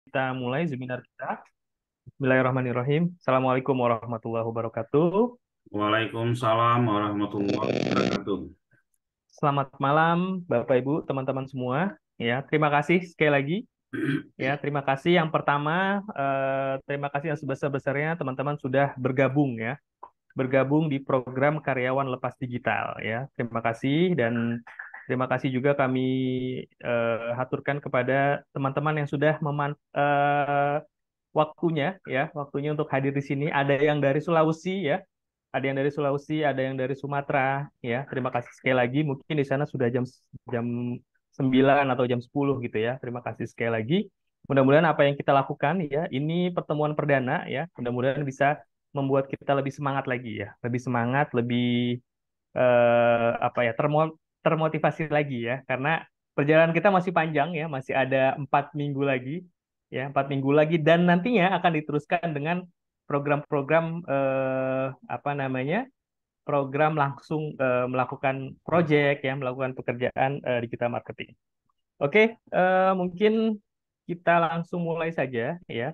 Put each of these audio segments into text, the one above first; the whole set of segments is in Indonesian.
Kita mulai seminar kita. Bismillahirrahmanirrahim. Assalamualaikum warahmatullahi wabarakatuh. Waalaikumsalam warahmatullahi wabarakatuh. Selamat malam, Bapak Ibu, teman-teman semua. Ya, terima kasih sekali lagi. Ya, terima kasih. Yang pertama, terima kasih yang sebesar-besarnya teman-teman sudah bergabung ya, bergabung di program Karyawan Lepas Digital ya. Terima kasih dan terima kasih juga kami haturkan kepada teman-teman yang sudah waktunya untuk hadir di sini. Ada yang dari Sulawesi ya, ada yang dari Sulawesi, ada yang dari Sumatera ya. Terima kasih sekali lagi. Mungkin di sana sudah jam jam 9 atau jam 10 gitu ya. Terima kasih sekali lagi. Mudah-mudahan apa yang kita lakukan ya, ini pertemuan perdana ya. Mudah-mudahan bisa membuat kita lebih semangat lagi ya, lebih semangat, lebih termotivasi lagi ya, karena perjalanan kita masih panjang ya, masih ada 4 minggu lagi ya, 4 minggu lagi dan nantinya akan diteruskan dengan program-program apa namanya program langsung melakukan project ya, melakukan pekerjaan digital marketing. Oke, mungkin kita langsung mulai saja ya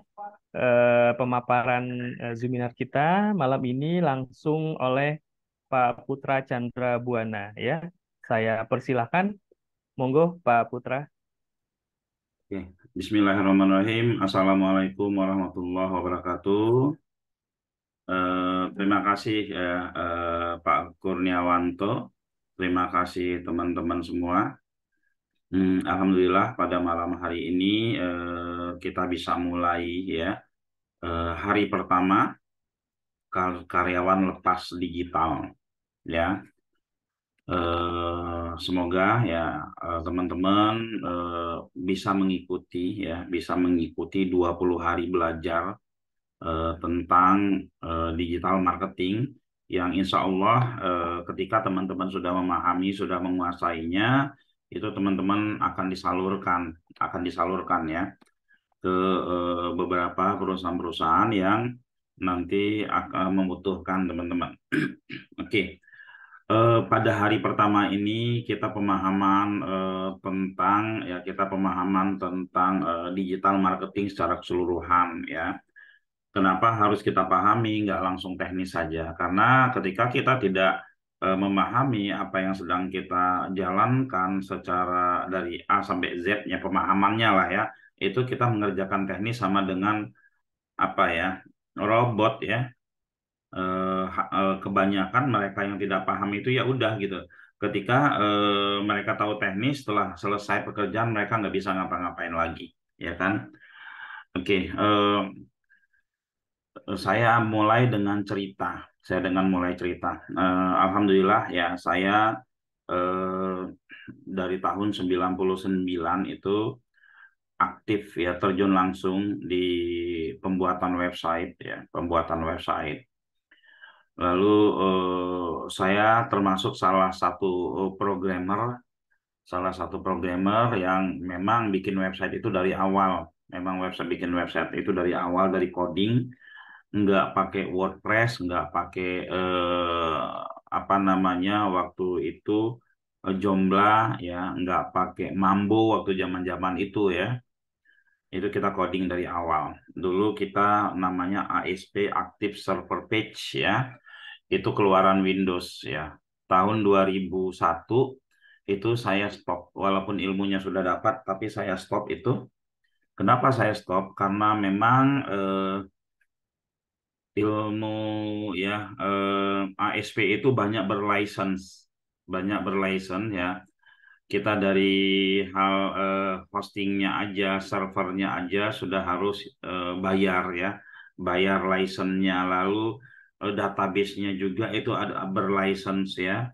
pemaparan seminar kita malam ini langsung oleh Pak Putra Chandra Buana ya. Saya persilahkan, monggo Pak Putra. Oke. Bismillahirrahmanirrahim. Assalamualaikum warahmatullahi wabarakatuh. Terima kasih Pak Kurniawanto. Terima kasih teman-teman semua. Alhamdulillah pada malam hari ini kita bisa mulai ya hari pertama karyawan lepas digital ya. Semoga ya teman-teman bisa mengikuti bisa mengikuti 20 hari belajar tentang digital marketing yang insya Allah ketika teman-teman sudah memahami, sudah menguasainya, itu teman-teman akan disalurkan ya ke beberapa perusahaan-perusahaan yang nanti akan membutuhkan teman-teman. Oke. Pada hari pertama ini kita pemahaman tentang digital marketing secara keseluruhan ya. Kenapa harus kita pahami, nggak langsung teknis saja? Karena ketika kita tidak memahami apa yang sedang kita jalankan secara dari A sampai Z-nya pemahamannya lah ya, itu kita mengerjakan teknis sama dengan apa ya, robot ya. Kebanyakan mereka yang tidak paham itu ya udah gitu. Ketika mereka tahu teknis, setelah selesai pekerjaan mereka nggak bisa ngapa-ngapain lagi, ya kan? Oke, saya mulai dengan cerita. Alhamdulillah ya saya eh, dari tahun 99 itu aktif ya terjun langsung di pembuatan website. Lalu saya termasuk salah satu programmer yang memang bikin website itu dari awal. Bikin website itu dari awal dari coding, nggak pakai WordPress, nggak pakai apa namanya waktu itu Joomla ya, nggak pakai Mambo waktu zaman-zaman itu ya. Itu kita coding dari awal. Dulu kita namanya ASP Active Server Page ya. Itu keluaran Windows ya. Tahun 2001 itu saya stop. Walaupun ilmunya sudah dapat, tapi saya stop itu. Kenapa saya stop? Karena memang ilmu ya ASP itu banyak berlicense ya. Kita dari hal hostingnya aja, servernya aja sudah harus bayar ya, bayar license-nya. Lalu database-nya juga itu ada berlicense ya.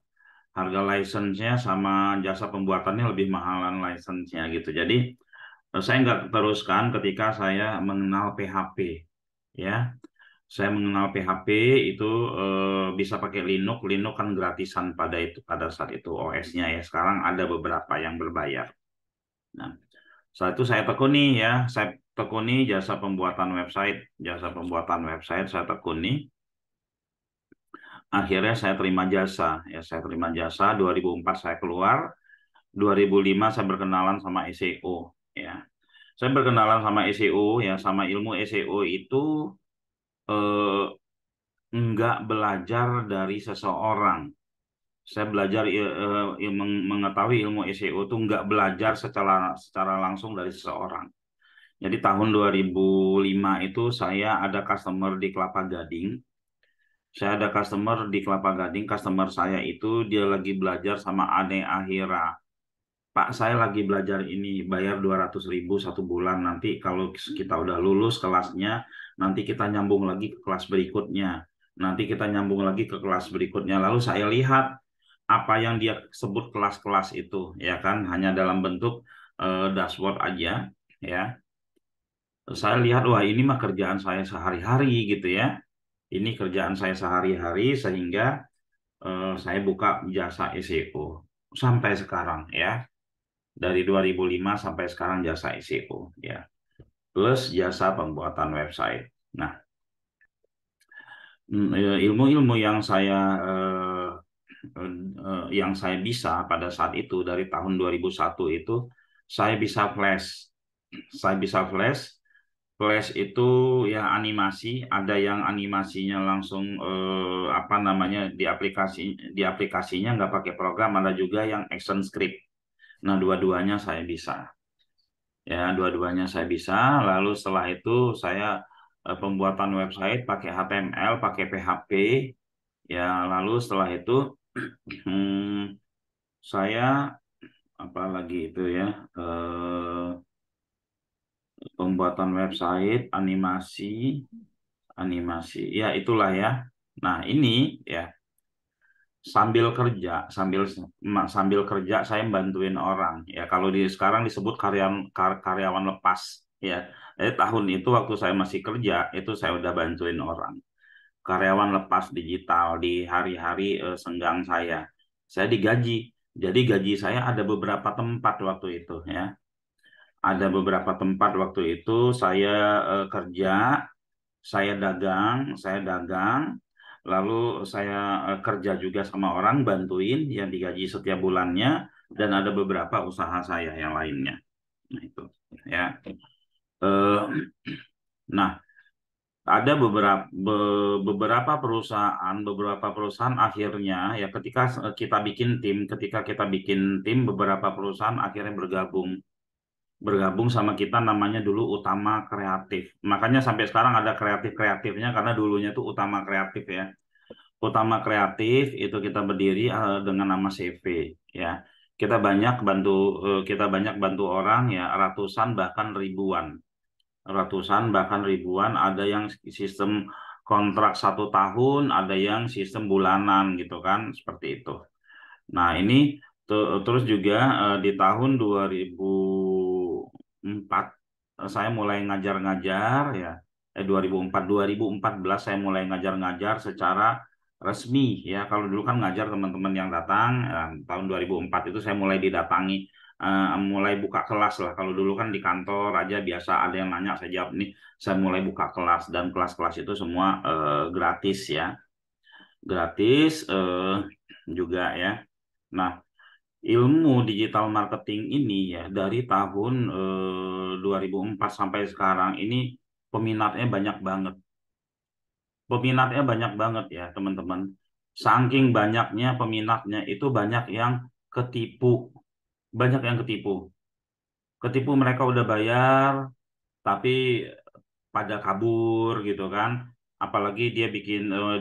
Harga license-nya sama jasa pembuatannya lebih mahalan license-nya gitu. Jadi saya nggak teruskan ketika saya mengenal PHP ya. Saya mengenal PHP itu bisa pakai Linux. Linux kan gratisan pada saat itu OS-nya ya. Sekarang ada beberapa yang berbayar. Nah, setelah itu saya tekuni ya, saya tekuni jasa pembuatan website saya tekuni. Akhirnya saya terima jasa, ya saya terima jasa. 2004 saya keluar, 2005 saya berkenalan sama SEO, ya. Saya berkenalan sama SEO ya, sama ilmu SEO itu eh, nggak belajar dari seseorang. Saya belajar mengetahui ilmu SEO itu nggak belajar secara secara langsung dari seseorang. Jadi tahun 2005 itu saya ada customer di Kelapa Gading. Saya ada customer di Kelapa Gading. Customer saya itu dia lagi belajar sama Ade Ahira. Pak, saya lagi belajar ini, bayar 200.000 satu bulan. Nanti kalau kita udah lulus kelasnya, nanti kita nyambung lagi ke kelas berikutnya. Nanti kita nyambung lagi ke kelas berikutnya. Lalu saya lihat apa yang dia sebut kelas-kelas itu, ya kan, hanya dalam bentuk dashboard aja, ya. Saya lihat, wah ini mah kerjaan saya sehari-hari gitu ya. Ini kerjaan saya sehari-hari sehingga saya buka jasa SEO sampai sekarang ya. Dari 2005 sampai sekarang jasa SEO ya. Plus jasa pembuatan website. Nah, ilmu-ilmu yang saya bisa pada saat itu dari tahun 2001 itu saya bisa Flash. Saya bisa Flash. Flash itu ya animasi, ada yang animasinya langsung apa namanya di aplikasinya nggak pakai program, ada juga yang action script. Nah, dua-duanya saya bisa. Ya, dua-duanya saya bisa. Lalu setelah itu saya pembuatan website pakai HTML, pakai PHP. Ya, lalu setelah itu hmm, saya apa lagi itu ya pembuatan website, animasi. Ya, itulah ya. Nah, ini ya sambil kerja, sambil kerja saya bantuin orang. Ya, kalau di sekarang disebut karyawan lepas ya. Tahun itu waktu saya masih kerja, itu saya udah bantuin orang. Karyawan lepas digital di hari-hari senggang saya. Saya digaji. Jadi gaji saya ada beberapa tempat waktu itu ya. Ada beberapa tempat waktu itu saya kerja, saya dagang, lalu saya kerja juga sama orang bantuin yang digaji setiap bulannya, dan ada beberapa usaha saya yang lainnya. Nah, itu ya. Eh, nah, ada beberapa perusahaan akhirnya ya ketika kita bikin tim beberapa perusahaan akhirnya bergabung sama kita, namanya dulu Utama Kreatif. Makanya sampai sekarang ada kreatif-kreatifnya karena dulunya tuh Utama Kreatif ya. Utama Kreatif itu kita berdiri dengan nama CV ya. Kita banyak bantu orang ya, ratusan bahkan ribuan. Ada yang sistem kontrak 1 tahun, ada yang sistem bulanan gitu kan, seperti itu. Nah, ini terus juga di tahun 2004 saya mulai ngajar-ngajar ya. 2014 saya mulai ngajar-ngajar secara resmi ya. Kalau dulu kan ngajar teman-teman yang datang, tahun 2004 itu saya mulai didatangi, mulai buka kelas lah. Kalau dulu kan di kantor aja biasa ada yang nanya saya jawab, nih saya mulai buka kelas, dan kelas-kelas itu semua gratis ya. Gratis juga ya. Nah, ilmu digital marketing ini ya dari tahun 2004 sampai sekarang ini peminatnya banyak banget. Peminatnya banyak banget ya, teman-teman. Saking banyaknya peminatnya itu banyak yang ketipu. Banyak yang ketipu. Ketipu, mereka udah bayar tapi pada kabur gitu kan. Apalagi dia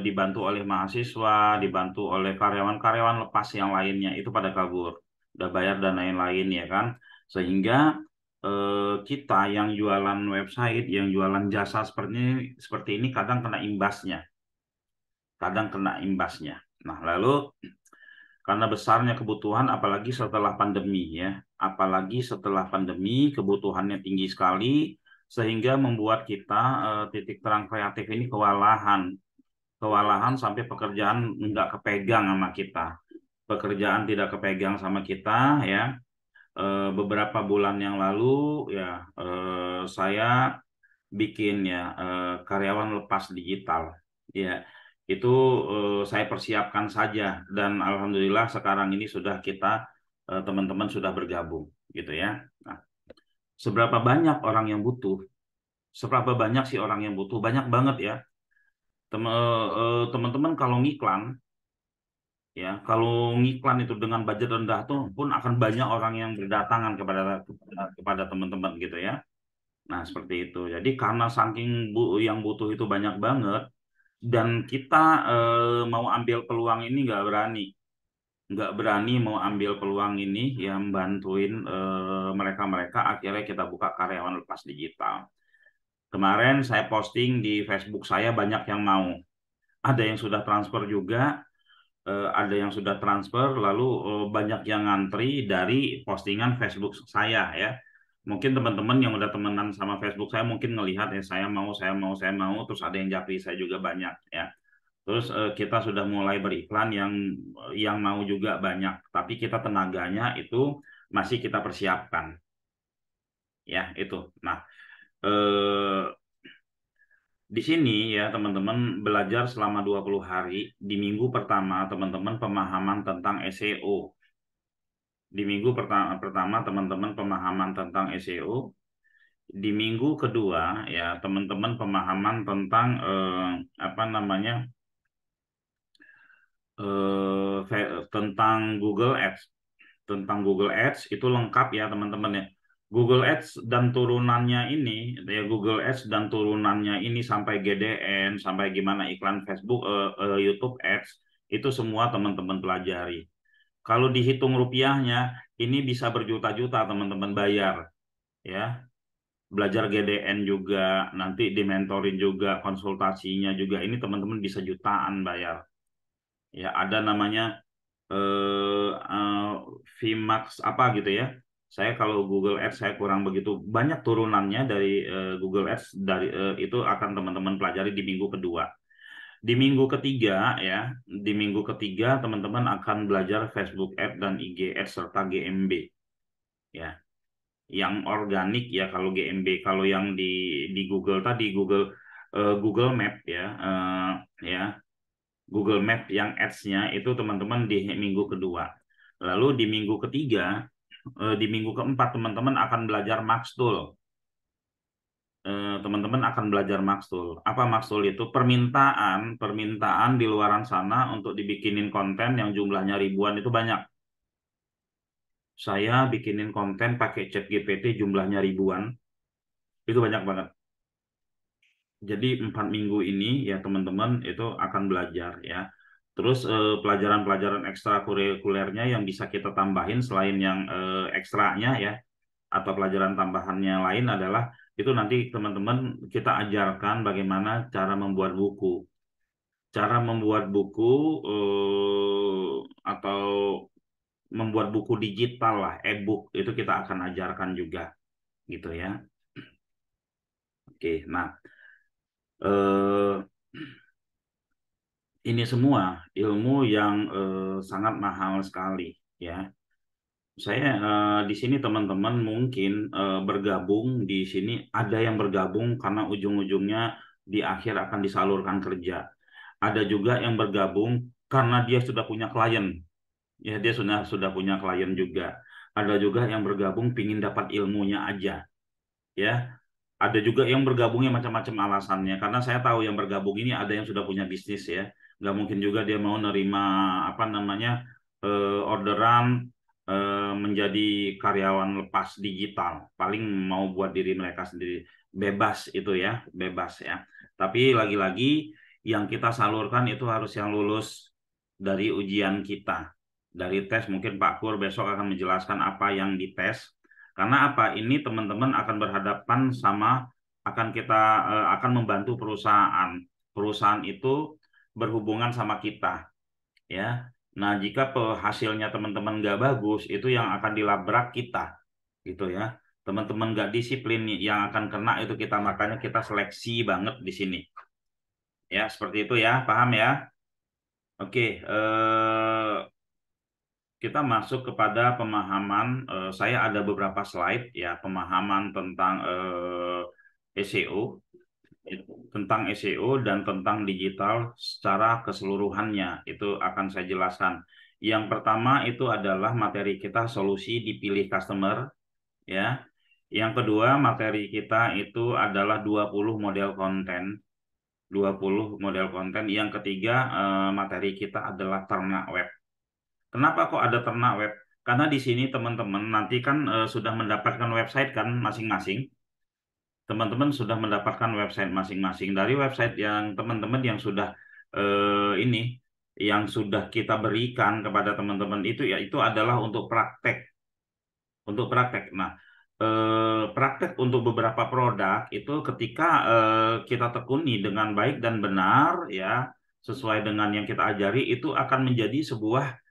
dibantu oleh mahasiswa, dibantu oleh karyawan-karyawan lepas yang lainnya, itu pada kabur. Udah bayar dan lain-lain ya kan. Sehingga kita yang jualan website, yang jualan jasa seperti ini kadang kena imbasnya. Kadang kena imbasnya. Nah, lalu karena besarnya kebutuhan apalagi setelah pandemi ya. Apalagi setelah pandemi kebutuhannya tinggi sekali sehingga membuat kita titik terang kreatif ini kewalahan. Kewalahan sampai pekerjaan nggak kepegang sama kita. Pekerjaan tidak kepegang sama kita ya. Beberapa bulan yang lalu ya saya bikin ya karyawan lepas digital ya, itu saya persiapkan saja, dan alhamdulillah sekarang ini sudah teman-teman sudah bergabung gitu ya. Nah, Seberapa banyak orang yang butuh? Seberapa banyak sih orang yang butuh? Banyak banget ya. Teman-teman kalau ngiklan, ya kalau ngiklan itu dengan budget rendah tuh pun akan banyak orang yang berdatangan kepada teman-teman gitu ya. Nah, seperti itu. Jadi karena saking yang butuh itu banyak banget, dan kita mau ambil peluang ini nggak berani mau ambil peluang ini yang bantuin mereka-mereka, akhirnya kita buka karyawan lepas digital. Kemarin saya posting di Facebook saya, banyak yang mau. Ada yang sudah transfer juga, ada yang sudah transfer, lalu banyak yang ngantri dari postingan Facebook saya ya. Mungkin teman-teman yang udah temenan sama Facebook saya mungkin ngelihat ya, saya mau, saya mau, saya mau, terus ada yang japri saya juga banyak ya. Terus kita sudah mulai beriklan yang mau juga banyak, tapi kita tenaganya itu masih kita persiapkan ya itu. Nah, eh, di sini ya teman-teman belajar selama 20 hari. Di minggu pertama teman-teman pemahaman tentang SEO. Di minggu pertama teman-teman pemahaman tentang SEO. Di minggu kedua ya teman-teman pemahaman tentang apa namanya tentang Google Ads. Tentang Google Ads itu lengkap ya teman-teman ya. Google Ads dan turunannya ini ya, Google Ads dan turunannya ini sampai GDN, sampai gimana iklan Facebook, YouTube Ads, itu semua teman-teman pelajari. Kalau dihitung rupiahnya, ini bisa berjuta-juta teman-teman bayar ya. Belajar GDN juga, nanti dimentorin juga, konsultasinya juga, ini teman-teman bisa jutaan bayar. Ya, ada namanya VMAX apa gitu ya. Saya kalau Google Ads saya kurang begitu banyak turunannya dari Google Ads, dari itu akan teman-teman pelajari di minggu kedua. Di minggu ketiga ya, di minggu ketiga teman-teman akan belajar Facebook Ads dan IG Ads serta GMB ya. Yang organik ya kalau GMB, kalau yang di Google tadi Google Map ya, ya Google Map yang ads-nya itu teman-teman di minggu kedua. Lalu di minggu ketiga, di minggu keempat teman-teman akan belajar Max Tool. Teman-teman akan belajar Max Tool. Apa Max Tool itu? Permintaan di luaran sana untuk dibikinin konten yang jumlahnya ribuan itu banyak. Saya bikinin konten pakai ChatGPT jumlahnya ribuan, itu banyak banget. Jadi 4 minggu ini ya teman-teman itu akan belajar ya. Terus pelajaran-pelajaran ekstrakurikulernya yang bisa kita tambahin selain yang ekstranya ya, atau pelajaran tambahannya lain adalah itu nanti teman-teman kita ajarkan bagaimana cara membuat buku. Cara membuat buku atau membuat buku digital lah, e-book itu kita akan ajarkan juga gitu ya. Oke, nah eh, ini semua ilmu yang sangat mahal sekali ya. Saya di sini teman-teman mungkin bergabung di sini, ada yang bergabung karena ujung-ujungnya di akhir akan disalurkan kerja. Ada juga yang bergabung karena dia sudah punya klien. Ya, dia sudah punya klien juga. Ada juga yang bergabung pingin dapat ilmunya aja. Ya, ada juga yang bergabungnya macam-macam alasannya. Karena saya tahu yang bergabung ini ada yang sudah punya bisnis ya. Nggak mungkin juga dia mau nerima apa namanya orderan menjadi karyawan lepas digital. Paling mau buat diri mereka sendiri. Bebas itu ya, bebas ya. Tapi lagi-lagi yang kita salurkan itu harus yang lulus dari ujian kita. Dari tes mungkin Pak Kur besok akan menjelaskan apa yang dites. Karena apa? Ini teman-teman akan berhadapan sama, akan membantu perusahaan. Perusahaan itu berhubungan sama kita, ya. Nah, jika hasilnya teman-teman nggak bagus, itu yang akan dilabrak kita, gitu ya. Teman-teman nggak disiplin yang akan kena itu kita, makanya kita seleksi banget di sini. Ya, seperti itu ya, paham ya? Oke, kita masuk kepada pemahaman. Saya ada beberapa slide ya, pemahaman tentang SEO, tentang SEO dan tentang digital secara keseluruhannya. Itu akan saya jelaskan. Yang pertama itu adalah materi kita solusi dipilih customer ya. Yang kedua, materi kita itu adalah 20 model konten. 20 model konten. Yang ketiga, materi kita adalah ternak web. Kenapa kok ada ternak web? Karena di sini teman-teman nanti kan sudah mendapatkan website kan masing-masing. Teman-teman sudah mendapatkan website masing-masing. Dari website yang teman-teman yang sudah ini, yang sudah kita berikan kepada teman-teman itu ya itu adalah untuk praktek, untuk praktek. Nah, praktek untuk beberapa produk itu ketika kita tekuni dengan baik dan benar ya sesuai dengan yang kita ajari itu akan menjadi sebuah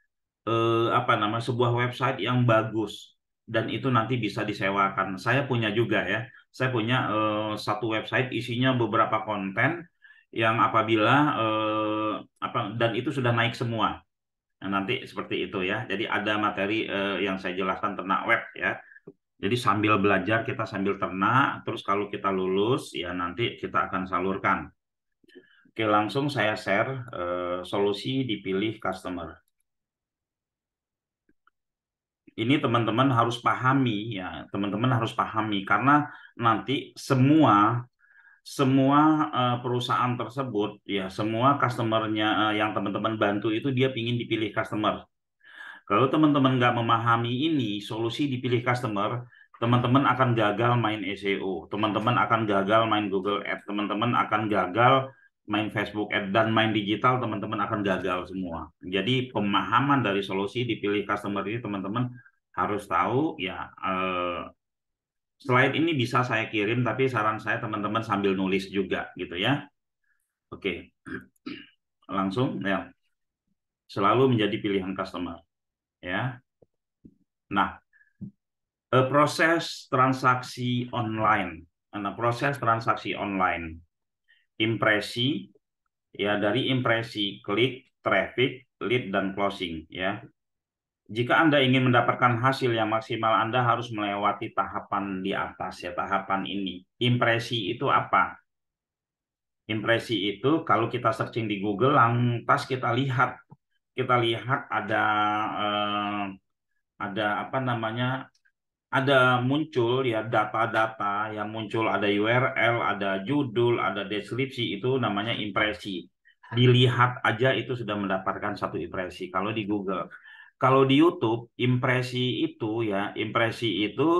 apa namanya sebuah website yang bagus dan itu nanti bisa disewakan. Saya punya juga ya. Saya punya satu website isinya beberapa konten yang apabila apa dan itu sudah naik semua. Nah, nanti seperti itu ya. Jadi ada materi yang saya jelaskan tentang web ya. Jadi sambil belajar kita sambil ternak, terus kalau kita lulus ya nanti kita akan salurkan. Oke, langsung saya share solusi dipilih customer. Ini teman-teman harus pahami ya, teman-teman harus pahami karena nanti semua semua perusahaan tersebut ya semua customernya yang teman-teman bantu itu dia ingin dipilih customer. Kalau teman-teman nggak memahami ini, solusi dipilih customer, teman-teman akan gagal main SEO, teman-teman akan gagal main Google Ads, teman-teman akan gagal main Facebook Ads, dan main digital teman-teman akan gagal semua. Jadi pemahaman dari solusi dipilih customer ini teman-teman harus tahu ya. Slide ini bisa saya kirim, tapi saran saya teman-teman sambil nulis juga gitu ya. Oke, langsung ya. Selalu menjadi pilihan customer ya. Nah, proses transaksi online. Nah, proses transaksi online. Impresi, ya dari impresi, klik, traffic, lead, dan closing. Ya. Jika Anda ingin mendapatkan hasil yang maksimal, Anda harus melewati tahapan di atas, ya tahapan ini. Impresi itu apa? Impresi itu kalau kita searching di Google, lantas kita lihat ada apa namanya ada muncul ya data-data yang muncul ada URL, ada judul, ada deskripsi itu namanya impresi. Dilihat aja itu sudah mendapatkan satu impresi kalau di Google. Kalau di YouTube, impresi itu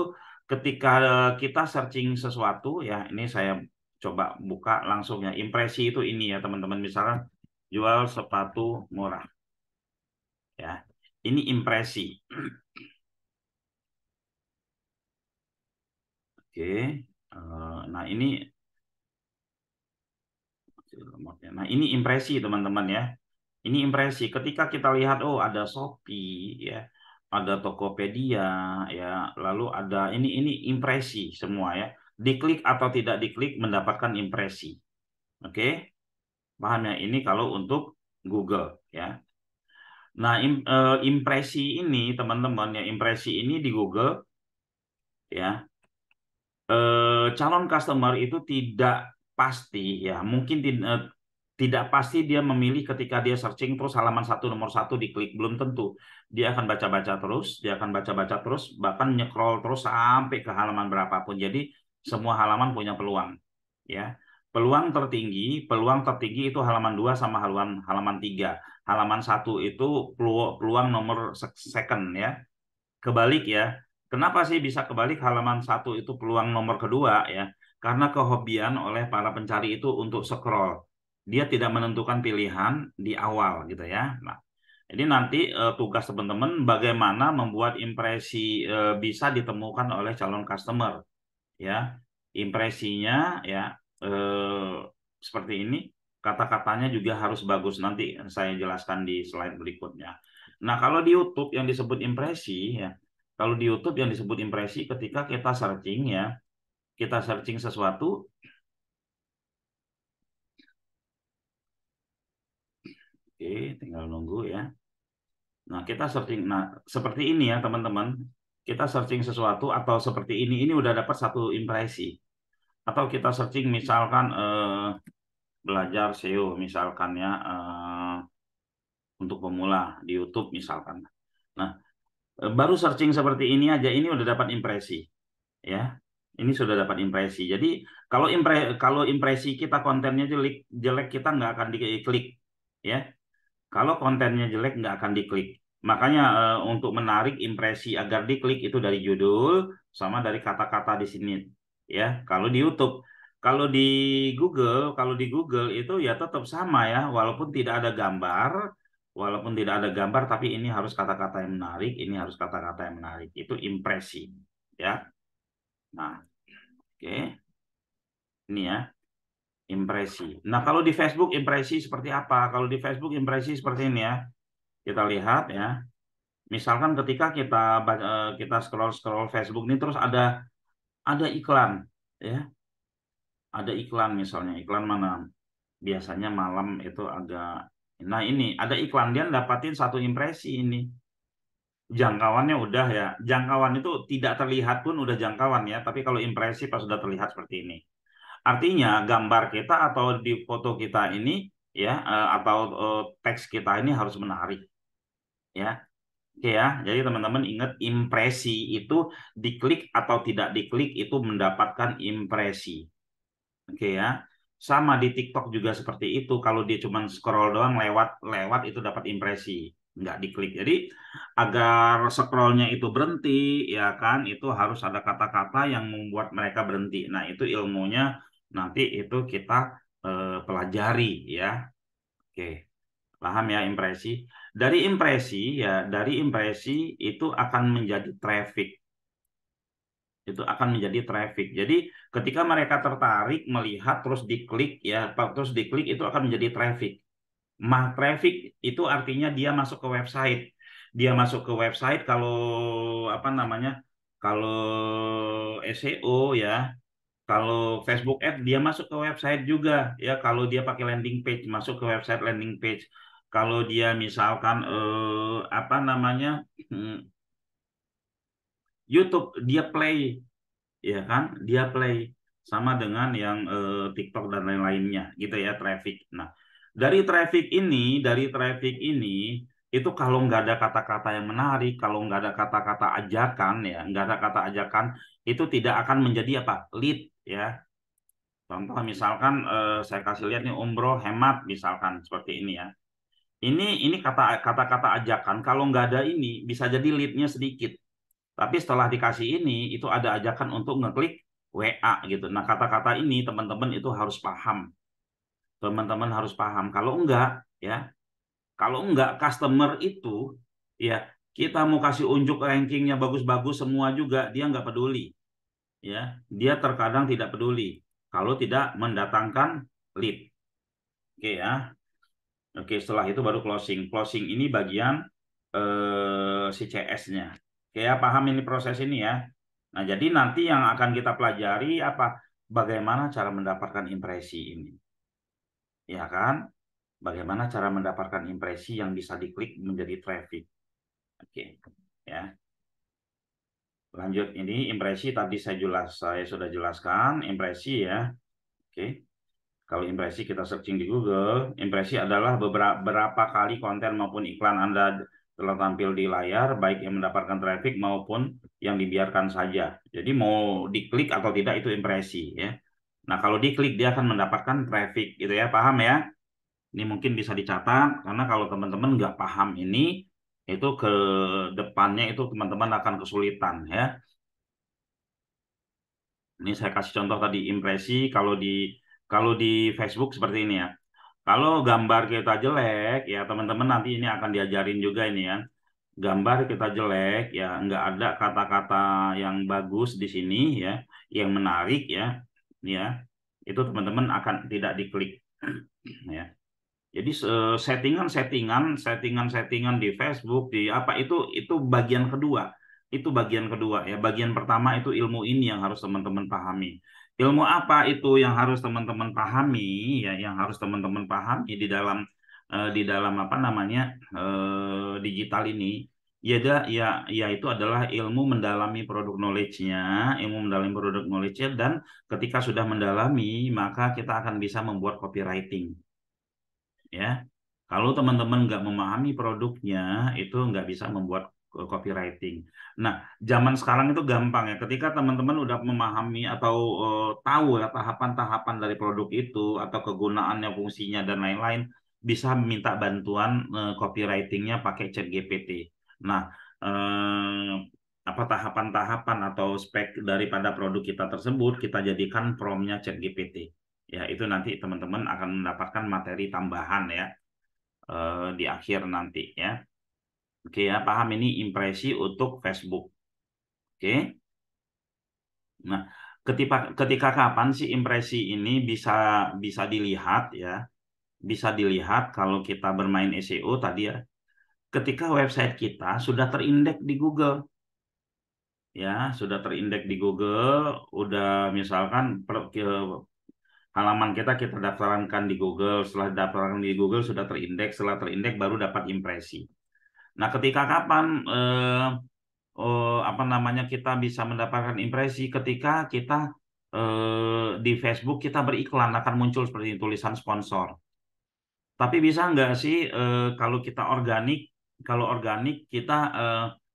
ketika kita searching sesuatu ya, ini saya coba buka langsung ya. Impresi itu ini ya teman-teman, misalnya jual sepatu murah ya. Ini impresi. Oke. Nah, ini Nah, ini impresi teman-teman ya. Ini impresi. Ketika kita lihat, oh ada Shopee ya, ada Tokopedia ya, lalu ada ini impresi semua ya. Diklik atau tidak diklik mendapatkan impresi. Oke, paham ya? Ini kalau untuk Google ya. Nah, impresi ini teman-teman ya, impresi ini di Google ya. Calon customer itu tidak pasti ya mungkin tidak pasti dia memilih ketika dia searching terus halaman satu nomor satu diklik belum tentu dia akan baca-baca terus bahkan nyekrol terus sampai ke halaman berapapun jadi semua halaman punya peluang ya peluang tertinggi itu halaman 2 sama halaman halaman 3 halaman satu itu peluang nomor second ya kebalik ya. Kenapa sih bisa kebalik halaman satu itu peluang nomor kedua ya? Karena kehobian oleh para pencari itu untuk scroll. Dia tidak menentukan pilihan di awal gitu ya. Nah, jadi nanti tugas teman-teman bagaimana membuat impresi bisa ditemukan oleh calon customer ya. Impresinya ya seperti ini. Kata-katanya juga harus bagus. Nanti saya jelaskan di slide berikutnya. Nah, kalau di YouTube yang disebut impresi ya, kalau di YouTube yang disebut impresi ketika kita searching ya, kita searching sesuatu, oke, tinggal nunggu ya. Nah, kita searching, nah seperti ini ya teman-teman, kita searching sesuatu atau seperti ini udah dapat satu impresi. Atau kita searching misalkan belajar SEO misalkan ya untuk pemula di YouTube misalkan. Nah, baru searching seperti ini aja ini udah dapat impresi ya. Ini sudah dapat impresi. Jadi kalau impresi kita kontennya jelek, jelek kita nggak akan diklik, ya. Kalau kontennya jelek nggak akan diklik. Makanya untuk menarik impresi agar diklik itu dari judul sama dari kata-kata di sini, ya. Kalau di YouTube, kalau di Google itu ya tetap sama ya, walaupun tidak ada gambar, tapi ini harus kata-kata yang menarik, ini harus kata-kata yang menarik. Itu impresi, ya. Nah, oke, ini ya impresi. Nah, kalau di Facebook impresi seperti apa? Kalau di Facebook impresi seperti ini ya. Kita lihat ya. Misalkan ketika kita scroll Facebook ini terus ada iklan ya. Ada iklan misalnya. Iklan mana? Biasanya malam itu agak. Nah, ini ada iklan dia dapatin satu impresi ini. Jangkauannya udah ya. Jangkauan itu tidak terlihat pun udah jangkauan ya, tapi kalau impresi pas sudah terlihat seperti ini. Artinya gambar kita atau di foto kita ini ya atau teks kita ini harus menarik ya. Oke ya. Jadi teman-teman ingat impresi itu diklik atau tidak diklik itu mendapatkan impresi. Oke ya. Sama di TikTok juga seperti itu. Kalau dia cuma scroll doang lewat itu dapat impresi, nggak diklik. Jadi agar scrollnya itu berhenti, ya kan, itu harus ada kata-kata yang membuat mereka berhenti. Nah itu ilmunya nanti itu kita pelajari ya. Oke, paham ya impresi. Dari impresi itu akan menjadi traffic. Itu akan menjadi traffic. Jadi ketika mereka tertarik melihat terus diklik itu akan menjadi traffic. Traffic itu artinya dia masuk ke website. Dia masuk ke website kalau apa namanya? Kalau SEO ya, kalau Facebook Ad dia masuk ke website juga ya. Kalau dia pakai landing page masuk ke website landing page. Kalau dia misalkan apa namanya? YouTube dia play ya kan dia play sama dengan yang TikTok dan lain-lainnya gitu ya traffic. Nah dari traffic ini itu kalau nggak ada kata-kata yang menarik, kalau nggak ada kata-kata ajakan ya nggak ada kata ajakan itu tidak akan menjadi apa lead ya. Contoh misalkan saya kasih lihat nih umroh hemat misalkan seperti ini ya. Ini kata-kata ajakan kalau nggak ada ini bisa jadi leadnya sedikit. Tapi setelah dikasih ini, itu ada ajakan untuk ngeklik WA gitu. Nah, kata-kata ini teman-teman itu harus paham. Teman-teman harus paham. Ya, kalau enggak customer itu, ya kita mau kasih unjuk rankingnya bagus-bagus semua juga, dia nggak peduli. Ya, dia terkadang tidak peduli kalau tidak mendatangkan lead. Oke ya. Oke, setelah itu baru closing. Closing ini bagian si CS-nya. Oke ya, paham ini proses ini ya. Nah, jadi nanti yang akan kita pelajari apa? Bagaimana cara mendapatkan impresi ini. Ya kan? Bagaimana cara mendapatkan impresi yang bisa diklik menjadi traffic. Oke. Ya. Lanjut ini impresi tadi saya sudah jelaskan impresi ya. Oke. Kalau impresi kita searching di Google, impresi adalah beberapa kali konten maupun iklan Anda telah tampil di layar, baik yang mendapatkan traffic maupun yang dibiarkan saja. Jadi mau diklik atau tidak itu impresi ya. Nah kalau diklik dia akan mendapatkan traffic gitu ya, paham ya? Ini mungkin bisa dicatat karena kalau teman-teman nggak paham ini, itu ke depannya itu teman-teman akan kesulitan ya. Ini saya kasih contoh tadi impresi kalau di Facebook seperti ini ya. Kalau gambar kita jelek, ya teman-teman nanti ini akan diajarin juga ini ya. Gambar kita jelek, ya nggak ada kata-kata yang bagus di sini ya, yang menarik ya. Itu teman-teman akan tidak diklik ya. Jadi settingan di Facebook di apa itu bagian kedua. Itu bagian kedua ya. Bagian pertama itu ilmu ini yang harus teman-teman pahami. Ilmu apa itu yang harus teman-teman pahami ya, yang harus teman-teman pahami di dalam apa namanya digital ini. Ya itu adalah ilmu mendalami produk knowledge-nya, dan ketika sudah mendalami maka kita akan bisa membuat copywriting. Ya, kalau teman-teman nggak memahami produknya, itu nggak bisa membuat copywriting. Nah, zaman sekarang itu gampang ya. Ketika teman-teman udah memahami atau tahu ya tahapan-tahapan dari produk itu atau kegunaannya, fungsinya dan lain-lain, bisa minta bantuan copywritingnya pakai ChatGPT. Nah, eh, apa tahapan-tahapan atau spek daripada produk kita tersebut kita jadikan promptnya ChatGPT. Ya, itu nanti teman-teman akan mendapatkan materi tambahan ya di akhir nanti ya. Oke ya, paham ini impresi untuk Facebook. Oke. Nah, ketika kapan sih impresi ini bisa bisa dilihat ya? Bisa dilihat kalau kita bermain SEO tadi ya. Ketika website kita sudah terindeks di Google, ya, sudah terindeks di Google, udah misalkan halaman kita daftarkan di Google, setelah daftarkan di Google sudah terindeks, setelah terindeks baru dapat impresi. Nah, ketika kapan apa namanya kita bisa mendapatkan impresi ketika kita di Facebook kita beriklan akan muncul seperti tulisan sponsor. Tapi bisa nggak sih kalau kita organik, kalau organik kita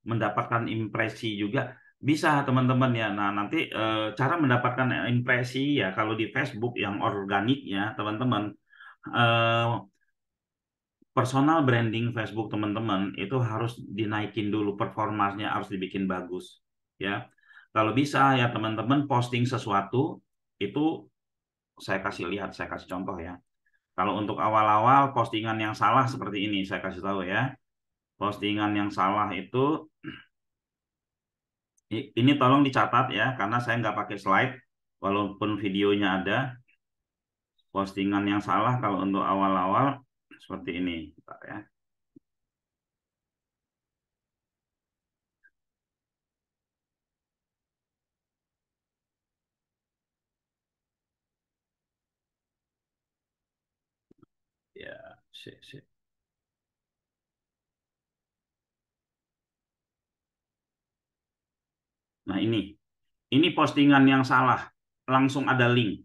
mendapatkan impresi juga bisa teman-teman ya. Nah nanti cara mendapatkan impresi ya kalau di Facebook yang organiknya teman-teman eh, personal branding Facebook teman-teman itu harus dinaikin dulu performanya harus dibikin bagus ya. Kalau bisa ya teman-teman posting sesuatu itu saya kasih lihat, saya kasih contoh ya. Kalau untuk awal-awal postingan yang salah seperti ini saya kasih tahu ya. Postingan yang salah itu ini tolong dicatat ya karena saya nggak pakai slide walaupun videonya ada. Postingan yang salah kalau untuk awal-awal seperti ini. Bentar ya. Ya, sip, sip. Nah, ini postingan yang salah. Langsung ada link,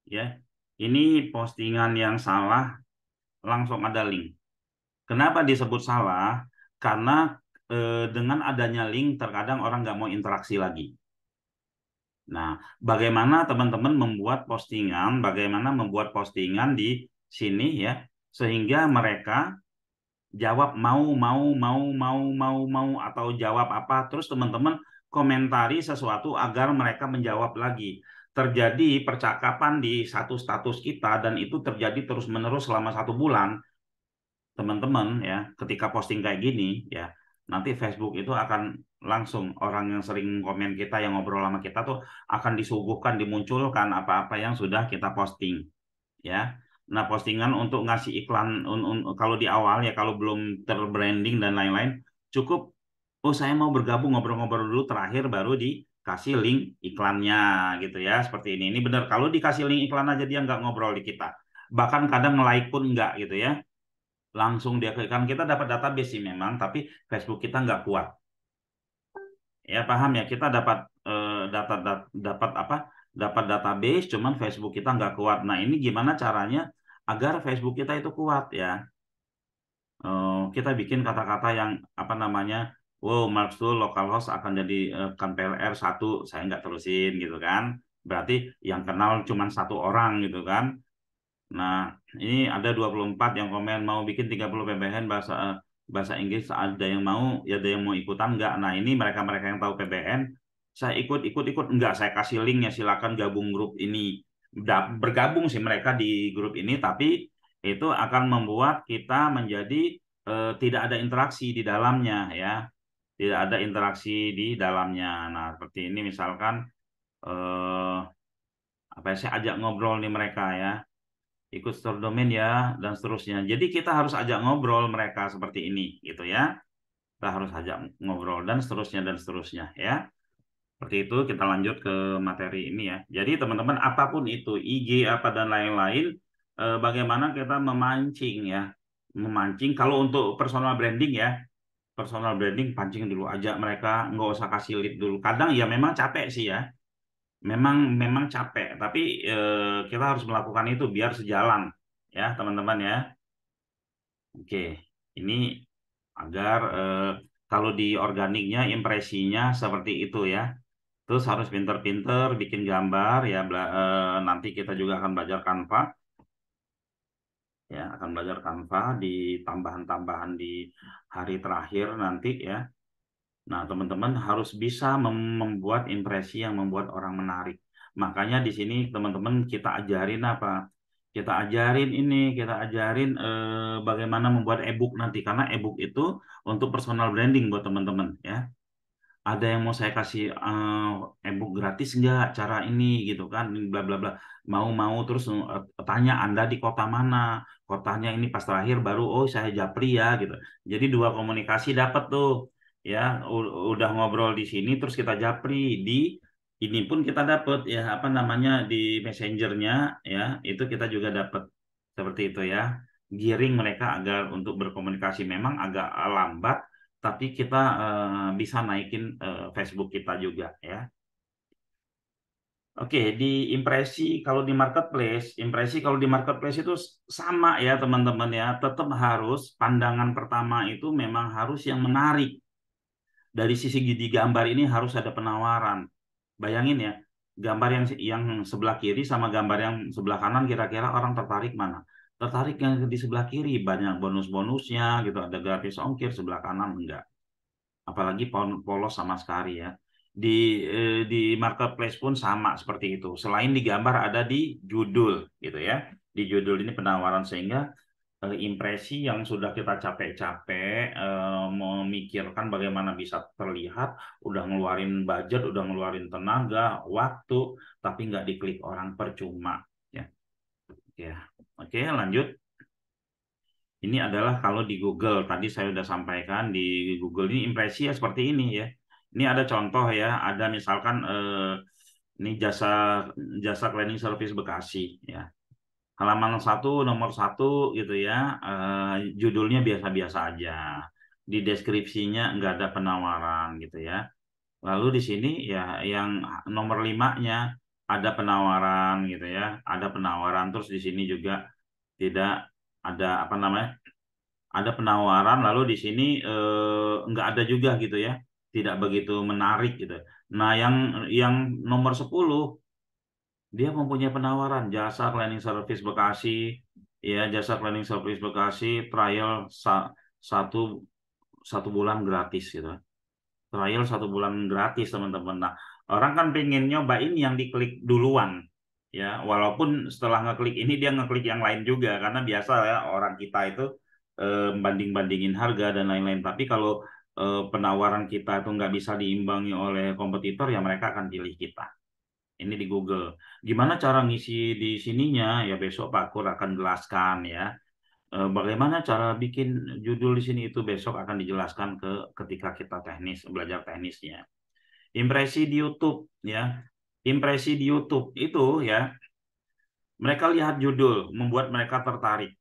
ya. Ini postingan yang salah, langsung ada link. Kenapa disebut salah? Karena dengan adanya link, terkadang orang nggak mau interaksi lagi. Nah, bagaimana teman-teman bagaimana membuat postingan di sini ya, sehingga mereka jawab mau atau jawab apa terus teman-teman komentari sesuatu agar mereka menjawab lagi terjadi percakapan di satu status kita dan itu terjadi terus-menerus selama 1 bulan teman-teman ya ketika posting kayak gini ya nanti Facebook itu akan langsung orang yang sering komen kita yang ngobrol sama kita tuh akan disuguhkan dimunculkan apa-apa yang sudah kita posting ya. Nah, postingan untuk ngasih iklan kalau di awal ya kalau belum terbranding dan lain-lain cukup oh saya mau bergabung ngobrol-ngobrol dulu terakhir baru dikasih link iklannya gitu ya seperti ini. Ini benar kalau dikasih link iklan aja dia nggak ngobrol di kita. Bahkan kadang like pun nggak gitu ya. Langsung dia kan kita dapat database sih memang tapi Facebook kita nggak kuat. Ya paham ya kita dapat dapat apa? Dapat database cuman Facebook kita nggak kuat. Nah, ini gimana caranya agar Facebook kita itu kuat ya. Kita bikin kata-kata yang apa namanya, wow, Mark Stull localhost akan jadi kan PLR satu, saya nggak terusin gitu kan. Berarti yang kenal cuma 1 orang gitu kan. Nah, ini ada 24 yang komen mau bikin 30 PBN bahasa bahasa Inggris, ada yang mau, ya ada yang mau ikutan nggak? Nah, ini mereka-mereka yang tahu PBN, saya ikut nggak, saya kasih link ya silakan gabung grup ini. Bergabung sih mereka di grup ini, tapi itu akan membuat kita menjadi tidak ada interaksi di dalamnya ya. Tidak ada interaksi di dalamnya. Nah, seperti ini misalkan eh, apa ya, saya ajak ngobrol nih mereka ya ikut store domain ya dan seterusnya. Jadi kita harus ajak ngobrol mereka seperti ini gitu ya. Kita harus ajak ngobrol dan seterusnya ya. Seperti itu kita lanjut ke materi ini ya. Jadi teman-teman apapun itu IG apa dan lain-lain bagaimana kita memancing ya. Memancing kalau untuk personal branding ya. Personal branding pancing dulu ajak mereka nggak usah kasih lead dulu. Kadang ya memang capek sih ya. Memang memang capek, tapi kita harus melakukan itu biar sejalan ya teman-teman ya. Oke, ini agar Kalau di organiknya impresinya seperti itu ya. Terus harus pinter-pinter bikin gambar ya. Nanti kita juga akan belajar Canva ya, akan belajar Canva di tambahan-tambahan di hari terakhir nanti ya. Nah, teman-teman harus bisa membuat impresi yang membuat orang menarik. Makanya di sini teman-teman kita ajarin apa? Kita ajarin bagaimana membuat e-book nanti karena e-book itu untuk personal branding buat teman-teman ya. Ada yang mau saya kasih e-book gratis nggak cara ini gitu kan, bla bla bla. Mau terus tanya Anda di kota mana? Kotanya ini pas terakhir baru oh saya Japri ya gitu. Jadi dua komunikasi dapat tuh ya, udah ngobrol di sini terus kita Japri di ini pun kita dapat ya apa namanya di messengernya ya, itu kita juga dapat seperti itu ya. Giring mereka agar untuk berkomunikasi memang agak lambat tapi kita bisa naikin Facebook kita juga ya. Oke, impresi kalau di marketplace itu sama ya teman-teman ya. Tetap harus pandangan pertama itu memang harus yang menarik. Dari sisi di gambar ini harus ada penawaran. Bayangin ya, gambar yang sebelah kiri sama gambar yang sebelah kanan kira-kira orang tertarik mana? Tertarik yang di sebelah kiri, banyak bonus-bonusnya gitu, ada gratis ongkir, sebelah kanan enggak. Apalagi polos sama sekali ya. Di marketplace pun sama seperti itu. Selain di gambar ada di judul gitu ya. Di judul ini penawaran sehingga impresi yang sudah kita capek-capek memikirkan bagaimana bisa terlihat, udah ngeluarin budget, udah ngeluarin tenaga, waktu, tapi nggak diklik orang percuma ya. Ya, oke lanjut. Ini adalah kalau di Google, tadi saya sudah sampaikan di Google ini impresi ya seperti ini ya. Ini ada contoh ya, ada misalkan ini jasa jasa cleaning service Bekasi ya. Halaman satu nomor satu gitu ya, judulnya biasa-biasa aja. Di deskripsinya nggak ada penawaran gitu ya. Lalu di sini ya yang nomor limanya ada penawaran gitu ya, ada penawaran terus di sini juga tidak ada apa namanya, ada penawaran lalu di sini nggak ada juga gitu ya, tidak begitu menarik gitu. Nah yang nomor 10 dia mempunyai penawaran jasa cleaning service Bekasi ya, jasa cleaning service Bekasi trial satu satu bulan gratis gitu, trial satu bulan gratis teman-teman. Nah orang kan pengen nyobain yang diklik duluan ya, walaupun setelah ngeklik ini dia ngeklik yang lain juga karena biasa ya orang kita itu banding-bandingin harga dan lain-lain. Tapi kalau penawaran kita itu nggak bisa diimbangi oleh kompetitor, ya mereka akan pilih kita. Ini di Google. Gimana cara ngisi di sininya? Ya besok Pak Kur akan jelaskan ya. Bagaimana cara bikin judul di sini itu besok akan dijelaskan ketika kita belajar teknisnya. Impresi di YouTube ya. Impresi di YouTube itu ya, mereka lihat judul, membuat mereka tertarik.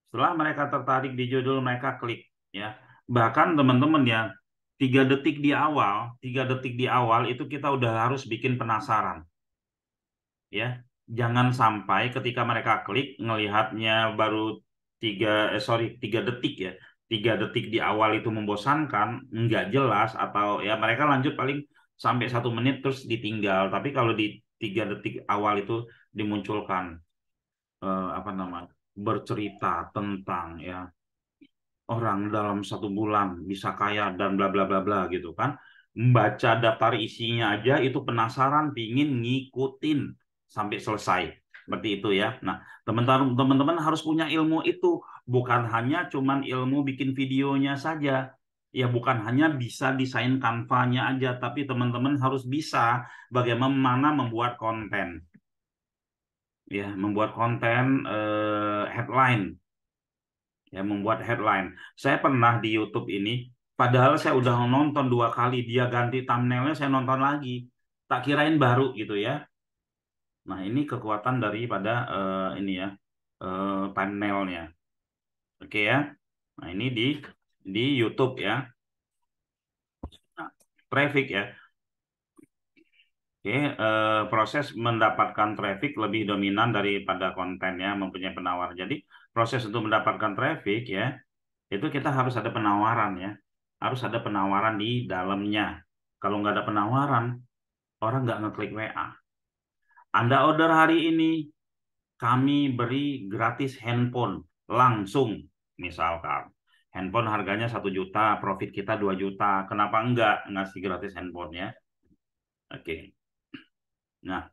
Setelah mereka tertarik di judul, mereka klik ya. Bahkan teman-teman ya, 3 detik di awal itu kita udah harus bikin penasaran ya. Jangan sampai ketika mereka klik ngelihatnya baru 3 detik ya. 3 detik di awal itu membosankan, nggak jelas atau ya mereka lanjut paling sampai 1 menit terus ditinggal. Tapi kalau di 3 detik awal itu dimunculkan apa namanya, bercerita tentang ya orang dalam 1 bulan bisa kaya dan bla bla bla bla gitu kan. Membaca daftar isinya aja itu penasaran, pingin ngikutin sampai selesai. Seperti itu ya. Nah, teman-teman harus punya ilmu itu. Bukan hanya cuman ilmu bikin videonya saja. Ya bukan hanya bisa desain kanvanya aja, tapi teman-teman harus bisa bagaimana membuat konten. Ya, membuat konten headline ya, membuat headline. Saya pernah di YouTube ini, padahal saya udah nonton 2 kali, dia ganti thumbnailnya, saya nonton lagi. Tak kirain baru gitu ya. Nah ini kekuatan daripada ini ya, thumbnailnya. Oke ya. Nah ini di YouTube ya. Nah, traffic ya. Oke, proses mendapatkan traffic lebih dominan daripada konten ya, mempunyai penawar. Jadi proses untuk mendapatkan traffic ya, itu kita harus ada penawaran ya. harus ada penawaran di dalamnya. Kalau nggak ada penawaran, orang nggak ngeklik WA. Anda order hari ini, kami beri gratis handphone langsung, misalkan. Handphone harganya 1 juta, profit kita 2 juta. Kenapa enggak ngasih gratis handphone ya? Oke. Nah,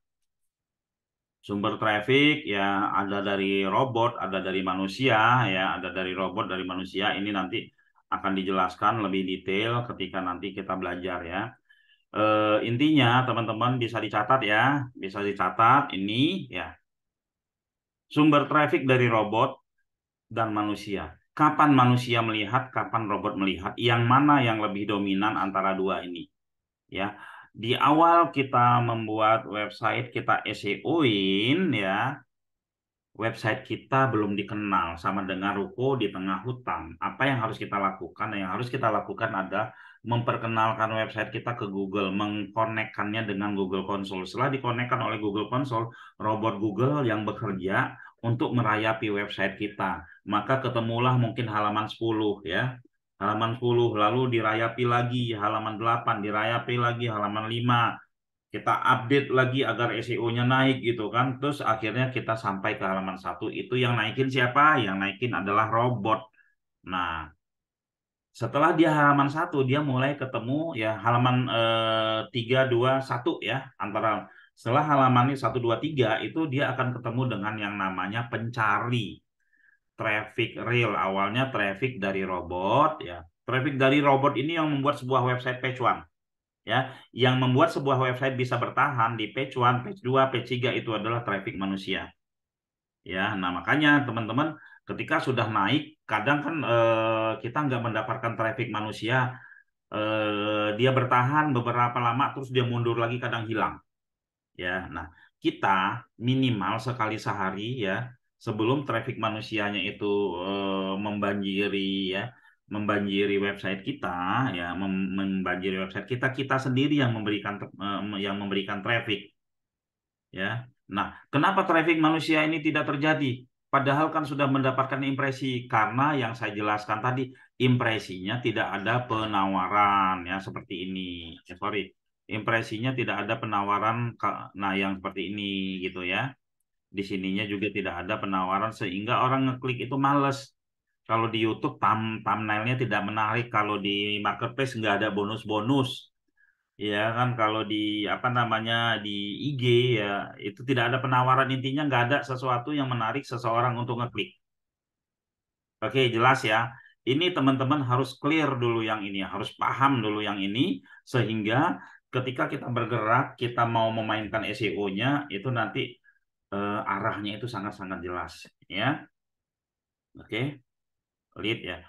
sumber traffic ya ada dari robot, ada dari manusia ya, ada dari robot, dari manusia. Ini nanti akan dijelaskan lebih detail ketika nanti kita belajar ya. Intinya teman-teman bisa dicatat ya, bisa dicatat ini ya. Sumber traffic dari robot dan manusia. Kapan manusia melihat, kapan robot melihat, yang mana yang lebih dominan antara dua ini ya. Di awal kita membuat website, kita SEO-in ya, website kita belum dikenal, sama dengan ruko di tengah hutan. Apa yang harus kita lakukan? Yang harus kita lakukan adalah memperkenalkan website kita ke Google, mengkonekkannya dengan Google Console. Setelah dikonekkan oleh Google Console, robot Google yang bekerja untuk merayapi website kita. Maka ketemulah mungkin halaman 10 ya. Halaman 10, lalu dirayapi lagi halaman 8, dirayapi lagi halaman 5, kita update lagi agar SEO-nya naik gitu kan. Terus akhirnya kita sampai ke halaman 1, itu yang naikin siapa? Yang naikin adalah robot. Nah, setelah dia halaman 1, dia mulai ketemu ya halaman 3, 2, 1 ya. Antara setelah halaman ini 1, 2, 3 itu dia akan ketemu dengan yang namanya pencari traffic real. Awalnya traffic dari robot ya. Traffic dari robot ini yang membuat sebuah website page one ya, yang membuat sebuah website bisa bertahan di page 1, page 2, page 3 itu adalah traffic manusia. Ya, nah makanya teman-teman ketika sudah naik, kadang kan kita nggak mendapatkan traffic manusia, dia bertahan beberapa lama terus dia mundur lagi, kadang hilang. Ya, nah kita minimal sekali sehari ya, sebelum traffic manusianya itu membanjiri ya, membanjiri website kita ya, membanjiri website kita, kita sendiri yang memberikan traffic ya. Nah, kenapa traffic manusia ini tidak terjadi? Padahal kan sudah mendapatkan impresi, karena yang saya jelaskan tadi, impresinya tidak ada penawaran ya seperti ini. Sorry, impresinya tidak ada penawaran, nah yang seperti ini gitu ya. Di sininya juga tidak ada penawaran sehingga orang ngeklik itu males. Kalau di YouTube thumbnailnya tidak menarik, kalau di marketplace nggak ada bonus-bonus. Ya kan, kalau di apa namanya, di IG ya itu tidak ada penawaran, intinya nggak ada sesuatu yang menarik seseorang untuk ngeklik. Oke, jelas ya. Ini teman-teman harus clear dulu yang ini, harus paham dulu yang ini sehingga ketika kita bergerak, kita mau memainkan SEO-nya itu nanti arahnya itu sangat-sangat jelas ya. Oke, lead ya.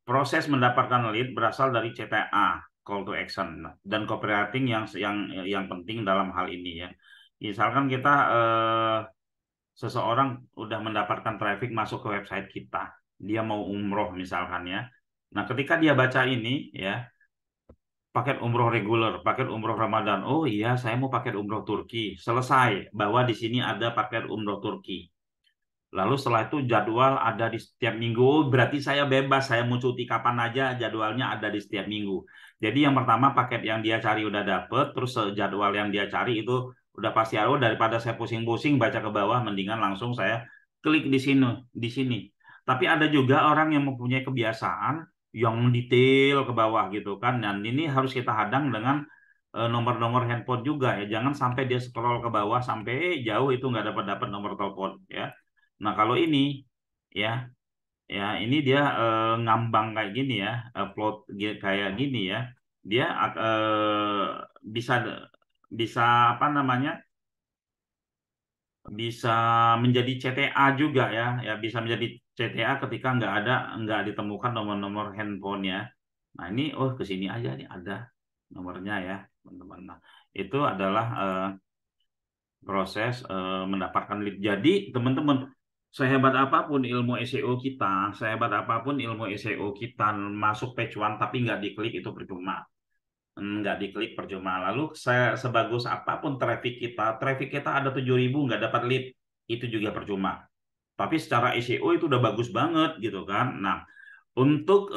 Proses mendapatkan lead berasal dari CTA, call to action, dan copywriting yang penting dalam hal ini ya. Misalkan kita seseorang udah mendapatkan traffic masuk ke website kita, dia mau umroh misalkan ya. Nah, ketika dia baca ini ya, paket umroh reguler, paket umroh Ramadan. Oh iya, saya mau paket umroh Turki. Selesai, bahwa di sini ada paket umroh Turki. Lalu setelah itu jadwal ada di setiap minggu. Oh, berarti saya bebas, saya mau cuti kapan aja, jadwalnya ada di setiap minggu. Jadi yang pertama paket yang dia cari udah dapet, terus jadwal yang dia cari itu udah pasti ada. Daripada saya pusing-pusing baca ke bawah, mendingan langsung saya klik di sini, di sini. Tapi ada juga orang yang mempunyai kebiasaan yang detail ke bawah gitu kan. Dan ini harus kita hadang dengan nomor-nomor handphone juga ya. Jangan sampai dia scroll ke bawah sampai jauh itu nggak dapat nomor telepon ya. Nah, kalau ini ya, ya ini dia ngambang kayak gini ya, plot kayak gini ya. Dia bisa bisa apa namanya? Bisa menjadi CTA juga ya, ya bisa menjadi CTA ketika nggak ditemukan nomor-nomor handphonenya. Nah, ini oh ke sini aja nih ada nomornya ya, teman-teman. Nah, itu adalah proses mendapatkan lead. Jadi, teman-teman, sehebat apapun ilmu SEO kita, sehebat apapun ilmu SEO kita, masuk page one tapi nggak diklik itu percuma. Nggak diklik percuma. Lalu sebagus apapun traffic kita ada 7.000 nggak dapat lead, itu juga percuma. Tapi secara SEO itu udah bagus banget gitu kan. Nah, untuk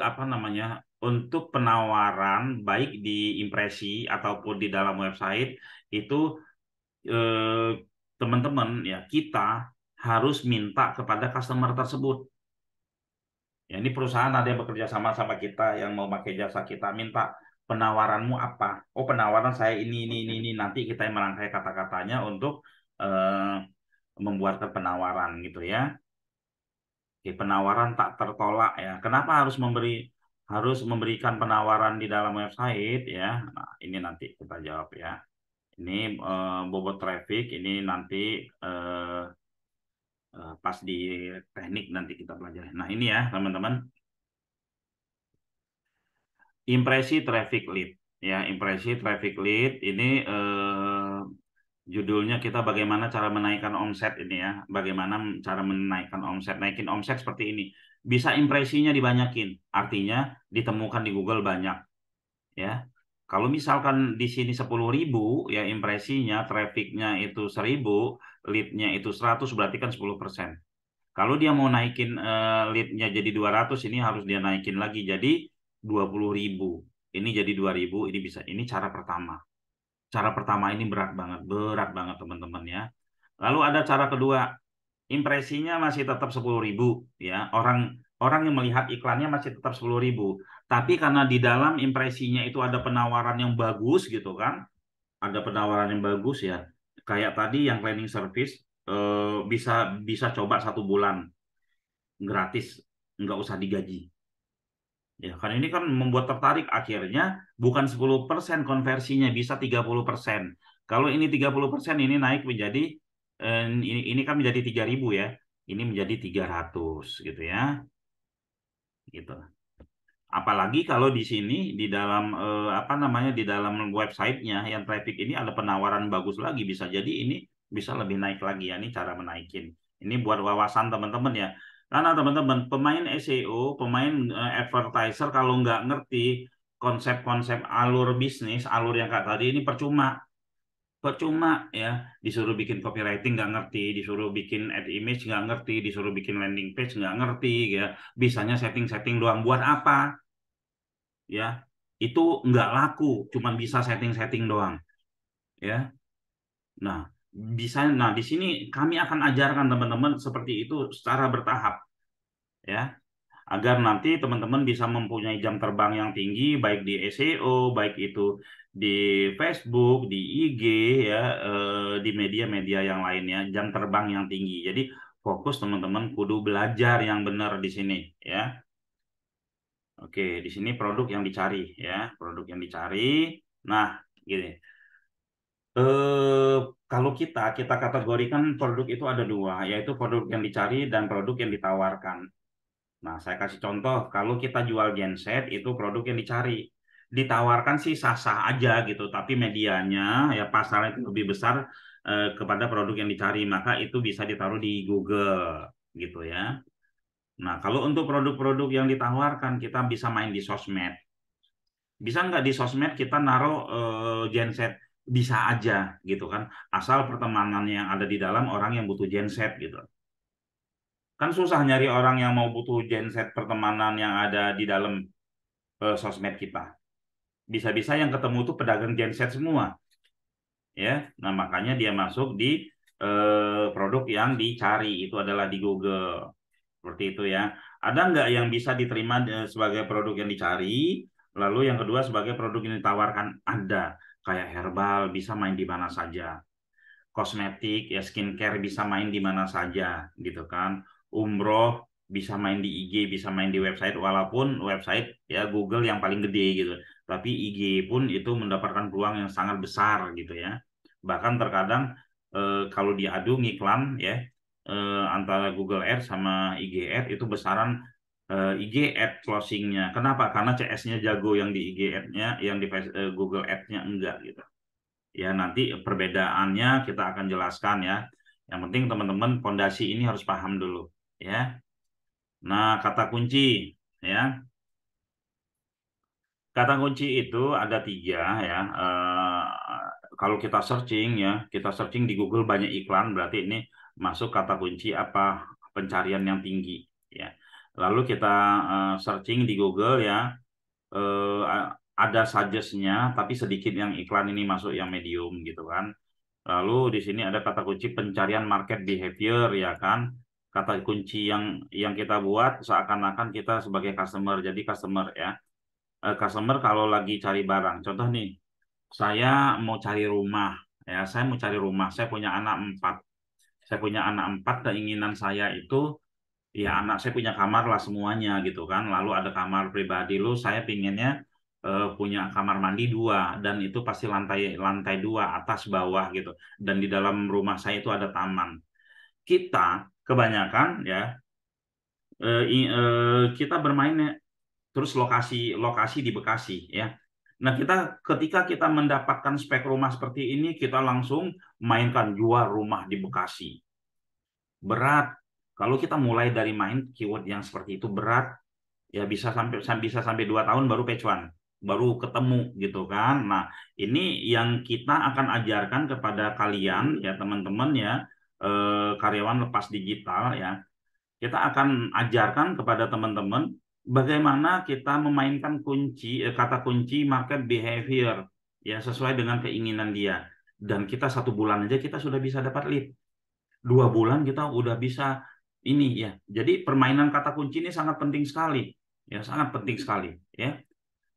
apa namanya, untuk penawaran baik di impresi ataupun di dalam website itu eh, teman-teman ya kita harus minta kepada customer tersebut. Ya, ini perusahaan ada yang bekerja sama sama kita yang mau pakai jasa kita minta penawaranmu apa? Oh, penawaran saya ini. Nanti kita yang merangkai kata-katanya untuk membuat penawaran gitu ya. Oke, penawaran tak tertolak ya. Kenapa harus memberikan penawaran di dalam website ya? Nah, ini nanti kita jawab ya. Ini bobot traffic ini nanti eh, pas di teknik nanti kita pelajari. Nah, ini ya, teman-teman. Impresi traffic lead ya, impresi traffic lead ini judulnya kita bagaimana cara menaikkan omset ini ya, bagaimana cara menaikkan omset, naikin omset seperti ini. Bisa impresinya dibanyakin, artinya ditemukan di Google banyak ya. Kalau misalkan di sini 10.000 ya impresinya, trafficnya itu 1.000, leadnya itu 100 berarti kan 10%. Kalau dia mau naikin leadnya jadi 200, ini harus dia naikin lagi jadi 20.000. Ini jadi 2.000, ini bisa. Ini cara pertama. Cara pertama ini berat banget teman-teman ya. Lalu ada cara kedua, impresinya masih tetap 10.000 ya. Orang orang yang melihat iklannya masih tetap 10.000. Tapi karena di dalam impresinya itu ada penawaran yang bagus gitu kan, ada penawaran yang bagus ya. Kayak tadi yang cleaning service bisa bisa coba 1 bulan gratis, nggak usah digaji. Ya, kan ini kan membuat tertarik akhirnya bukan 10% konversinya bisa 30%. Kalau ini 30% ini naik menjadi ini kan menjadi 3.000 ya. Ini menjadi 300 gitu ya. Gitu. Apalagi kalau di sini di dalam apa namanya di dalam websitenya yang traffic ini ada penawaran bagus lagi bisa jadi ini bisa lebih naik lagi ya. Ini cara menaikin. Ini buat wawasan teman-teman ya. Karena teman-teman pemain SEO, pemain advertiser kalau nggak ngerti konsep-konsep alur bisnis, alur yang kayak tadi ini percuma. Percuma ya disuruh bikin copywriting nggak ngerti, disuruh bikin ad image nggak ngerti, disuruh bikin landing page nggak ngerti ya. Bisanya setting-setting doang buat apa? Ya itu nggak laku cuman bisa setting-setting doang ya. Nah nah di sini kami akan ajarkan teman-teman seperti itu secara bertahap ya agar nanti teman-teman bisa mempunyai jam terbang yang tinggi baik di SEO baik itu di Facebook di IG ya di media-media yang lainnya jam terbang yang tinggi jadi fokus teman-teman kudu belajar yang benar di sini ya. Oke, di sini produk yang dicari ya, produk yang dicari. Nah, gini. Eh, kalau kita kategorikan produk itu ada dua, yaitu produk yang dicari dan produk yang ditawarkan. Nah, saya kasih contoh, kalau kita jual genset itu produk yang dicari. Ditawarkan sih sah-sah aja gitu, tapi medianya ya pasarnya itu lebih besar kepada produk yang dicari, maka itu bisa ditaruh di Google gitu ya. Nah, kalau untuk produk-produk yang ditawarkan, kita bisa main di sosmed. Bisa nggak di sosmed kita naruh genset? Bisa aja gitu kan. Asal pertemanan yang ada di dalam orang yang butuh genset gitu. Kan susah nyari orang yang mau butuh genset pertemanan yang ada di dalam sosmed kita. Bisa-bisa yang ketemu tuh pedagang genset semua ya. Nah, makanya dia masuk di produk yang dicari itu adalah di Google. Seperti itu ya. Ada nggak yang bisa diterima sebagai produk yang dicari, lalu yang kedua sebagai produk yang ditawarkan? Ada. Kayak herbal bisa main di mana saja. Kosmetik, ya skincare bisa main di mana saja, gitu kan. Umroh bisa main di IG, bisa main di website, walaupun website ya Google yang paling gede gitu. Tapi IG pun itu mendapatkan peluang yang sangat besar gitu ya. Bahkan terkadang kalau diadu ngiklan ya antara Google Ads sama IG Ads itu besaran IG Ads closingnya. Kenapa? Karena CS-nya jago yang di IG Ads-nya, yang di Google Ads-nya enggak gitu. Ya nanti perbedaannya kita akan jelaskan ya. Yang penting teman-teman fondasi ini harus paham dulu ya. Nah kata kunci ya. Kata kunci itu ada 3 ya. Kalau kita searching ya, kita searching di Google banyak iklan, berarti ini masuk kata kunci apa pencarian yang tinggi ya. Lalu kita searching di Google ya, ada suggest-nya, tapi sedikit yang iklan ini masuk yang medium gitu kan. Lalu di sini ada kata kunci pencarian market behavior ya kan. Kata kunci yang kita buat seakan-akan kita sebagai customer. Jadi customer ya. Customer kalau lagi cari barang. Contoh nih, saya mau cari rumah ya. Saya mau cari rumah. Saya punya anak 4. Saya punya anak 4. Keinginan saya itu ya anak saya punya kamar lah semuanya gitu kan. Lalu ada kamar pribadi lu. Saya pinginnya punya kamar mandi 2 dan itu pasti lantai lantai 2 atas bawah gitu. Dan di dalam rumah saya itu ada taman. Kita kebanyakan ya kita bermain ya, terus lokasi lokasi di Bekasi ya. Nah, ketika kita mendapatkan spek rumah seperti ini, kita langsung mainkan jual rumah di Bekasi. Berat. Kalau kita mulai dari main keyword yang seperti itu berat, ya bisa sampai 2 tahun baru pecuan, baru ketemu gitu kan. Nah, ini yang kita akan ajarkan kepada kalian ya teman-teman ya, karyawan lepas digital ya. Kita akan ajarkan kepada teman-teman bagaimana kita memainkan kata kunci market behavior ya sesuai dengan keinginan dia. Dan kita 1 bulan aja kita sudah bisa dapat lead. 2 bulan kita udah bisa ini ya. Jadi permainan kata kunci ini sangat penting sekali. Ya, sangat penting sekali ya.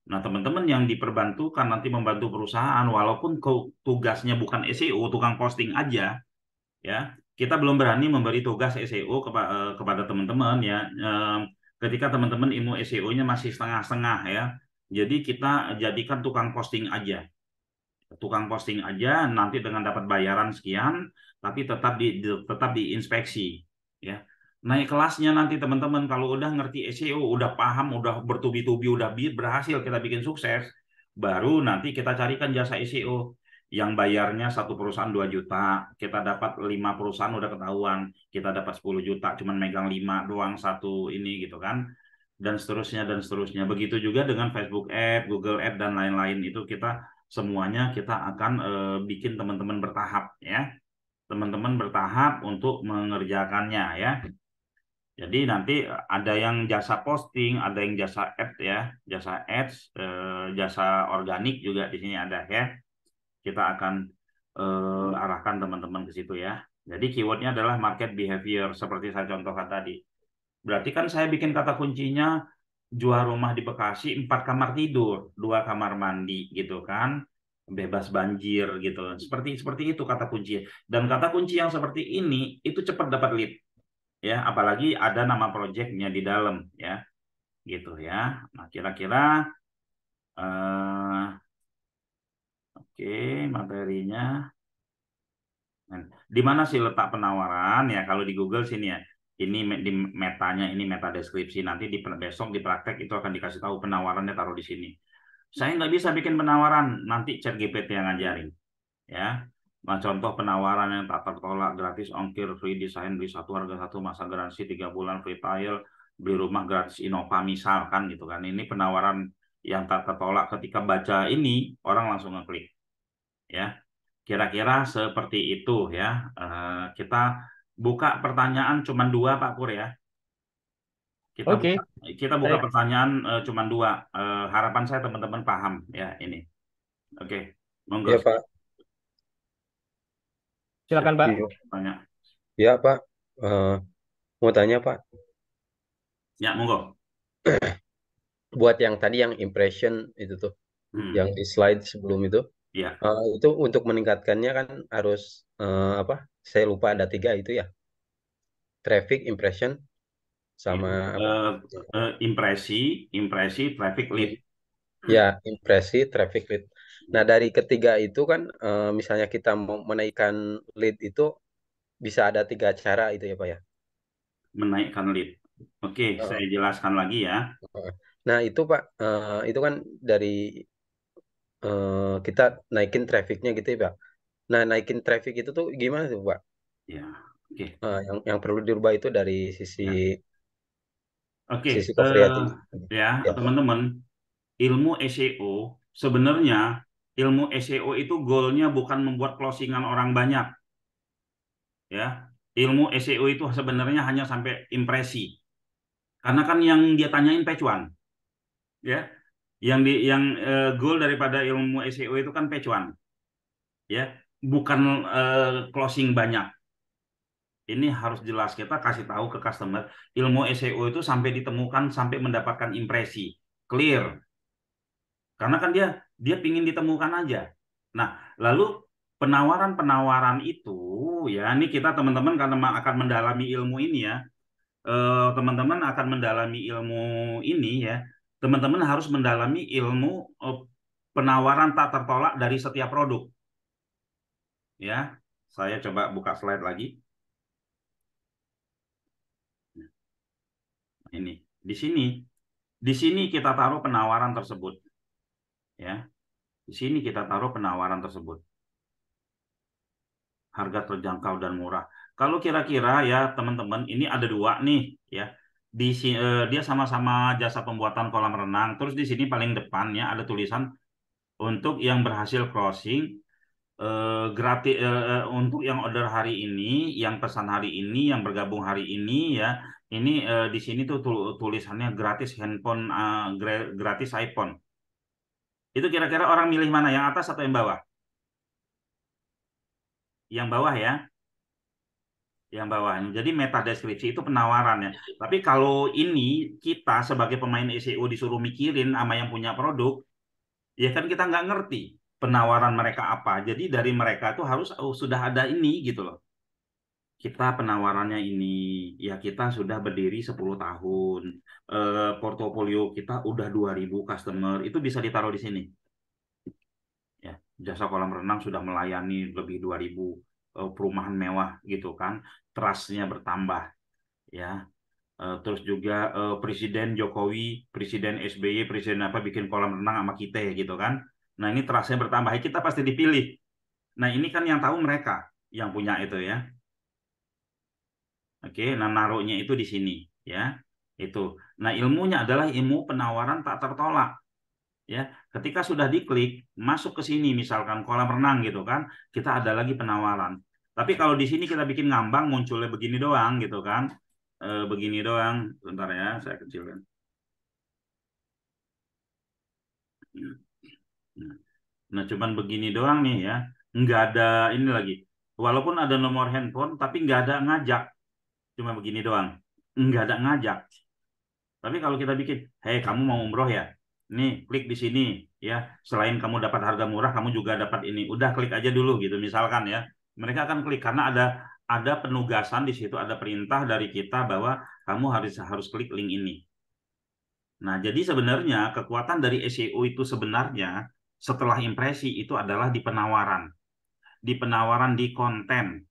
Nah, teman-teman yang diperbantukan nanti membantu perusahaan walaupun tugasnya bukan SEO, tukang posting aja ya. Kita belum berani memberi tugas SEO kepada teman-teman ya. Ketika teman-teman ilmu SEO-nya masih setengah-setengah ya. Jadi kita jadikan tukang posting aja. Tukang posting aja nanti dengan dapat bayaran sekian, tapi tetap diinspeksi ya. Naik kelasnya nanti teman-teman kalau udah ngerti SEO, udah paham, udah bertubi-tubi, udah berhasil kita bikin sukses, baru nanti kita carikan jasa SEO yang bayarnya satu perusahaan 2 juta, kita dapat 5 perusahaan udah ketahuan, kita dapat 10 juta, cuman megang 5 doang satu ini gitu kan, dan seterusnya dan seterusnya. Begitu juga dengan Facebook Ad, Google Ad dan lain-lain itu semuanya kita akan bikin teman-teman bertahap ya. Teman-teman bertahap untuk mengerjakannya ya. Jadi nanti ada yang jasa posting, ada yang jasa ad ya, jasa ads, jasa organik juga di sini ada ya. Kita akan arahkan teman-teman ke situ ya. Jadi keywordnya adalah market behavior seperti saya contohkan tadi. Berarti kan saya bikin kata kuncinya jual rumah di Bekasi 4 kamar tidur, 2 kamar mandi gitu kan, bebas banjir gitu. Seperti seperti itu kata kunci. Dan kata kunci yang seperti ini itu cepat dapat lead ya, apalagi ada nama proyeknya di dalam ya, gitu ya. Nah, kira-kira oke, materinya. Nah, di mana sih letak penawaran ya? Kalau di Google sini ya, ini di metanya, ini meta deskripsi. Nanti besok di praktek itu akan dikasih tahu penawarannya taruh di sini. Saya nggak bisa bikin penawaran, nanti ChatGPT yang ngajarin. Ya, nah, contoh penawaran yang tak tertolak, gratis ongkir, free desain, beli satu harga satu, masa garansi 3 bulan, free trial, beli rumah gratis Innova misalkan gitu kan. Ini penawaran yang tak tertolak, ketika baca ini orang langsung ngeklik. Ya, kira-kira seperti itu ya. Kita buka pertanyaan cuma 2 Pak Pur ya. Kita Oke, buka kita buka saya pertanyaan cuma 2. Harapan saya teman-teman paham ya ini. Oke, monggo Ya Pak, silakan Pak. iya. tanya. Ya Pak, Eh, mau tanya Pak, Ya, monggo. buat yang tadi yang impression itu tuh, Hmm, yang di slide sebelum ya. itu untuk meningkatkannya kan harus apa? Saya lupa ada 3 itu ya, traffic, impression, Ya, sama apa? impresi, traffic lead. Ya, impresi, traffic lead. Nah dari ketiga itu kan, misalnya kita mau menaikkan lead itu bisa ada 3 cara itu ya Pak ya. Menaikkan lead. Oke, Eh, saya jelaskan lagi ya. Nah itu Pak, itu kan dari kita naikin trafficnya gitu ya Pak. Nah, naikin traffic itu tuh gimana tuh, Pak? Ya, oke. Yang perlu dirubah itu dari sisi Ya, oke. sisi copywriting. Ya, Ya, Pak. teman-teman, ilmu SEO sebenarnya ilmu SEO itu goalnya bukan membuat closingan orang banyak, ya. Ilmu SEO itu sebenarnya hanya sampai impresi. Karena kan yang dia tanyain pecuan, ya. Goal daripada ilmu SEO itu kan pecuan, ya, bukan closing banyak. Ini harus jelas, kita kasih tahu ke customer, ilmu SEO itu sampai ditemukan, sampai mendapatkan impresi clear, karena kan dia dia pingin ditemukan aja. Nah, lalu penawaran-penawaran itu, ya, ini kita teman-teman karena akan mendalami ilmu ini ya, teman-teman akan mendalami ilmu ini ya, teman-teman harus mendalami ilmu penawaran tak tertolak dari setiap produk. Ya, saya coba buka slide lagi. Ini di sini kita taruh penawaran tersebut. Ya, di sini kita taruh penawaran tersebut. Harga terjangkau dan murah. Kalau kira-kira ya teman-teman, ini ada dua nih ya. Dia sama-sama jasa pembuatan kolam renang. Terus di sini paling depannya ada tulisan untuk yang berhasil crossing gratis, untuk yang order hari ini, yang pesan hari ini, yang bergabung hari ini ya. Ini di sini tuh tulisannya gratis handphone, gratis iPhone. Itu kira-kira orang milih mana, yang atas atau yang bawah? Yang bawah ya. Yang bawahnya. Jadi meta deskripsi itu penawarannya. Tapi kalau ini kita sebagai pemain SEO disuruh mikirin sama yang punya produk, ya kan kita nggak ngerti penawaran mereka apa. Jadi dari mereka tuh harus sudah ada ini gitu loh. Kita penawarannya ini, ya kita sudah berdiri 10 tahun. Portofolio kita udah 2.000 customer, itu bisa ditaruh di sini. Ya, jasa kolam renang sudah melayani lebih 2.000 perumahan mewah gitu kan. Trust-nya bertambah ya. Terus juga Presiden Jokowi, Presiden SBY, Presiden apa bikin kolam renang sama kita gitu kan. Nah ini trustnya bertambah, kita pasti dipilih. Nah ini kan yang tahu mereka, yang punya itu ya. Oke, nah naruhnya itu di sini ya. Itu. Nah ilmunya adalah ilmu penawaran tak tertolak. Ya, ketika sudah diklik masuk ke sini misalkan kolam renang gitu kan, kita ada lagi penawaran. Tapi kalau di sini kita bikin ngambang munculnya begini doang gitu kan, begini doang. Bentar ya, saya kecilkan. Nah, cuman begini doang nih ya, nggak ada ini lagi. Walaupun ada nomor handphone, tapi nggak ada ngajak, cuma begini doang, nggak ada ngajak. Tapi kalau kita bikin, hei kamu mau umroh ya? Nih, klik di sini ya. Selain kamu dapat harga murah, kamu juga dapat ini. Udah klik aja dulu gitu misalkan ya. Mereka akan klik karena ada penugasan di situ, ada perintah dari kita bahwa kamu harus klik link ini. Nah, jadi sebenarnya kekuatan dari SEO itu sebenarnya setelah impresi itu adalah di penawaran di konten.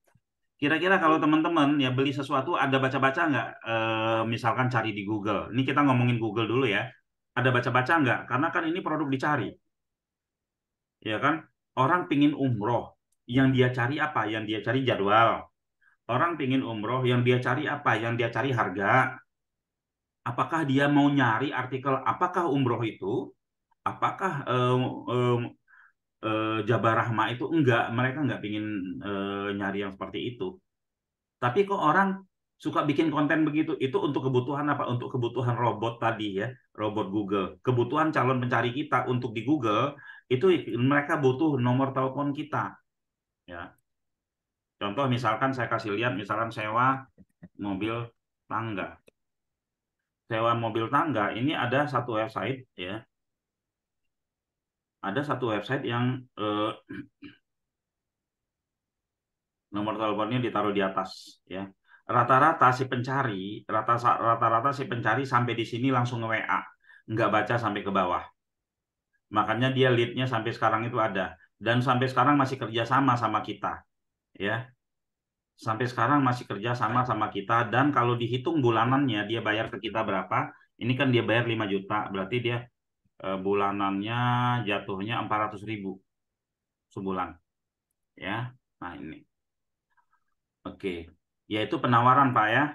Kira-kira kalau teman-teman ya beli sesuatu ada baca-baca nggak? Misalkan cari di Google. Ini kita ngomongin Google dulu ya. Ada baca-baca nggak? Karena kan ini produk dicari, ya kan? Orang pingin umroh, yang dia cari apa? Yang dia cari jadwal. Orang pingin umroh, yang dia cari apa? Yang dia cari harga. Apakah dia mau nyari artikel? Apakah umroh itu? Apakah Jabar Rahma itu enggak? Mereka enggak pingin nyari yang seperti itu. Tapi kok orang suka bikin konten begitu? Itu untuk kebutuhan apa? Untuk kebutuhan robot tadi ya, robot Google. Kebutuhan calon pencari kita untuk di Google itu mereka butuh nomor telepon kita. Ya, contoh misalkan saya kasih lihat, misalkan sewa mobil tangga. Sewa mobil tangga ini ada satu website ya, ada satu website yang nomor teleponnya ditaruh di atas ya. Rata-rata si pencari sampai di sini langsung nge-WA, nggak baca sampai ke bawah. Makanya dia lead-nya sampai sekarang itu ada dan sampai sekarang masih kerja sama sama kita ya. Sampai sekarang masih kerja sama sama kita dan kalau dihitung bulanannya dia bayar ke kita berapa? Ini kan dia bayar 5 juta, berarti dia bulanannya jatuhnya 400.000 sebulan ya. Nah, ini. Oke. Yaitu penawaran Pak ya.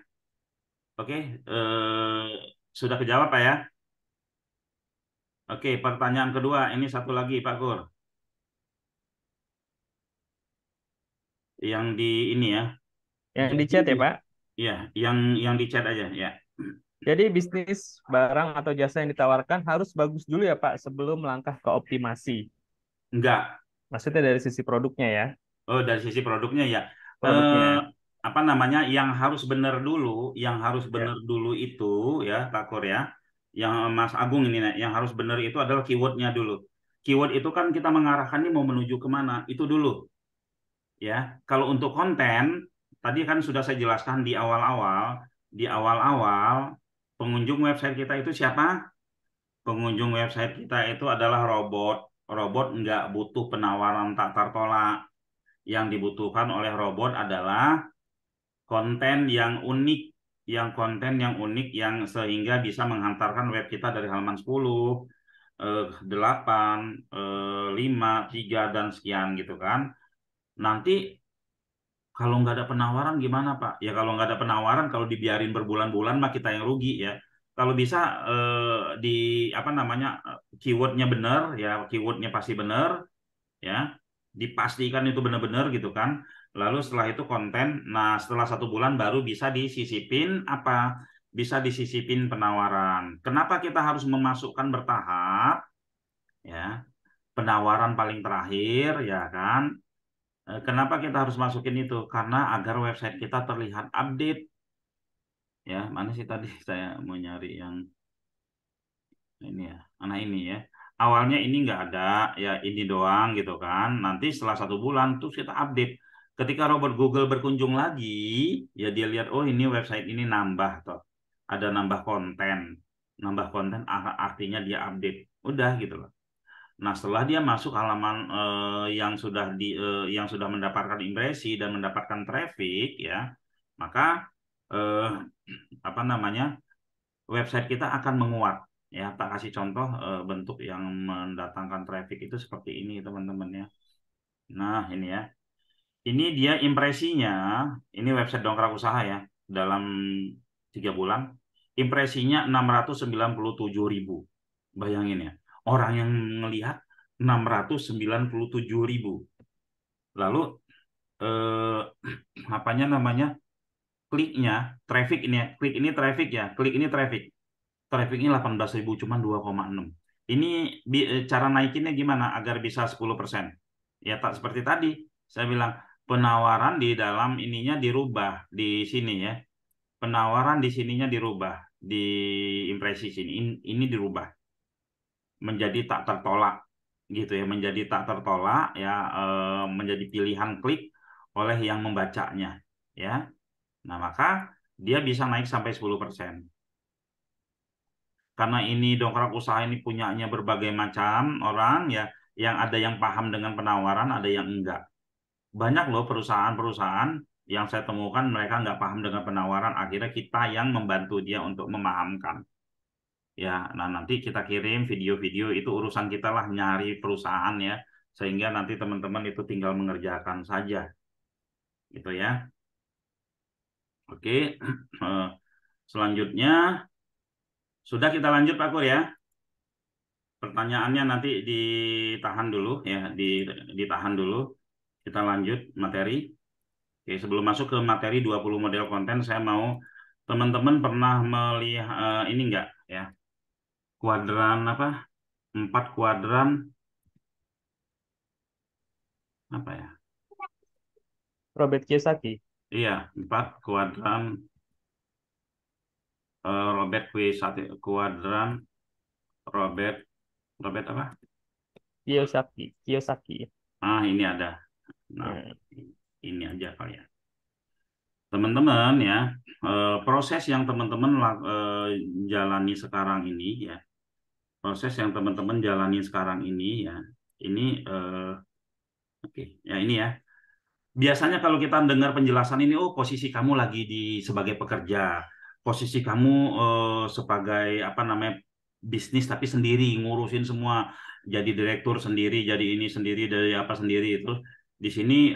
Oke, sudah kejawab Pak ya? Oke, pertanyaan kedua, ini satu lagi Pak Kur. Yang di ini ya. Yang di Jadi, chat ya, Pak? ya, yang di chat aja ya. Jadi bisnis barang atau jasa yang ditawarkan harus bagus dulu ya Pak sebelum melangkah ke optimasi. Enggak. Maksudnya dari sisi produknya ya, Oh, dari sisi produknya ya. Eh, produknya. apa namanya? Yang harus benar dulu, yang harus Ya. benar dulu itu ya, Kak Kur ya. Yang Mas Agung ini, Nek, yang harus benar itu adalah keywordnya dulu. Keyword itu kan kita mengarahkan ini mau menuju kemana, itu dulu ya. Kalau untuk konten, tadi kan sudah saya jelaskan di awal-awal pengunjung website kita itu siapa? Pengunjung website kita itu adalah robot. Robot nggak butuh penawaran tak tertolak. Yang dibutuhkan oleh robot adalah konten yang unik yang sehingga bisa menghantarkan web kita dari halaman 10, 8, 5, 3 dan sekian gitu kan. Nanti kalau nggak ada penawaran gimana Pak? Ya kalau nggak ada penawaran, kalau dibiarin berbulan-bulan mah kita yang rugi ya. Kalau bisa di apa namanya keywordnya benar ya, keywordnya pasti benar ya, dipastikan itu benar-benar gitu kan. Lalu setelah itu konten, nah setelah 1 bulan baru bisa disisipin apa? Bisa disisipin penawaran. Kenapa kita harus memasukkan bertahap? Ya, penawaran paling terakhir ya kan. Kenapa kita harus masukin itu? Karena agar website kita terlihat update. Ya, mana sih tadi saya mau nyari yang ini ya, anak ini ya. Awalnya ini nggak ada, ya ini doang gitu kan. Nanti setelah 1 bulan terus kita update. Ketika robot Google berkunjung lagi, ya dia lihat oh ini website ini nambah toh, ada nambah konten artinya dia update. Udah gitu loh. Nah setelah dia masuk halaman yang sudah mendapatkan impresi dan mendapatkan traffic ya, maka eh, apa namanya website kita akan menguat. Ya, tak kasih contoh bentuk yang mendatangkan traffic itu seperti ini, teman-teman ya. Nah, ini ya. Ini dia impresinya, ini website dongkrak usaha ya, dalam 3 bulan, impresinya 697.000. Bayangin ya, orang yang melihat 697.000. Lalu, eh, apanya namanya, kliknya, traffic ini ya, klik ini traffic ya, klik ini traffic. Trafficnya 18.000 cuma 2,6. Ini cara naikinnya gimana agar bisa 10%? Ya tak seperti tadi saya bilang penawaran di dalam ininya dirubah di sini ya. Penawaran di sininya dirubah di impresi sini ini dirubah menjadi tak tertolak gitu ya, menjadi tak tertolak ya, menjadi pilihan klik oleh yang membacanya ya. Nah, maka dia bisa naik sampai 10%. Karena ini dongkrak usaha ini punyanya berbagai macam orang ya, yang ada yang paham dengan penawaran, ada yang enggak. Banyak loh perusahaan-perusahaan yang saya temukan mereka nggak paham dengan penawaran, akhirnya kita yang membantu dia untuk memahamkan. Ya, nah nanti kita kirim video-video itu urusan kita lah nyari perusahaan ya, sehingga nanti teman-teman itu tinggal mengerjakan saja, gitu ya. Oke, selanjutnya sudah kita lanjut Pak Kur ya. Pertanyaannya nanti ditahan dulu ya, ditahan dulu. Kita lanjut materi. Oke, sebelum masuk ke materi 20 model konten, saya mau teman-teman pernah melihat ini enggak ya? Kuadran apa? 4 kuadran apa ya? Robert Kiyosaki. Iya, 4 kuadran Robert Kiyosaki, kuadran Robert Robert apa? Kiyosaki. Kiyosaki. Ah, ini ada. Nah, Hmm. ini aja kali ya. Teman-teman ya, proses yang teman-teman jalani sekarang ini ya, proses yang teman-teman jalani sekarang ini ya, ini oke, ya ini ya. Biasanya kalau kita dengar penjelasan ini, oh posisi kamu lagi di sebagai pekerja, posisi kamu sebagai apa namanya bisnis tapi sendiri ngurusin semua, jadi direktur sendiri, jadi ini sendiri dari apa sendiri itu. Di sini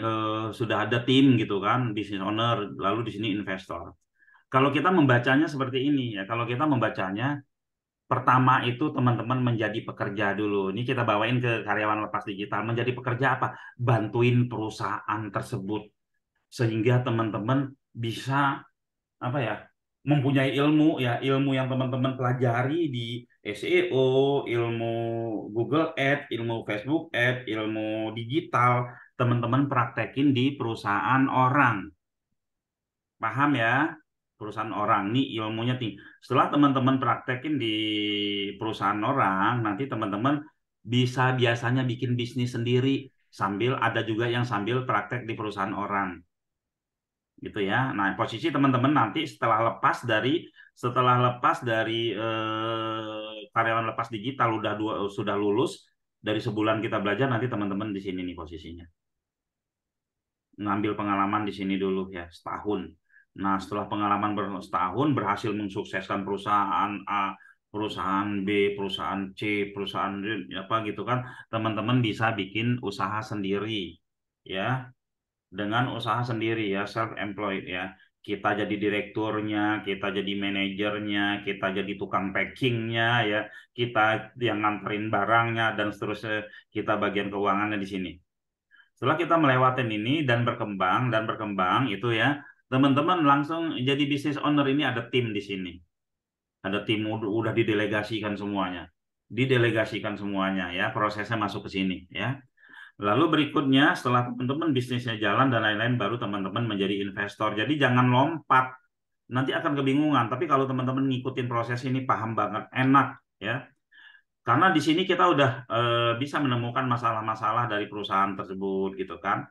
sudah ada tim gitu kan, business owner, lalu di sini investor. Kalau kita membacanya seperti ini ya, kalau kita membacanya pertama itu teman-teman menjadi pekerja dulu. Ini kita bawain ke karyawan lepas digital. Menjadi pekerja apa? Bantuin perusahaan tersebut sehingga teman-teman bisa apa ya? mempunyai ilmu ya, ilmu yang teman-teman pelajari di SEO, ilmu Google Ads, ilmu Facebook Ads, ilmu digital, teman-teman praktekin di perusahaan orang. Paham ya? Perusahaan orang nih ilmunya tinggi. Setelah teman-teman praktekin di perusahaan orang, nanti teman-teman bisa biasanya bikin bisnis sendiri sambil ada juga yang sambil praktek di perusahaan orang gitu ya. Nah, posisi teman-teman nanti setelah lepas dari karyawan lepas digital sudah lulus dari sebulan kita belajar, nanti teman-teman di sini nih posisinya. Ngambil pengalaman di sini dulu ya, setahun. Nah, setelah pengalaman setahun berhasil mensukseskan perusahaan A, perusahaan B, perusahaan C, perusahaan D, apa gitu kan, teman-teman bisa bikin usaha sendiri ya. Dengan usaha sendiri ya, self employed ya. Kita jadi direkturnya, kita jadi manajernya, kita jadi tukang packingnya ya, kita yang nganterin barangnya dan seterusnya, kita bagian keuangannya di sini. Setelah kita melewati ini dan berkembang itu ya, teman-teman langsung jadi business owner. Ini ada tim di sini. Ada tim udah didelegasikan semuanya ya, prosesnya masuk ke sini ya. Lalu berikutnya setelah teman-teman bisnisnya jalan dan lain-lain, baru teman-teman menjadi investor. Jadi jangan lompat, nanti akan kebingungan. Tapi kalau teman-teman ngikutin proses ini paham banget, enak ya. Karena di sini kita udah bisa menemukan masalah-masalah dari perusahaan tersebut gitu kan.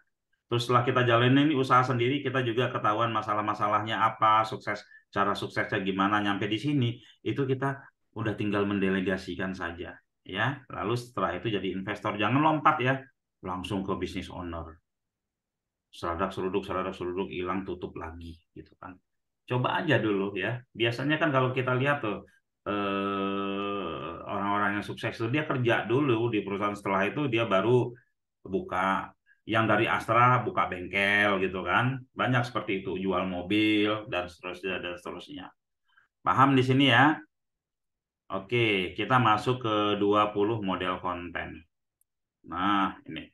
Terus setelah kita jalanin ini usaha sendiri, kita juga ketahuan masalah-masalahnya apa, cara suksesnya gimana, nyampe di sini itu kita udah tinggal mendelegasikan saja ya. Lalu setelah itu jadi investor, jangan lompat ya, langsung ke business owner. Seradak seruduk hilang, tutup lagi gitu kan. Coba aja dulu ya. Biasanya kan kalau kita lihat tuh orang-orang yang sukses itu dia kerja dulu di perusahaan, setelah itu dia baru buka. Yang dari Astra buka bengkel gitu kan, banyak seperti itu, jual mobil dan seterusnya. Paham di sini ya? Oke, kita masuk ke 20 model konten. Nah, ini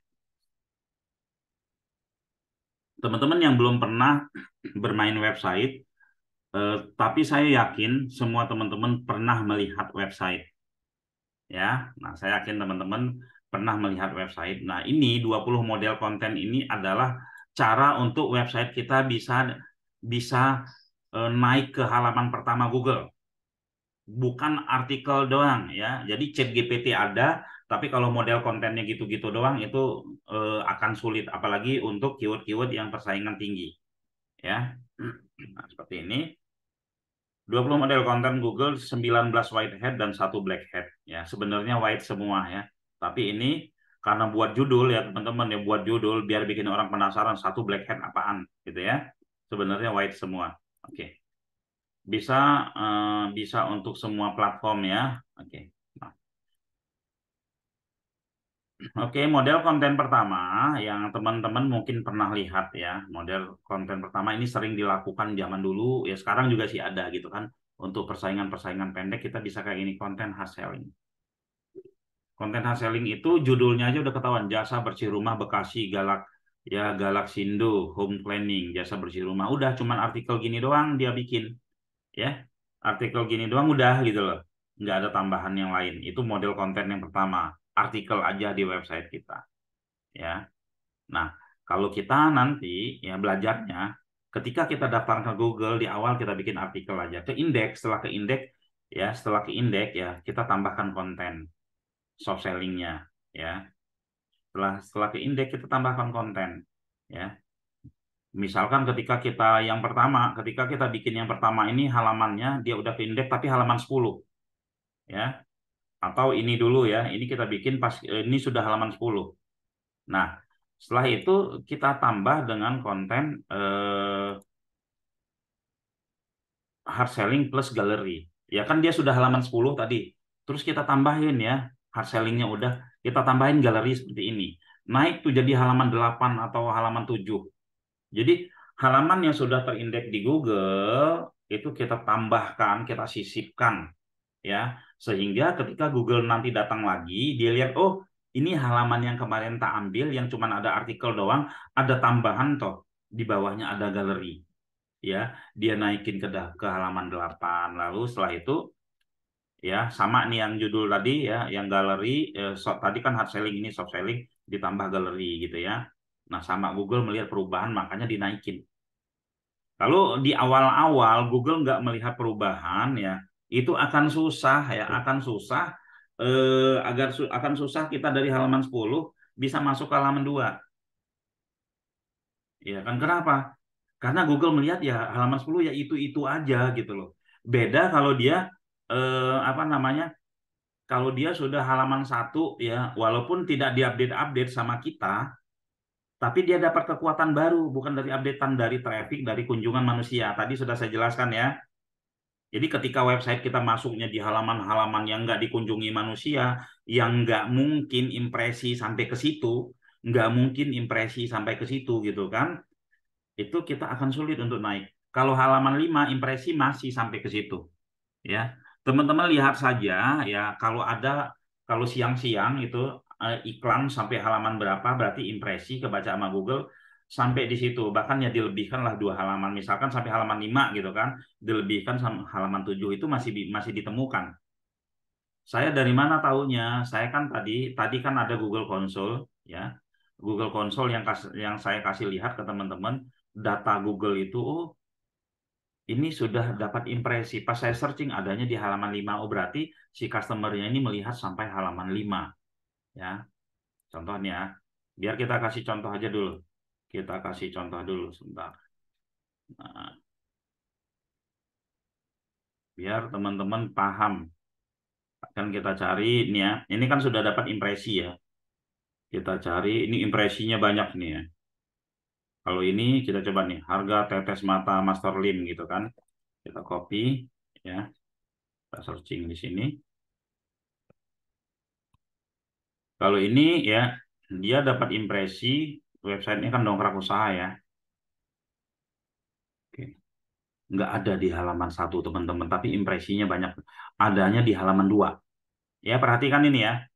teman-teman yang belum pernah bermain website, tapi saya yakin semua teman-teman pernah melihat website ya. Nah, saya yakin teman-teman pernah melihat website. Nah, ini 20 model konten ini adalah cara untuk website kita bisa bisa naik ke halaman pertama Google. Bukan artikel doang ya. Jadi ChatGPT ada, tapi kalau model kontennya gitu-gitu doang itu akan sulit, apalagi untuk keyword-keyword yang persaingan tinggi ya. Nah, seperti ini. 20 model konten Google, 19 white hat dan 1 black hat ya. Sebenarnya white semua ya. Tapi ini karena buat judul ya teman-teman ya, buat judul biar bikin orang penasaran, 1 black hat apaan gitu ya. Sebenarnya white semua. Oke. Bisa untuk semua platform ya. Oke. Nah. Oke, model konten pertama yang teman-teman mungkin pernah lihat ya. Model konten pertama ini sering dilakukan zaman dulu, ya sekarang juga sih ada gitu kan. Untuk persaingan-persaingan pendek kita bisa kayak ini, konten hard selling. Konten hard selling itu judulnya aja udah ketahuan, jasa bersih rumah Bekasi, Galaxindo, home cleaning, jasa bersih rumah. Udah cuman artikel gini doang dia bikin. Ya. Artikel gini doang udah gitu loh. Nggak ada tambahan yang lain. Itu model konten yang pertama. Artikel aja di website kita. Ya. Nah, kalau kita nanti ya belajarnya, ketika kita daftar ke Google di awal kita bikin artikel aja. Setelah ke indeks ya kita tambahkan konten soft sellingnya ya. Setelah ke indeks kita tambahkan konten ya. Misalkan ketika kita bikin yang pertama ini halamannya dia udah ke indeks tapi halaman 10 ya. Atau ini dulu ya, ini kita bikin pas ini sudah halaman 10. Nah, setelah itu kita tambah dengan konten hard selling plus galeri. Ya kan dia sudah halaman 10 tadi. Terus kita tambahin ya, hard sellingnya udah, kita tambahin galeri seperti ini. Naik tuh jadi halaman 8 atau halaman 7. Jadi halaman yang sudah terindeks di Google itu kita tambahkan, kita sisipkan ya, sehingga ketika Google nanti datang lagi dia lihat, oh ini halaman yang kemarin tak ambil yang cuma ada artikel doang, ada tambahan toh di bawahnya ada galeri ya, dia naikin ke halaman 8. Lalu setelah itu ya sama nih yang judul tadi ya, yang galeri tadi kan hard selling, ini soft selling ditambah galeri gitu ya. Nah, sama Google melihat perubahan makanya dinaikin. Kalau di awal-awal Google nggak melihat perubahan ya, itu akan susah ya, akan susah akan susah kita dari halaman 10 bisa masuk ke halaman 2. Ya kan, kenapa? Karena Google melihat ya halaman 10 ya itu aja gitu loh. Beda kalau dia apa namanya? Kalau dia sudah halaman 1 ya, walaupun tidak diupdate-update sama kita, tapi dia dapat kekuatan baru, bukan dari updatean, dari traffic, dari kunjungan manusia. Tadi sudah saya jelaskan ya. Jadi ketika website kita masuknya di halaman-halaman yang nggak dikunjungi manusia, yang nggak mungkin impresi sampai ke situ, nggak mungkin impresi sampai ke situ gitu kan, itu kita akan sulit untuk naik. Kalau halaman 5 impresi masih sampai ke situ. Ya, teman-teman lihat saja ya, kalau siang-siang itu iklan sampai halaman berapa berarti impresi kebaca sama Google sampai di situ, bahkan ya dilebihkan lah 2 halaman, misalkan sampai halaman 5 gitu kan, dilebihkan sama halaman 7 itu masih ditemukan. Saya dari mana tahunya? Saya kan tadi kan ada Google Console ya, Google Console yang saya kasih lihat ke teman-teman data Google itu. Oh, ini sudah dapat impresi. Pas saya searching adanya di halaman 5. Oh, berarti si customer-nya ini melihat sampai halaman 5. Ya, contohnya. Biar kita kasih contoh aja dulu. Kita kasih contoh dulu sebentar. Nah, biar teman-teman paham. Akan kita cari ini ya. Ini kan sudah dapat impresi ya. Kita cari, ini impresinya banyak nih ya. Kalau ini kita coba nih, harga tetes mata Master Lim gitu kan. Kita copy ya. Kita searching di sini. Kalau ini ya, dia dapat impresi, websitenya kan dongkrak usaha ya. Oke. Nggak ada di halaman 1 teman-teman, tapi impresinya banyak. Adanya di halaman 2. Ya, perhatikan ini ya.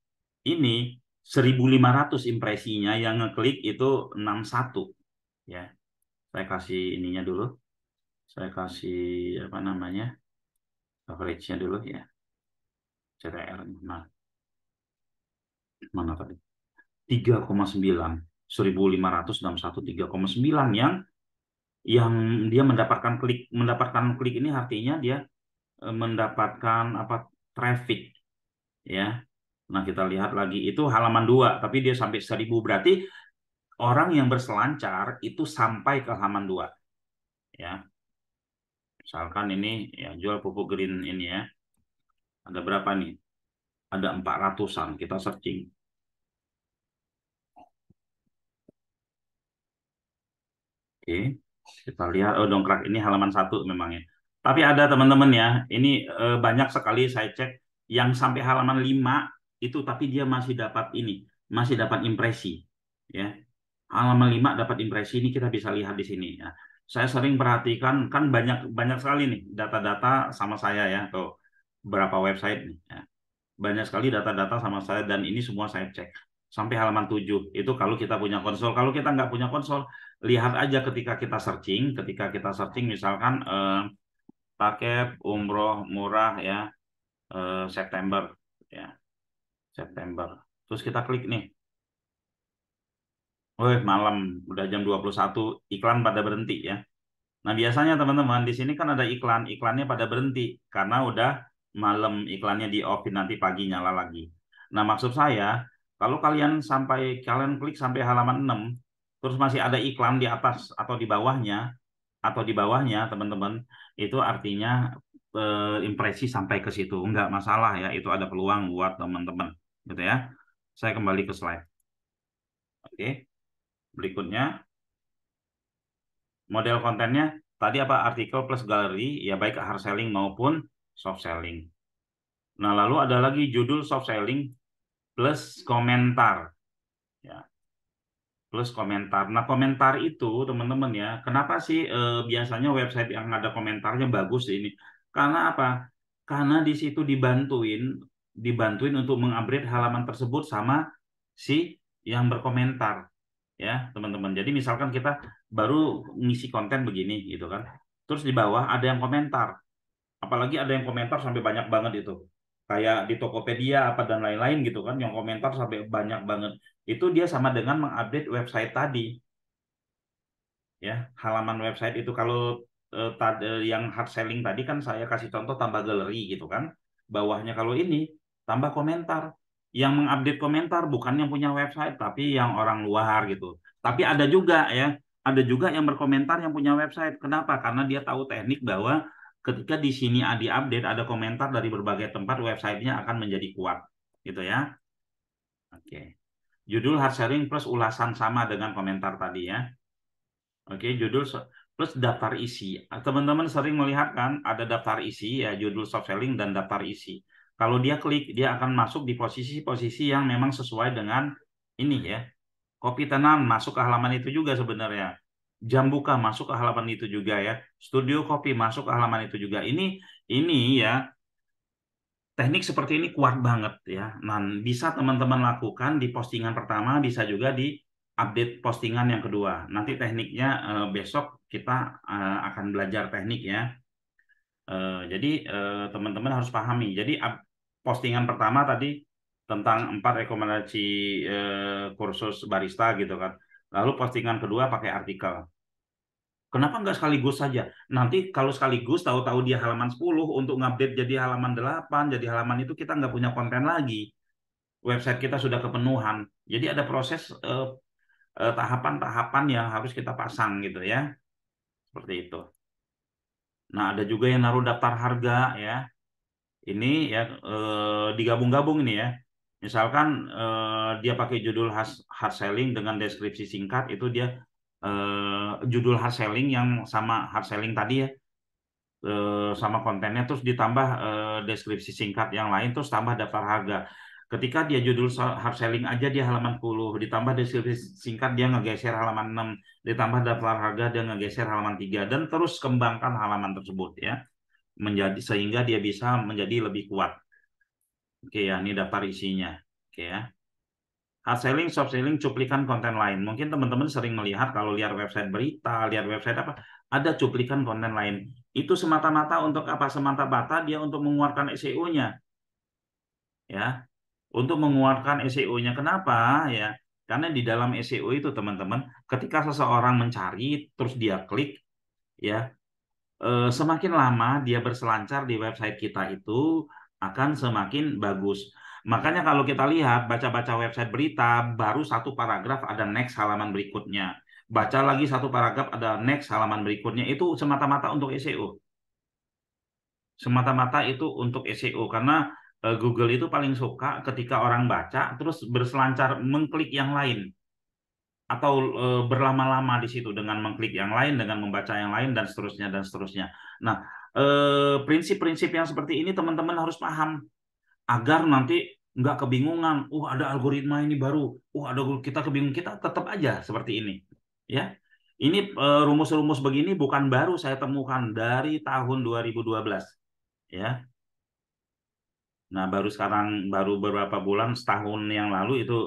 Ini 1.500 impresinya, yang ngeklik itu 61. Ya, saya kasih ininya dulu. Saya kasih apa namanya? Average-nya dulu ya. CTR. Nah, mana tadi? 3,9. 1.561 3,9 yang dia mendapatkan klik ini artinya dia mendapatkan apa, traffic ya. Nah, kita lihat lagi itu halaman 2 tapi dia sampai 1.000, berarti orang yang berselancar itu sampai ke halaman 2 ya. Misalkan ini ya, jual pupuk green ini ya, ada berapa nih, ada 400-an, kita searching. Oke, kita lihat, oh dongkrak, ini halaman 1 memang ya. Tapi ada teman-teman ya, ini banyak sekali saya cek yang sampai halaman 5 itu, tapi dia masih dapat impresi ya. Halaman 5 dapat impresi, ini kita bisa lihat di sini ya. Saya sering perhatikan, kan banyak banyak sekali nih data-data sama saya ya, atau berapa website nih ya. Banyak sekali data-data sama saya, dan ini semua saya cek sampai halaman 7. Itu kalau kita punya konsol. Kalau kita nggak punya konsol, lihat aja ketika kita searching misalkan paket umroh murah ya, September ya, September. Terus kita klik nih. Wih, malam udah jam 21, iklan pada berhenti ya. Nah, biasanya teman-teman di sini kan ada iklannya pada berhenti karena udah malam, iklannya di off, nanti pagi nyala lagi. Nah, maksud saya kalau kalian klik sampai halaman 6 terus masih ada iklan di atas atau di bawahnya teman-teman, itu artinya impresi sampai ke situ. Enggak masalah ya, itu ada peluang buat teman-teman gitu ya. Saya kembali ke slide. Oke. Berikutnya model kontennya tadi apa, artikel plus galeri ya, baik hard selling maupun soft selling. Nah, lalu ada lagi judul soft selling plus komentar ya, plus komentar. Nah, komentar itu teman-teman ya, kenapa sih biasanya website yang ada komentarnya bagus ini? Karena apa? Karena di situ dibantuin untuk mengupgrade halaman tersebut sama si yang berkomentar ya teman-teman. Jadi misalkan kita baru ngisi konten begini gitu kan, terus di bawah ada yang komentar. Apalagi ada yang komentar sampai banyak banget itu. Kayak di Tokopedia apa dan lain-lain gitu kan, yang komentar sampai banyak banget. Itu dia sama dengan mengupdate website tadi. Ya, halaman website itu kalau yang hard selling tadi kan saya kasih contoh tambah galeri gitu kan. Bawahnya kalau ini tambah komentar. Yang mengupdate komentar bukan yang punya website tapi yang orang luar gitu. Tapi ada juga ya, ada juga yang berkomentar yang punya website. Kenapa? Karena dia tahu teknik bahwa ketika di sini di-update ada komentar dari berbagai tempat, websitenya akan menjadi kuat gitu ya. Oke. Judul hard selling plus ulasan sama dengan komentar tadi ya. Oke, judul plus daftar isi. Teman-teman sering melihat kan ada daftar isi ya, judul soft selling dan daftar isi. Kalau dia klik, dia akan masuk di posisi-posisi yang memang sesuai dengan ini ya. Kopi Tenan masuk ke halaman itu juga sebenarnya. Jam buka masuk ke halaman itu juga ya. Studio kopi masuk ke halaman itu juga. Ini ya, teknik seperti ini kuat banget ya. Nah, bisa teman-teman lakukan di postingan pertama, bisa juga di update postingan yang kedua. Nanti tekniknya besok kita akan belajar teknik ya. Jadi teman-teman harus pahami. Jadi postingan pertama tadi tentang 4 rekomendasi kursus barista gitu kan. Lalu postingan kedua pakai artikel. Kenapa nggak sekaligus saja? Nanti kalau sekaligus tahu-tahu dia halaman 10 untuk ngupdate jadi halaman 8, jadi halaman itu kita nggak punya konten lagi. Website kita sudah kepenuhan. Jadi ada proses tahapan-tahapan yang harus kita pasang gitu ya. Seperti itu. Nah, ada juga yang naruh daftar harga ya. Ini ya digabung-gabung ini ya. Misalkan dia pakai judul hard selling dengan deskripsi singkat, itu dia judul hard selling yang sama hard selling tadi ya, sama kontennya, terus ditambah deskripsi singkat yang lain, terus tambah daftar harga. Ketika dia judul hard selling aja dia halaman 10, ditambah deskripsi singkat dia ngegeser halaman 6, ditambah daftar harga dia ngegeser halaman 3, dan terus kembangkan halaman tersebut ya, menjadi sehingga dia bisa menjadi lebih kuat. Oke ya, ini daftar isinya. Oke ya. Hard selling, soft selling, cuplikan konten lain. Mungkin teman-teman sering melihat kalau lihat website berita, lihat website apa, ada cuplikan konten lain. Itu semata-mata untuk apa? Semata-mata dia untuk menguatkan SEO-nya. Ya, untuk menguatkan SEO-nya. Kenapa? Ya, karena di dalam SEO itu teman-teman, ketika seseorang mencari, terus dia klik, ya, semakin lama dia berselancar di website kita itu akan semakin bagus. Makanya kalau kita lihat baca-baca website berita, baru satu paragraf ada next halaman berikutnya. Baca lagi satu paragraf ada next halaman berikutnya. Itu semata-mata untuk SEO. Semata-mata itu untuk SEO karena Google itu paling suka ketika orang baca terus berselancar mengklik yang lain atau berlama-lama di situ dengan mengklik yang lain, dengan membaca yang lain, dan seterusnya, dan seterusnya. Nah, prinsip-prinsip yang seperti ini teman-teman harus paham agar nanti nggak kebingungan. Ada algoritma ini baru. Ada kita kebingungan, kita tetap aja seperti ini. Ya, ini rumus-rumus begini bukan baru saya temukan dari tahun 2012. Ya, nah, baru sekarang, baru beberapa bulan, setahun yang lalu itu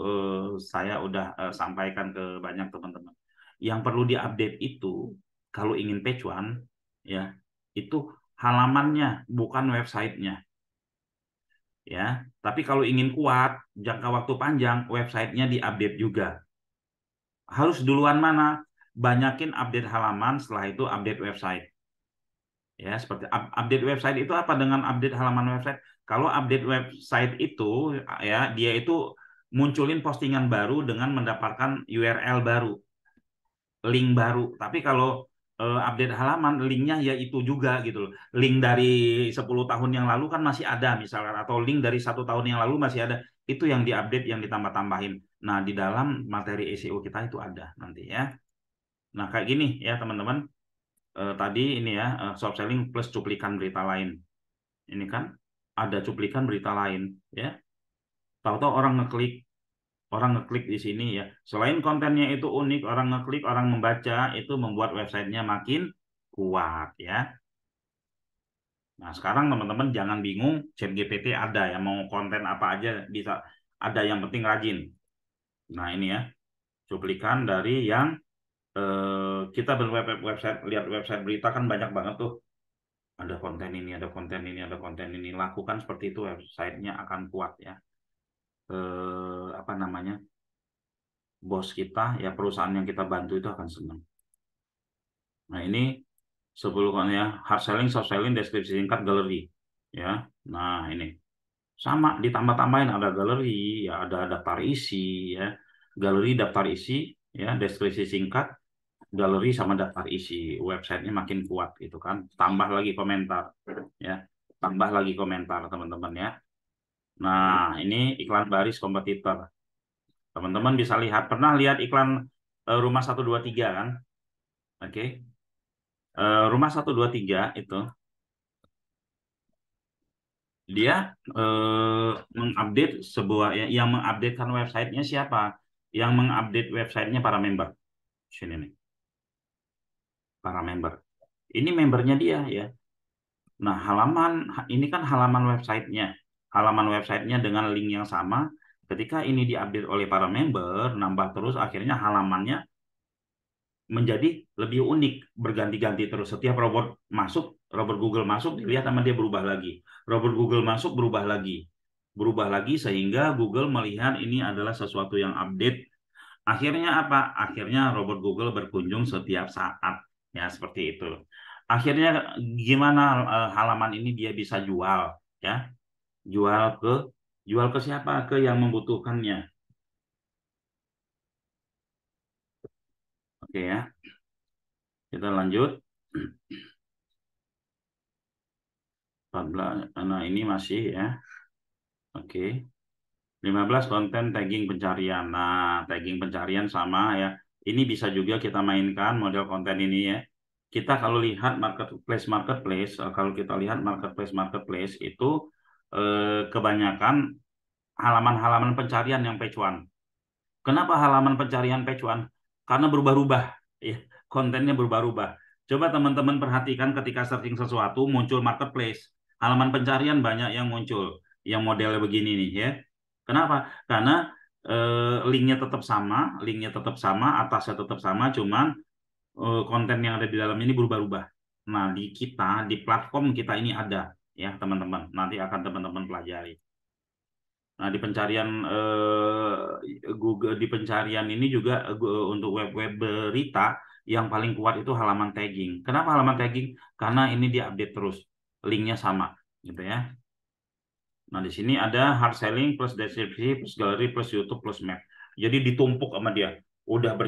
saya udah sampaikan ke banyak teman-teman. Yang perlu diupdate itu, kalau ingin page one, ya, itu halamannya, bukan websitenya. Ya, tapi kalau ingin kuat, jangka waktu panjang, websitenya diupdate juga. Harus duluan mana? Banyakin update halaman, setelah itu update website. Ya, seperti update website itu apa dengan update halaman website? Kalau update website itu ya dia itu munculin postingan baru dengan mendapatkan URL baru, link baru. Tapi kalau update halaman, linknya ya itu juga gitu loh. Link dari 10 tahun yang lalu kan masih ada misalkan, atau link dari 1 tahun yang lalu masih ada. Itu yang diupdate, yang ditambah-tambahin. Nah, di dalam materi SEO kita itu ada nanti ya. Nah, kayak gini ya teman-teman. Tadi ini ya, soft selling plus cuplikan berita lain. Ini kan ada cuplikan berita lain ya. Tahu-tahu orang ngeklik di sini ya. Selain kontennya itu unik, orang ngeklik, orang membaca, itu membuat websitenya makin kuat ya. Nah, sekarang teman-teman jangan bingung, ChatGPT ada ya, mau konten apa aja bisa ada, yang penting rajin. Nah, ini ya, cuplikan dari yang kita website, lihat website berita kan banyak banget tuh. Ada konten ini, ada konten ini, ada konten ini. Lakukan seperti itu, websitenya akan kuat ya. Apa namanya? Bos kita, ya perusahaan yang kita bantu itu akan senang. Nah ini 10 kan ya, hard selling, soft selling, deskripsi singkat, galeri. Ya, nah ini sama ditambah-tambahin ada galeri, ya ada daftar isi, ya galeri, daftar isi, ya deskripsi singkat, galeri sama daftar isi. Websitenya makin kuat itu kan. Tambah lagi komentar, ya tambah lagi komentar teman-teman ya. Nah ini iklan baris kompetitor. Teman-teman bisa lihat, pernah lihat iklan Rumah 123 kan? Oke. Rumah 123 itu dia mengupdate sebuah, yang mengupdatekan websitenya siapa? Yang mengupdate websitenya para member. Sini nih, para member. Ini membernya dia ya. Nah, ini kan halaman websitenya. Halaman websitenya dengan link yang sama. Ketika ini diupdate oleh para member, nambah terus, akhirnya halamannya menjadi lebih unik, berganti-ganti terus. Setiap robot Google masuk, dilihat sama dia berubah lagi. Robot Google masuk, berubah lagi sehingga Google melihat ini adalah sesuatu yang update. Akhirnya apa? Akhirnya robot Google berkunjung setiap saat, ya seperti itu. Akhirnya gimana halaman ini dia bisa jual, ya? Jual ke siapa? Ke yang membutuhkannya. Oke ya. Kita lanjut. 14. Nah, ini masih ya. Oke. 15 konten tagging pencarian. Nah, tagging pencarian sama ya. Ini bisa juga kita mainkan model konten ini ya. Kita kalau lihat marketplace, kalau kita lihat marketplace itu kebanyakan halaman-halaman pencarian yang page one. Kenapa halaman pencarian page one? Karena berubah-ubah ya, kontennya berubah-ubah. Coba teman-teman perhatikan ketika searching sesuatu muncul marketplace, halaman pencarian banyak yang muncul yang modelnya begini nih ya. Kenapa? Karena linknya tetap sama, atasnya tetap sama, cuman konten yang ada di dalam ini berubah-ubah. Nah, di platform kita ini ada ya teman-teman. Nanti akan teman-teman pelajari. Nah, di pencarian Google, di pencarian ini juga untuk web-web berita yang paling kuat itu halaman tagging. Kenapa halaman tagging? Karena ini diupdate terus, linknya sama, gitu ya. Nah, di sini ada hard selling plus deskripsi plus galeri plus YouTube plus map. Jadi ditumpuk sama dia. Udah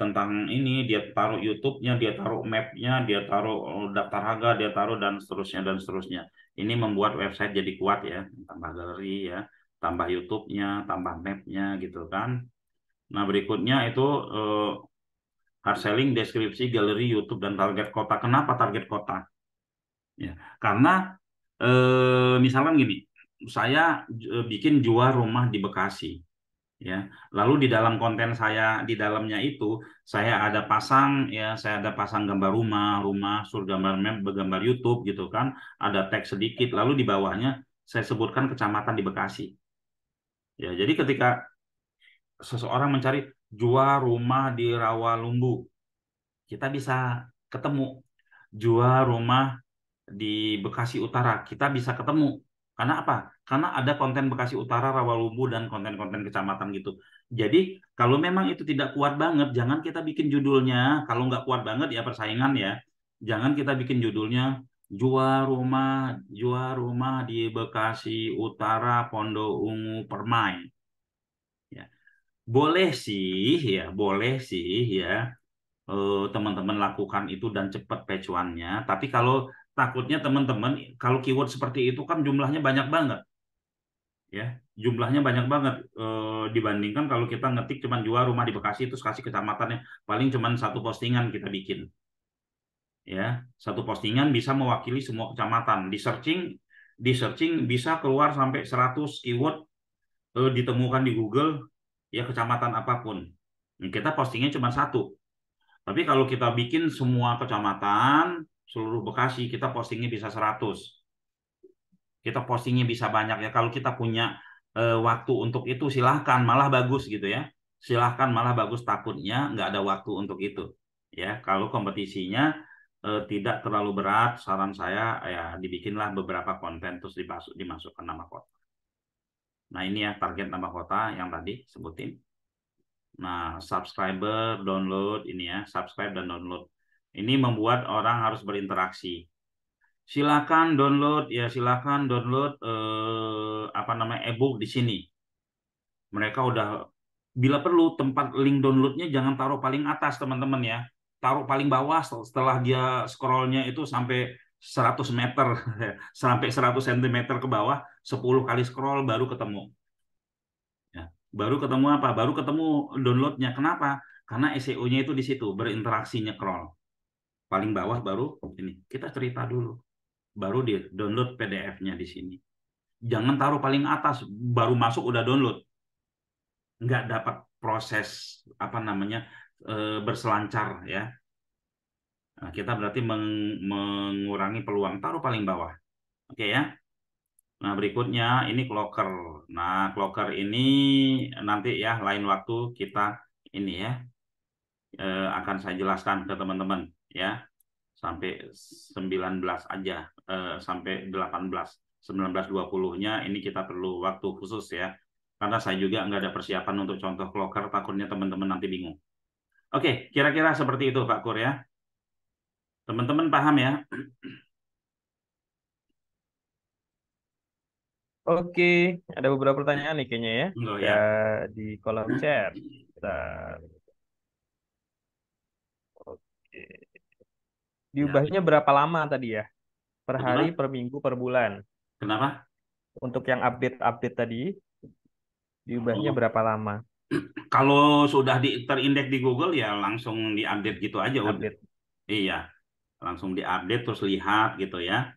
tentang ini, dia taruh YouTube-nya, dia taruh map-nya, dia taruh daftar harga, dia taruh dan seterusnya dan seterusnya. Ini membuat website jadi kuat ya, tambah galeri ya, tambah YouTube-nya, tambah map-nya gitu kan. Nah, berikutnya itu hard selling, deskripsi, galeri, YouTube dan target kota. Kenapa target kota? Ya, karena misalkan gini, saya bikin jual rumah di Bekasi, ya. Lalu di dalam konten saya, di dalamnya itu saya ada pasang gambar rumah, sur gambar map, gambar YouTube gitu kan, ada teks sedikit, lalu di bawahnya saya sebutkan kecamatan di Bekasi. Ya, jadi ketika seseorang mencari jual rumah di Rawalumbu, kita bisa ketemu. Jual rumah di Bekasi Utara, kita bisa ketemu. Karena apa? Karena ada konten Bekasi Utara, Rawalumbu, dan konten-konten kecamatan gitu. Jadi, kalau memang itu tidak kuat banget, jangan kita bikin judulnya. Kalau nggak kuat banget ya persaingan ya. Jangan kita bikin judulnya jual rumah di Bekasi Utara, Pondok Ungu, Permai. Ya. Boleh sih ya. Teman-teman lakukan itu dan cepat page one-nya. Tapi kalau takutnya teman-teman, kalau keyword seperti itu kan jumlahnya banyak banget, ya jumlahnya banyak banget dibandingkan kalau kita ngetik cuman jual rumah di Bekasi terus kasih kecamatannya, paling cuman satu postingan kita bikin, ya satu postingan bisa mewakili semua kecamatan. Di searching bisa keluar sampai 100 keyword ditemukan di Google, ya kecamatan apapun. Kita postingnya cuma satu. Tapi kalau kita bikin semua kecamatan, seluruh Bekasi, kita postingnya bisa 100. Kita postingnya bisa banyak ya. Kalau kita punya waktu untuk itu, silahkan. Malah bagus gitu ya. Silahkan, malah bagus. Takutnya nggak ada waktu untuk itu. ya. Kalau kompetisinya tidak terlalu berat, saran saya ya dibikinlah beberapa konten terus dimasukkan nama kota. Nah, ini ya target nama kota yang tadi sebutin. Nah, subscriber, download ini ya, subscribe dan download. Ini membuat orang harus berinteraksi. Silakan download ya, silakan download apa namanya ebook di sini. Mereka udah bila perlu tempat link downloadnya jangan taruh paling atas teman-teman ya. Taruh paling bawah setelah dia scrollnya itu sampai 100 meter sampai 100 cm ke bawah 10 kali scroll baru ketemu. Ya, baru ketemu apa? Baru ketemu downloadnya. Kenapa? Karena SEO-nya itu di situ berinteraksi nge-crawl. Paling bawah baru ini. Kita cerita dulu. Baru di download PDF-nya di sini. Jangan taruh paling atas, baru masuk udah download. Nggak dapat proses apa namanya berselancar ya. Nah, kita berarti mengurangi peluang taruh paling bawah. Oke ya. Nah, berikutnya ini Clocker. Nah, Clocker ini nanti ya lain waktu kita ini ya akan saya jelaskan ke teman-teman ya. Sampai 19 aja sampai 18. 19-20-nya ini kita perlu waktu khusus ya. Karena saya juga nggak ada persiapan untuk contoh Clocker, takutnya teman-teman nanti bingung. Oke, kira-kira seperti itu Pak Kur ya. Teman-teman paham ya? Oke, ada beberapa pertanyaan nih kayaknya ya. Enggak Ya, ya. di kolom chat. Bentar. Oke. Ya. Diubahnya berapa lama tadi ya? Per hari, Kenapa? per minggu, per bulan. Kenapa? Untuk yang update-update tadi, diubahnya Oh, berapa lama kalau sudah terindeks di Google ya langsung diupdate gitu aja udah. update? Iya, langsung diupdate terus lihat gitu ya.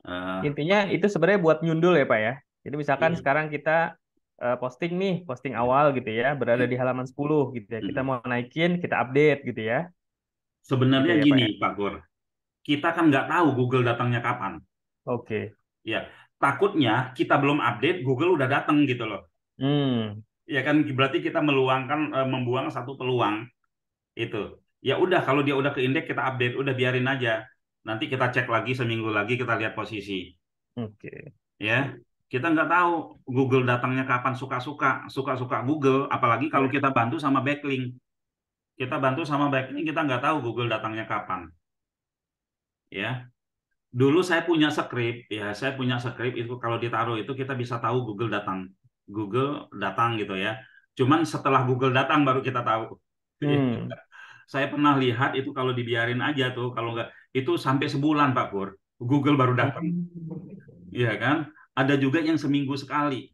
Eh, Intinya itu sebenarnya buat nyundul ya Pak ya. Jadi misalkan iya. sekarang kita posting nih, posting awal gitu ya, berada di halaman 10 gitu ya. Kita mau naikin, kita update gitu ya. Gitu Sebenarnya ya Pak gini ya. Pak Kur, kita kan nggak tahu Google datangnya kapan. Oke. Ya, takutnya kita belum update, Google udah datang gitu loh. Hmm. Ya kan berarti kita membuang satu peluang itu. Ya udah kalau dia udah ke indeks kita update, udah biarin aja. Nanti kita cek lagi seminggu lagi kita lihat posisi. Oke. Ya, kita nggak tahu Google datangnya kapan suka-suka Google. Apalagi kalau Ya. kita bantu sama backlink. Kita bantu sama backlink kita nggak tahu Google datangnya kapan. Ya, dulu saya punya script, ya saya punya script itu kalau ditaruh itu kita bisa tahu Google datang gitu ya. Cuman setelah Google datang baru kita tahu. Hmm. Saya pernah lihat itu kalau dibiarin aja tuh, kalau nggak itu sampai sebulan Pak Pur, Google baru datang, Hmm. iya kan? Ada juga yang seminggu sekali.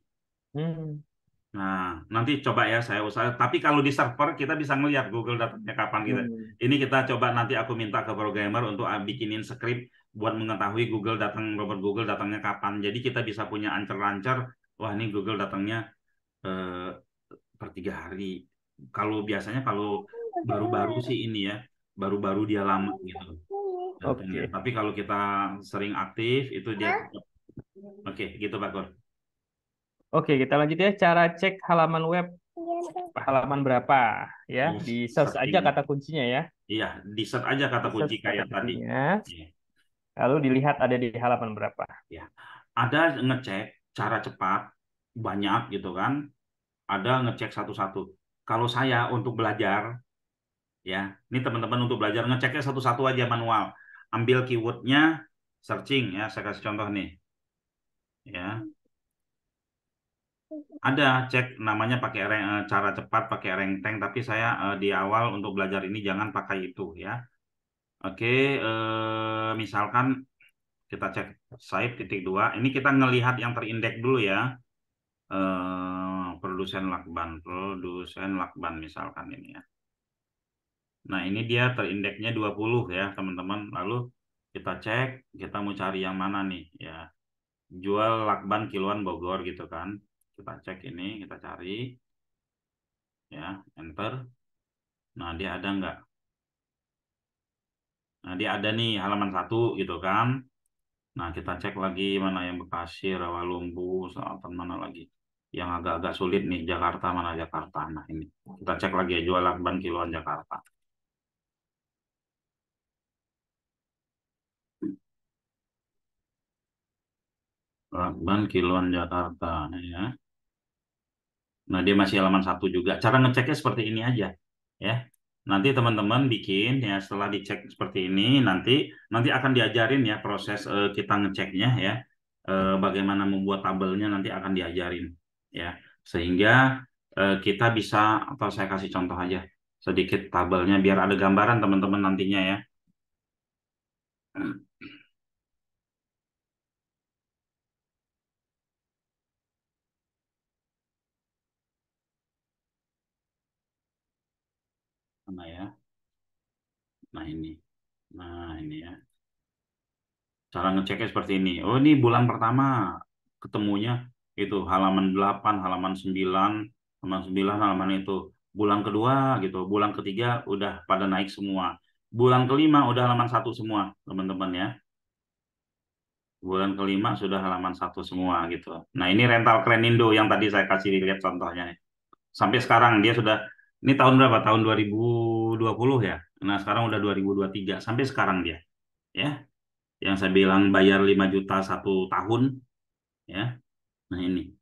Hmm. Nah, nanti coba ya saya usaha. Tapi kalau di server kita bisa ngelihat Google datangnya kapan gitu. Hmm. Ini kita coba nanti aku minta ke programmer untuk bikinin script buat mengetahui robot Google datangnya kapan. Jadi kita bisa punya ancer-ancer. Wah, ini Google datangnya eh, per 3 hari. Kalau biasanya kalau baru-baru sih ini ya, baru-baru dia lama gitu datangnya. Oke. Tapi kalau kita sering aktif itu dia tetap. Oke, gitu Pak Kur. Oke, kita lanjut ya. Cara cek halaman web halaman berapa ya? Oh, Di search aja searching. kata kuncinya ya. Iya, di set aja kata Di kunci search kata kayak tadi. kuncinya. Iya, Lalu dilihat ada di halaman berapa. ya. Ada ngecek cara cepat banyak gitu kan. Ada ngecek satu-satu. Kalau saya untuk belajar ya, ini teman-teman untuk belajar ngeceknya satu-satu aja manual. Ambil keywordnya, searching ya. Saya kasih contoh nih. Ya, ada cek namanya pakai cara cepat pakai rank tapi saya di awal untuk belajar ini jangan pakai itu ya. Oke, misalkan kita cek site titik dua. Ini kita ngelihat yang terindeks dulu ya. Produsen lakban misalkan ini ya. Nah, ini dia terindeksnya 20 ya, teman-teman. Lalu kita cek, kita mau cari yang mana nih ya. Jual lakban kiloan Bogor gitu kan. Kita cek ini, kita cari ya, enter. Nah, dia ada nggak? Nah, dia ada nih halaman 1 gitu kan. Nah, kita cek lagi mana yang Bekasi, Rawalumbu, Selatan mana lagi. Yang agak-agak sulit nih, Jakarta mana Jakarta. Nah, ini. Kita cek lagi ya, jual lakban kiloan Jakarta. Lakban Kiloan Jakarta ya. Nah, dia masih halaman 1 juga. Cara ngeceknya seperti ini aja, ya. Nanti teman-teman bikin ya setelah dicek seperti ini, nanti akan diajarin ya proses kita ngeceknya ya. Bagaimana membuat tabelnya nanti akan diajarin ya. Sehingga kita bisa atau saya kasih contoh aja sedikit tabelnya biar ada gambaran teman-teman nantinya ya. Mana ya? Nah, ini. Nah, ini ya. Cara ngeceknya seperti ini. Oh, ini bulan pertama ketemunya itu halaman 8, halaman 9, halaman 9, halaman itu. Bulan kedua gitu, bulan ketiga udah pada naik semua. Bulan kelima udah halaman 1 semua, teman-teman ya. Bulan kelima sudah halaman 1 semua gitu. Nah, ini rental Krenindo yang tadi saya kasih lihat contohnya nih. Sampai sekarang dia sudah, ini tahun berapa? Tahun 2020 ya. Nah, sekarang udah 2023 sampai sekarang dia. Ya, yang saya bilang bayar 5 juta 1 tahun ya. Nah, ini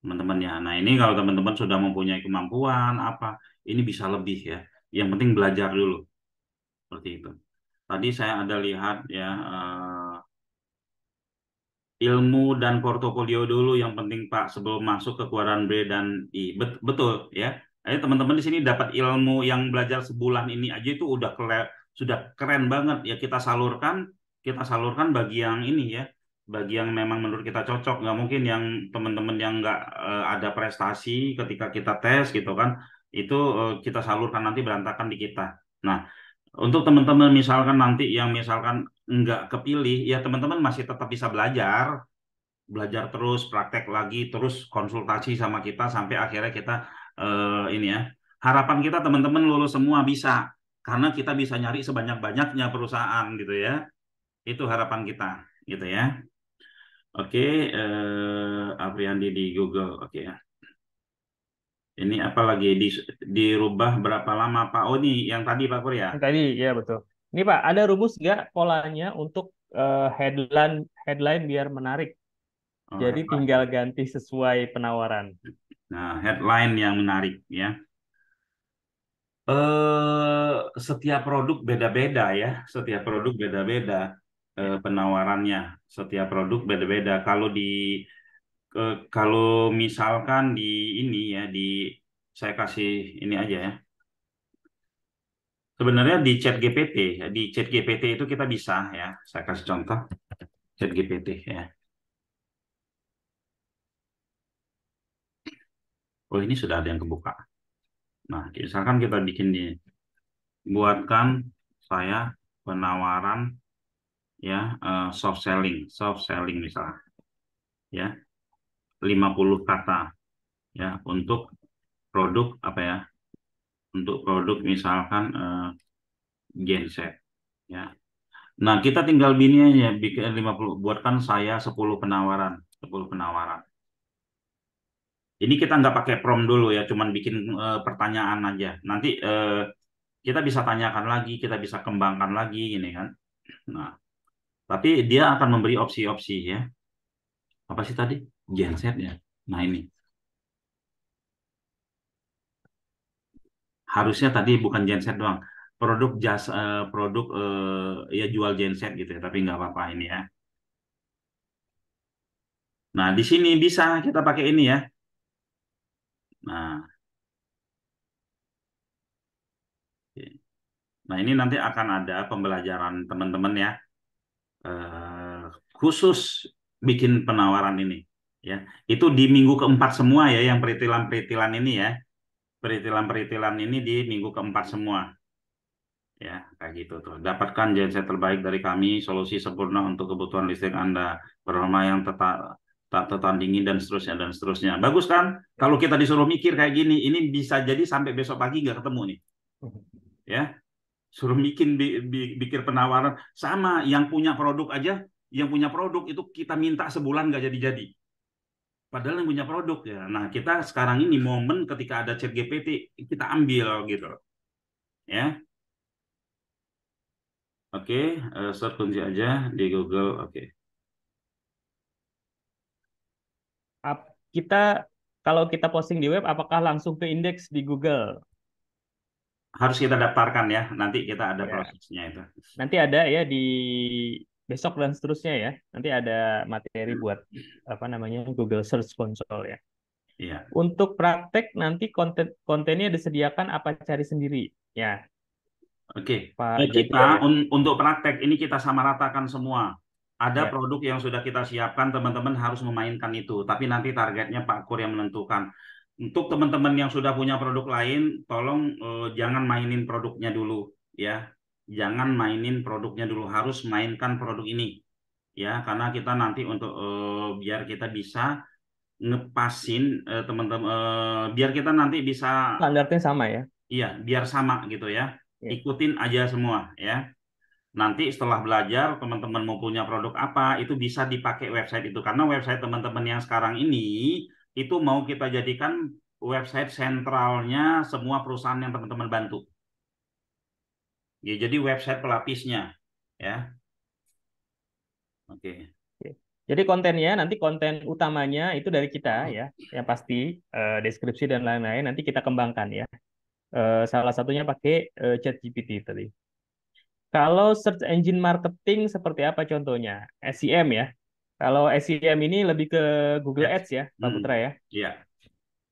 teman-teman ya. Nah, ini kalau teman-teman sudah mempunyai kemampuan apa, ini bisa lebih ya. Yang penting belajar dulu seperti itu. Tadi saya ada lihat ya ilmu dan portofolio dulu yang penting Pak sebelum masuk ke keluaran B dan I. Betul ya. Ayo teman-teman di sini dapat ilmu yang belajar sebulan ini aja itu sudah keren banget ya, kita salurkan bagi yang ini ya, bagi yang memang menurut kita cocok. Nggak mungkin yang teman-teman yang nggak ada prestasi ketika kita tes gitu kan, itu kita salurkan nanti berantakan di kita. Nah, untuk teman-teman misalkan nanti yang misalkan nggak kepilih, ya teman-teman masih tetap bisa belajar, belajar terus, praktek lagi, terus konsultasi sama kita sampai akhirnya kita ini ya. Harapan kita teman-teman lulus semua bisa, karena kita bisa nyari sebanyak-banyaknya perusahaan gitu ya. Itu harapan kita gitu ya. Oke, Apriandi di Google, oke ya. Ini apa lagi dirubah berapa lama Pak? Oh ini yang tadi Pak Pur ya. Yang tadi, ya betul. Ini Pak, ada rumus nggak polanya untuk headline headline biar menarik? Oh, Jadi tinggal headline. ganti sesuai penawaran. Nah, headline yang menarik ya. Setiap produk beda-beda ya. Setiap produk beda-beda penawarannya. Setiap produk beda-beda. Kalau misalkan di ini ya saya kasih ini aja ya. Sebenarnya di chat GPT ya, di chat GPT itu kita bisa ya. Saya kasih contoh chat GPT ya. Oh ini sudah ada yang kebuka. Nah, misalkan kita bikin di buatkan saya penawaran ya soft selling misalnya ya 50 kata ya untuk produk apa ya, untuk produk misalkan genset ya. Nah, kita tinggal bini aja bikin 50, buatkan saya 10 penawaran, 10 penawaran. Ini kita nggak pakai prompt dulu ya, cuman bikin pertanyaan aja. Nanti kita bisa tanyakan lagi, kita bisa kembangkan lagi gini kan. Nah, tapi dia akan memberi opsi-opsi ya. Apa sih tadi? Genset ya. Nah, ini harusnya tadi bukan genset doang. Produk ya jual genset gitu ya, tapi nggak apa-apa ini ya. Nah, di sini bisa kita pakai ini ya. Nah, oke. Nah, ini nanti akan ada pembelajaran teman-teman ya, eh, khusus bikin penawaran ini ya. Itu di minggu keempat semua ya, yang peritilan-peritilan ini ya. Peritilan-peritilan ini di minggu keempat semua. Ya, kayak gitu tuh. Dapatkan genset terbaik dari kami, solusi sempurna untuk kebutuhan listrik Anda, performa yang tak tertandingi dan seterusnya dan seterusnya. Bagus kan? Kalau kita disuruh mikir kayak gini, ini bisa jadi sampai besok pagi nggak ketemu nih. Ya, suruh bikin penawaran sama yang punya produk aja, yang punya produk itu kita minta sebulan nggak jadi-jadi. Padahal yang punya produk ya. Nah, kita sekarang ini momen ketika ada chat GPT, kita ambil gitu. Ya. Oke, search kunci aja di Google. Oke. Kita kalau kita posting di web, apakah langsung ke indeks di Google? Harus kita daftarkan ya, nanti kita ada Ya, prosesnya itu. nanti ada ya di besok dan seterusnya ya. Nanti ada materi buat apa namanya Google Search Console ya. Iya. Untuk praktek nanti kontennya disediakan apa cari sendiri ya, Oke, Pak kita Jagir ya. untuk praktek ini kita samaratakan semua. Ada Ya, produk yang sudah kita siapkan, teman-teman harus memainkan itu. Tapi nanti targetnya Pak Kur yang menentukan. Untuk teman-teman yang sudah punya produk lain, tolong jangan mainin produknya dulu, ya. Jangan mainin produknya dulu, harus mainkan produk ini, ya. Karena kita nanti untuk biar kita bisa ngepasin teman-teman, biar kita nanti bisa, standarnya sama ya. iya, biar sama gitu ya. Ya. Ikutin aja semua, ya. Nanti setelah belajar, teman-teman mau punya produk apa, itu bisa dipakai website itu. Karena website teman-teman yang sekarang ini, itu mau kita jadikan website sentralnya semua perusahaan yang teman-teman bantu. Ya, jadi website pelapisnya. Ya, oke. Oke. Jadi kontennya nanti konten utamanya itu dari kita ya, yang pasti deskripsi dan lain-lain nanti kita kembangkan ya. Salah satunya pakai ChatGPT tadi. Kalau search engine marketing seperti apa contohnya? SEM ya. Kalau SEM ini lebih ke Google Ads. Ads ya, Pak Putra ya. Ya,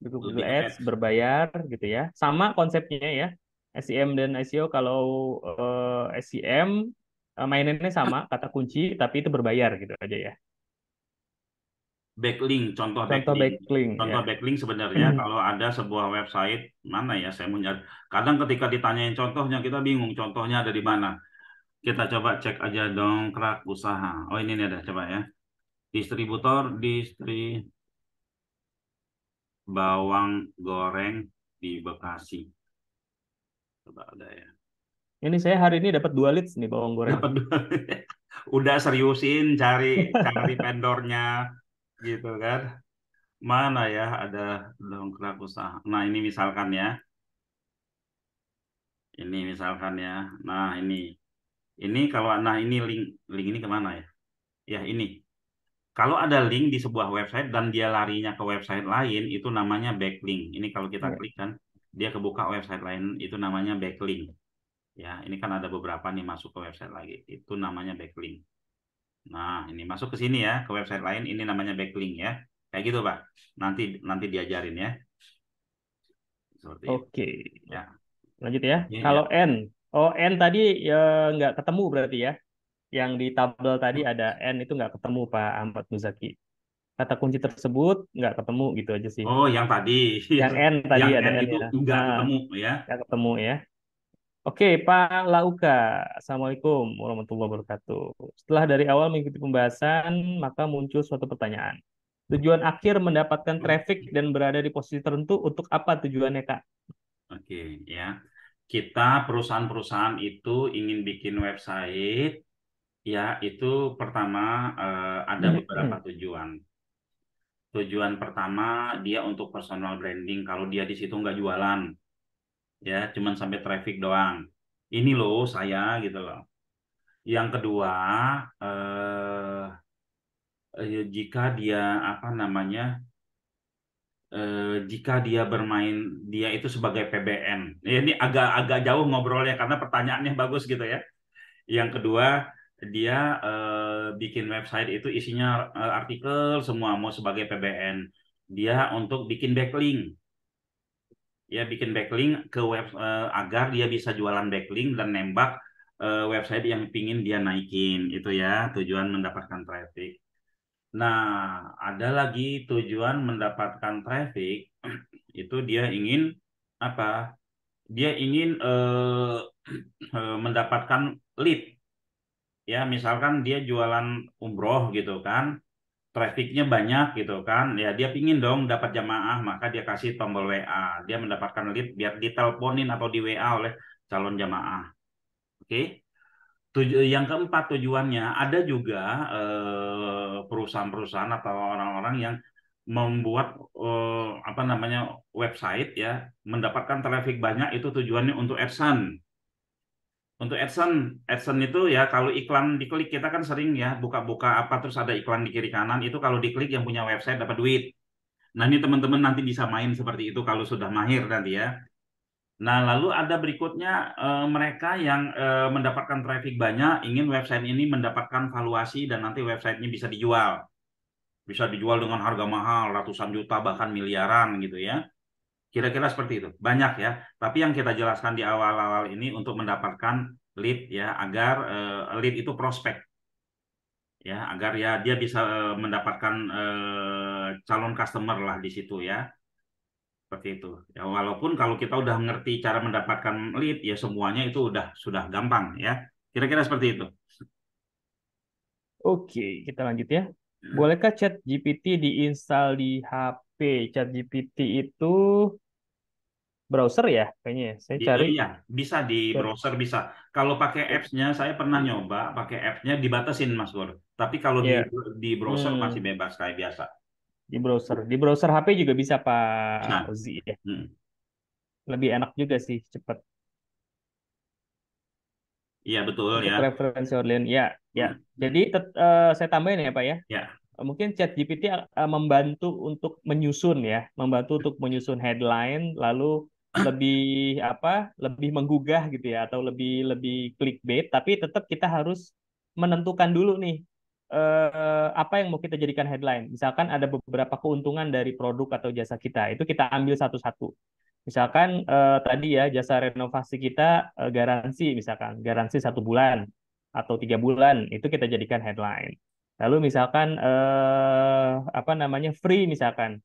Google lebih ke Ads ads. berbayar gitu ya. Sama konsepnya ya. SEM dan SEO kalau SEM mainannya sama, kata kunci, tapi itu berbayar gitu aja ya. Backlink, contoh Contoh backlink. backlink Contoh ya. backlink sebenarnya kalau ada sebuah website, mana ya saya mau nyari. Kadang ketika ditanyain contohnya, kita bingung contohnya ada di mana. Kita coba cek aja dongkrak usaha. Oh, ini nih ada, coba ya. Distributor, bawang goreng di Bekasi. Coba ada ya. Ini saya hari ini dapat 2 leads nih bawang goreng. Dapat dua. Udah seriusin cari vendornya gitu kan. Mana ya ada dongkrak usaha. Nah, ini misalkan ya. Ini misalkan ya. Nah, ini. Ini kalau nah ini link ini kemana ya? Ya, ini. Kalau ada link di sebuah website dan dia larinya ke website lain, itu namanya backlink. Ini kalau kita Ya. klik kan, dia kebuka website lain, itu namanya backlink. Ya, ini kan ada beberapa nih masuk ke website lagi. Itu namanya backlink. Nah, ini masuk ke sini ya, ke website lain, ini namanya backlink ya. Kayak gitu, Pak. Nanti nanti diajarin ya. Seperti itu. Oke, Ya. lanjut ya. Iya, ya. Kalau N, oh N tadi ya nggak ketemu berarti ya. Yang di tabel tadi ada N itu nggak ketemu Pak Ahmad Muzaki. Kata kunci tersebut nggak ketemu gitu aja sih. Oh, yang tadi. Yang N tadi Yang ada N N itu ya. nggak Ah, ketemu ya. nggak ketemu ya. Oke, Pak Lauka. Assalamualaikum warahmatullahi wabarakatuh. Setelah dari awal mengikuti pembahasan, maka muncul suatu pertanyaan. Tujuan akhir mendapatkan traffic dan berada di posisi tertentu untuk apa tujuannya, Kak? Oke, ya. Kita perusahaan-perusahaan itu ingin bikin website, ya itu pertama ada beberapa tujuan. Tujuan pertama dia untuk personal branding. Kalau dia di situ nggak jualan, ya cuman sampai traffic doang. Ini loh saya gitu loh. Yang kedua, jika dia apa namanya, jika dia bermain, dia itu sebagai PBN. Ya, ini agak jauh ngobrolnya karena pertanyaannya bagus gitu ya. Yang kedua, dia bikin website itu isinya artikel semua mau sebagai PBN. Dia untuk bikin backlink, ya bikin backlink ke web agar dia bisa jualan backlink dan nembak website yang pingin dia naikin. Itu ya tujuan mendapatkan traffic. Nah, ada lagi tujuan mendapatkan traffic itu dia ingin apa? Dia ingin mendapatkan lead. Ya, misalkan dia jualan umroh gitu kan, trafficnya banyak gitu kan, ya dia pingin dong dapat jamaah, maka dia kasih tombol WA, dia mendapatkan lead biar diteleponin atau di WA oleh calon jamaah. Oke. Yang keempat tujuannya ada juga perusahaan-perusahaan atau orang-orang yang membuat apa namanya website ya mendapatkan traffic banyak itu tujuannya untuk AdSense. Untuk AdSense, AdSense itu ya kalau iklan diklik kita kan sering ya buka-buka apa terus ada iklan di kiri kanan itu kalau diklik yang punya website dapat duit. Nah, ini teman-teman nanti bisa main seperti itu kalau sudah mahir nanti ya. Nah, lalu ada berikutnya mereka yang mendapatkan traffic banyak, ingin website ini mendapatkan valuasi dan nanti websitenya bisa dijual. Bisa dijual dengan harga mahal, ratusan juta, bahkan miliaran gitu ya. Kira-kira seperti itu. Banyak ya. Tapi yang kita jelaskan di awal-awal ini untuk mendapatkan lead ya, agar lead itu prospek ya, agar ya dia bisa mendapatkan calon customer lah di situ ya. Seperti itu. Ya, walaupun kalau kita udah ngerti cara mendapatkan lead, ya semuanya itu sudah gampang ya. Kira-kira seperti itu. Oke, kita lanjut ya. Bolehkah chat GPT diinstal di HP? Chat GPT itu browser ya, kayaknya ya. Saya cari Iya, bisa di chat. browser bisa. Kalau pakai apps-nya, saya pernah nyoba pakai apps-nya dibatasin Mas Gor. Tapi kalau di Ya, di browser masih hmm, bebas kayak biasa. di browser. Di browser HP juga bisa Pak Bisa. Ozi ya. Hmm. Lebih enak juga sih, cepat. Iya betul Untuk ya. referensi online, ya, ya. Hmm. Jadi saya tambahin ya Pak ya. Ya, Mungkin ChatGPT membantu untuk menyusun ya, membantu untuk menyusun headline, lalu lebih lebih menggugah gitu ya, atau lebih lebih clickbait. Tapi tetap kita harus menentukan dulu nih apa yang mau kita jadikan headline. Misalkan ada beberapa keuntungan dari produk atau jasa kita, itu kita ambil satu-satu. Misalkan tadi ya jasa renovasi kita misalkan garansi 1 bulan atau 3 bulan, itu kita jadikan headline. Lalu misalkan apa namanya free misalkan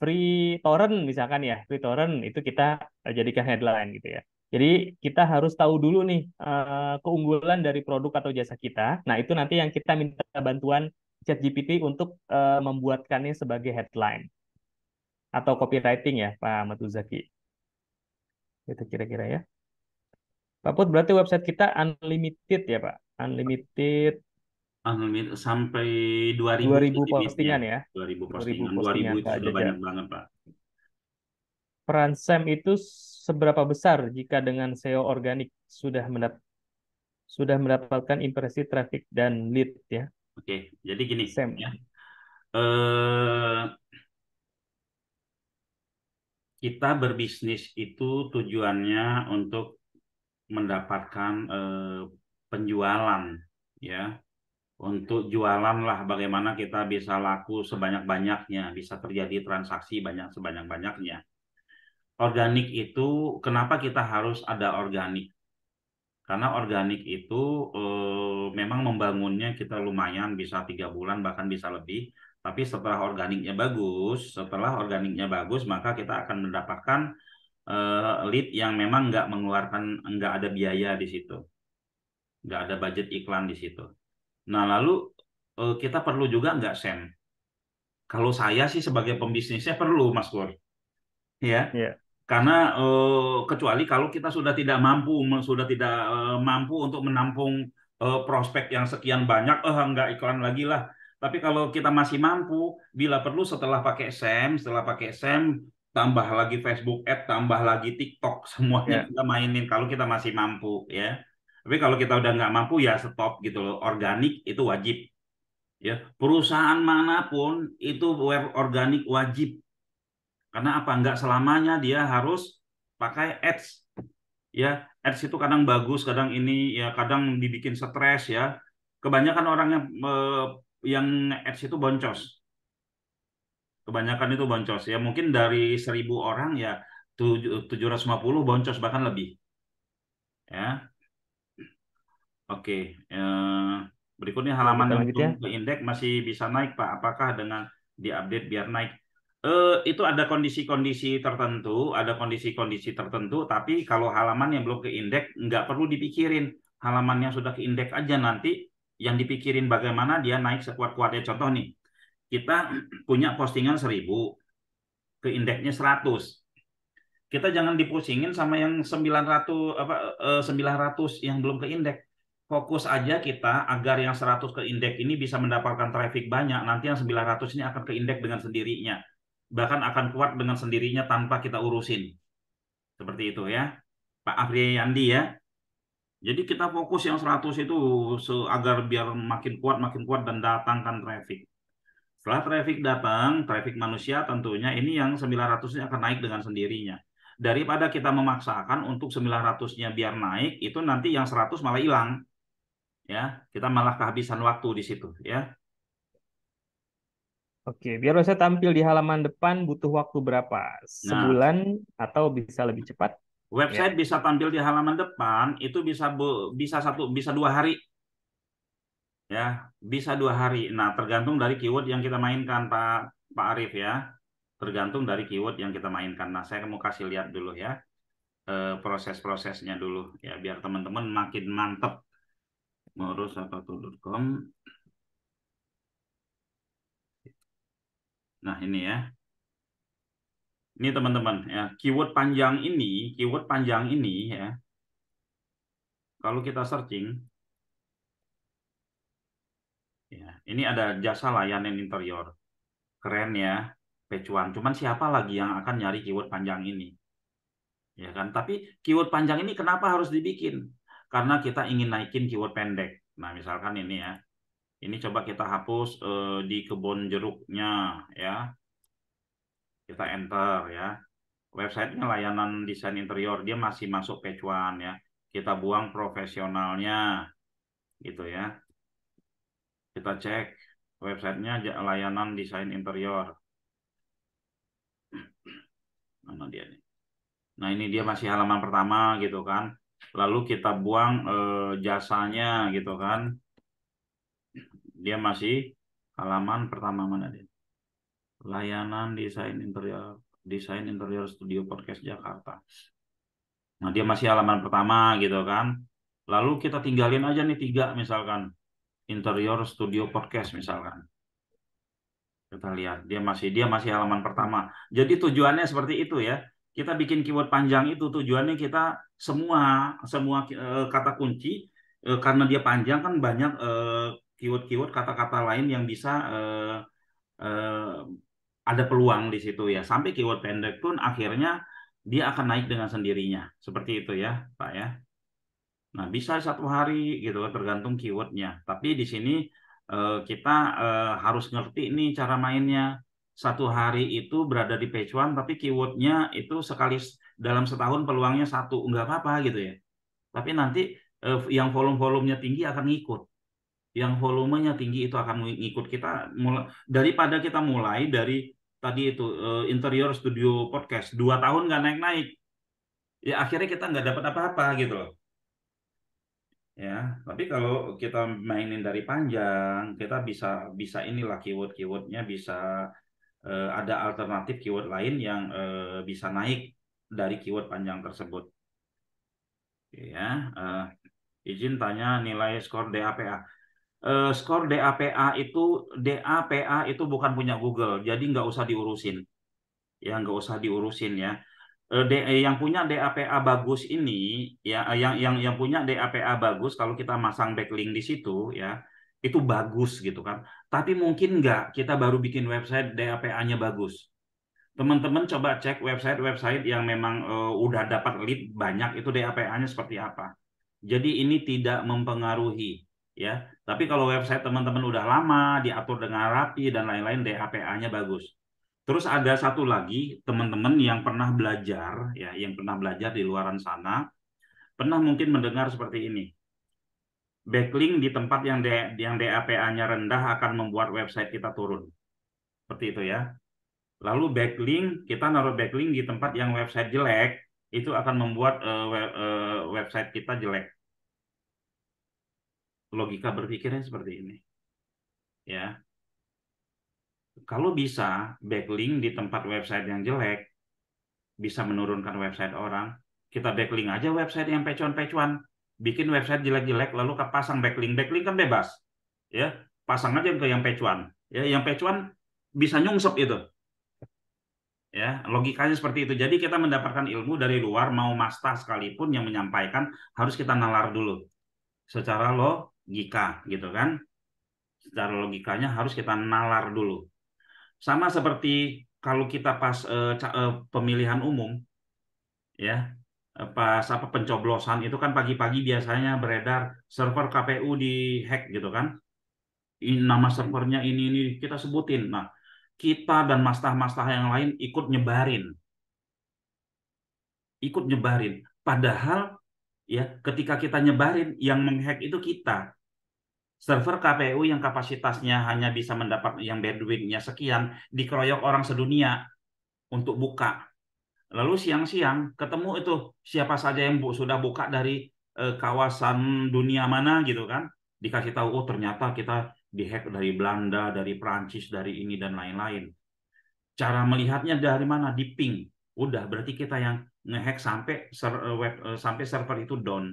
free torrent misalkan ya free torrent itu kita jadikan headline gitu ya. Jadi kita harus tahu dulu nih keunggulan dari produk atau jasa kita. Nah itu nanti yang kita minta bantuan ChatGPT untuk membuatkannya sebagai headline atau copywriting ya Pak Matuzaki. Itu kira-kira ya. Pak Put berarti website kita unlimited ya Pak. Unlimited unlimited sampai 2000 sih 2000 limitnya. postingan ya. 2000 2000 postingan. 2000 postingan itu Pak sudah Jaja. banyak banget, Pak. Peran SEM itu seberapa besar jika dengan SEO organik sudah mendapatkan impresi traffic dan lead ya. Oke, jadi gini ya. SEM. Eh, kita berbisnis itu tujuannya untuk mendapatkan penjualan ya. Untuk jualan lah bagaimana kita bisa laku sebanyak-banyaknya, bisa terjadi transaksi banyak sebanyak-banyaknya. Organik itu kenapa kita harus ada organik? Karena organik itu memang membangunnya kita lumayan bisa 3 bulan bahkan bisa lebih. Tapi setelah organiknya bagus, maka kita akan mendapatkan lead yang memang nggak ada biaya di situ, nggak ada budget iklan di situ. Nah lalu kita perlu juga nggak Sam? Kalau saya sih sebagai pembisnisnya perlu Mas Pur, ya. Ya. Karena kecuali kalau kita sudah tidak mampu untuk menampung prospek yang sekian banyak, nggak iklan lagi lah. Tapi kalau kita masih mampu, bila perlu setelah pakai SEM, tambah lagi Facebook Ad, tambah lagi TikTok, semuanya Ya. kita mainin kalau kita masih mampu, ya. Tapi kalau kita udah nggak mampu ya stop gitu loh. Organik itu wajib, ya. Perusahaan manapun itu web organik wajib. Karena apa? Nggak selamanya dia harus pakai ads. Ya, ads itu kadang bagus, kadang ini ya kadang dibikin stres ya. Kebanyakan orang yang ads itu boncos. Kebanyakan itu boncos. Ya mungkin dari 1.000 orang ya 750 boncos bahkan lebih. Ya, oke. Berikutnya Ya, halaman kita yang lanjut belum ya. ke indeks masih bisa naik, Pak. Apakah dengan diupdate biar naik? Itu ada kondisi-kondisi tertentu, tapi kalau halaman yang belum ke indeks nggak perlu dipikirin. Halaman yang sudah ke indeks aja nanti yang dipikirin bagaimana dia naik sekuat-kuatnya. Contoh nih, kita punya postingan 1.000, ke indeksnya 100. Kita jangan dipusingin sama yang 900 yang belum ke indeks. Fokus aja kita agar yang 100 ke indeks ini bisa mendapatkan traffic banyak. Nanti yang 900 ini akan ke indeks dengan sendirinya. Bahkan akan kuat dengan sendirinya tanpa kita urusin. Seperti itu ya. Pak Afriyandi ya. Jadi kita fokus yang 100 itu agar biar makin kuat dan datangkan traffic. Setelah traffic datang, traffic manusia tentunya ini yang 900-nya akan naik dengan sendirinya. Daripada kita memaksakan untuk 900-nya biar naik, itu nanti yang 100 malah hilang. Ya, kita malah kehabisan waktu di situ ya. Oke, biar saya tampil di halaman depan butuh waktu berapa? Nah, Sebulan atau bisa lebih cepat? Ya. website bisa tampil di halaman depan itu bisa 2 hari ya, bisa 2 hari. Nah, tergantung dari keyword yang kita mainkan Pak Arif ya. Tergantung dari keyword yang kita mainkan. Nah, saya mau kasih lihat dulu ya proses-prosesnya dulu ya biar teman-teman makin mantep ngurus apa.com. Nah, ini ya. Ini teman-teman ya, keyword panjang ini ya. Kalau kita searching ya, ini ada jasa layanan interior. Keren ya, pecuan. Cuman siapa lagi yang akan nyari keyword panjang ini? Ya kan? Tapi keyword panjang ini kenapa harus dibikin? Karena kita ingin naikin keyword pendek. Nah, misalkan ini ya. Ini coba kita hapus di kebun jeruknya ya. Kita enter ya. Websitenya layanan desain interior, dia masih masuk pecuan ya. Kita buang profesionalnya gitu ya. Kita cek websitenya layanan desain interior. Mana dia nih? Nah, ini dia masih halaman pertama gitu kan. Lalu kita buang jasanya gitu kan. Dia masih halaman pertama, mana dia? Layanan desain interior studio podcast Jakarta. Nah, dia masih halaman pertama gitu kan. Lalu kita tinggalin aja nih 3 misalkan. Interior studio podcast misalkan. Kita lihat dia masih halaman pertama. Jadi tujuannya seperti itu ya. Kita bikin keyword panjang itu tujuannya kita semua semua kata kunci karena dia panjang kan banyak keyword-keyword kata-kata lain yang bisa eh, ada peluang di situ ya. Sampai keyword pendek pun akhirnya dia akan naik dengan sendirinya. Seperti itu ya, Pak ya. Nah, bisa 1 hari gitu, tergantung keywordnya. Tapi di sini kita harus ngerti nih cara mainnya. 1 hari itu berada di page one, tapi keywordnya itu sekali dalam setahun peluangnya 1, nggak apa-apa gitu ya. Tapi nanti yang volume-volumenya tinggi akan ngikut. Yang volumenya tinggi itu akan ngikut kita daripada kita mulai dari tadi itu interior studio podcast 2 tahun nggak naik-naik. Ya akhirnya kita nggak dapat apa-apa gitu loh. Ya, tapi kalau kita mainin dari panjang, kita bisa bisa inilah keywordnya bisa ada alternatif keyword lain yang bisa naik dari keyword panjang tersebut. Oke, ya, izin tanya nilai skor DAPA. Skor DAPA itu bukan punya Google, jadi nggak usah diurusin. Ya, nggak usah diurusin ya. Yang punya DAPA bagus ini ya yang punya DAPA bagus kalau kita masang backlink di situ ya itu bagus gitu kan. Tapi mungkin nggak kita baru bikin website DAPA-nya bagus. Teman-teman coba cek website-website yang memang udah dapat lead banyak itu DAPA-nya seperti apa. Jadi ini tidak mempengaruhi ya. Tapi kalau website teman-teman udah lama diatur dengan rapi dan lain-lain DAPA-nya bagus. Terus ada satu lagi teman-teman yang pernah belajar ya, yang pernah belajar di luaran sana, pernah mungkin mendengar seperti ini. Backlink di tempat yang DAPA-nya rendah akan membuat website kita turun. Seperti itu ya. Lalu kita naruh backlink di tempat yang website jelek, itu akan membuat website kita jelek. Logika berpikirnya seperti ini. Ya. Kalau bisa backlink di tempat website yang jelek, bisa menurunkan website orang, kita backlink aja website yang pecuan-pecuan, bikin website jelek-jelek lalu pasang backlink kan bebas ya, pasang aja ke yang pecuan ya, yang pecuan bisa nyungsep itu ya, logikanya seperti itu. Jadi kita mendapatkan ilmu dari luar, mau master sekalipun yang menyampaikan harus kita nalar dulu secara logika gitu kan, secara logikanya harus kita nalar dulu. Sama seperti kalau kita pas pemilihan umum ya, pas apa pencoblosan itu kan pagi-pagi biasanya beredar server KPU di hack gitu kan. nama servernya ini kita sebutin. Nah, kita dan mastah-mastah yang lain ikut nyebarin. Padahal ya ketika kita nyebarin yang menghack itu kita. Server KPU yang kapasitasnya hanya bisa mendapat yang bandwidth-nya sekian dikeroyok orang sedunia untuk buka. Lalu siang-siang ketemu itu siapa saja yang sudah buka dari kawasan dunia mana gitu kan. Dikasih tahu, oh ternyata kita dihack dari Belanda, dari Prancis, dari ini dan lain-lain. Cara melihatnya dari mana? Di ping. Udah, berarti kita yang ngehack sampai sampai server itu down.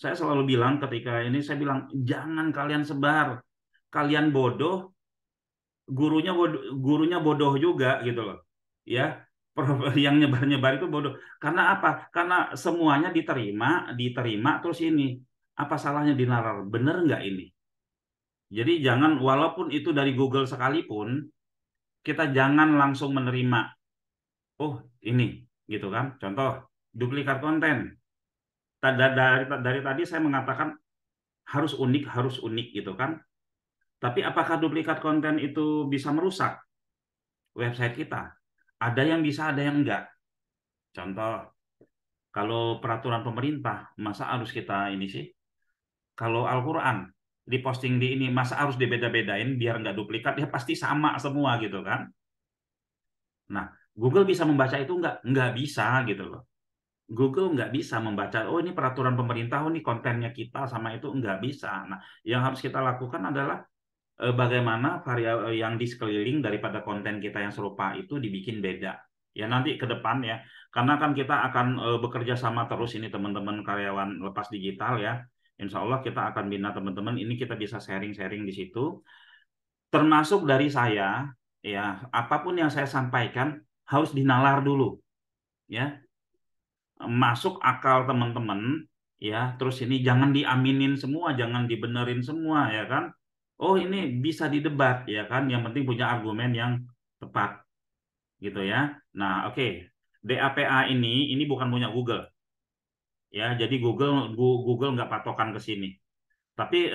Saya selalu bilang ketika ini, saya bilang, jangan kalian sebar. Kalian bodoh, gurunya bodoh juga gitu loh. Ya, yang nyebar-nyebar itu bodoh. Karena apa? Karena semuanya diterima terus ini. Apa salahnya dinalar? Bener nggak ini? Jadi jangan, walaupun itu dari Google sekalipun, kita jangan langsung menerima. Oh, ini gitu kan. Contoh, duplikat konten. Dari tadi saya mengatakan harus unik gitu kan. Tapi apakah duplikat konten itu bisa merusak website kita? Ada yang bisa, ada yang enggak. Contoh, kalau peraturan pemerintah, masa harus kita ini sih? Kalau Al-Quran diposting di ini, masa harus dibeda-bedain biar nggak duplikat? Ya pasti sama semua gitu kan. Nah, Google bisa membaca itu enggak? Nggak bisa gitu loh. Google nggak bisa membaca, oh ini peraturan pemerintah, oh ini kontennya kita sama itu nggak bisa. Nah, yang harus kita lakukan adalah bagaimana variabel yang di sekeliling daripada konten kita yang serupa itu dibikin beda. Ya nanti ke depan ya, karena kan kita akan bekerja sama terus ini teman-teman karyawan lepas digital ya. Insya Allah kita akan bina teman-teman, ini kita bisa sharing-sharing di situ. Termasuk dari saya, ya apapun yang saya sampaikan harus dinalar dulu. Ya, masuk akal teman-teman ya, terus ini jangan diaminin semua, jangan dibenerin semua ya kan. Oh ini bisa didebat ya kan, yang penting punya argumen yang tepat gitu ya. Nah oke, DAPA ini bukan punya Google ya, jadi Google nggak patokan ke sini. Tapi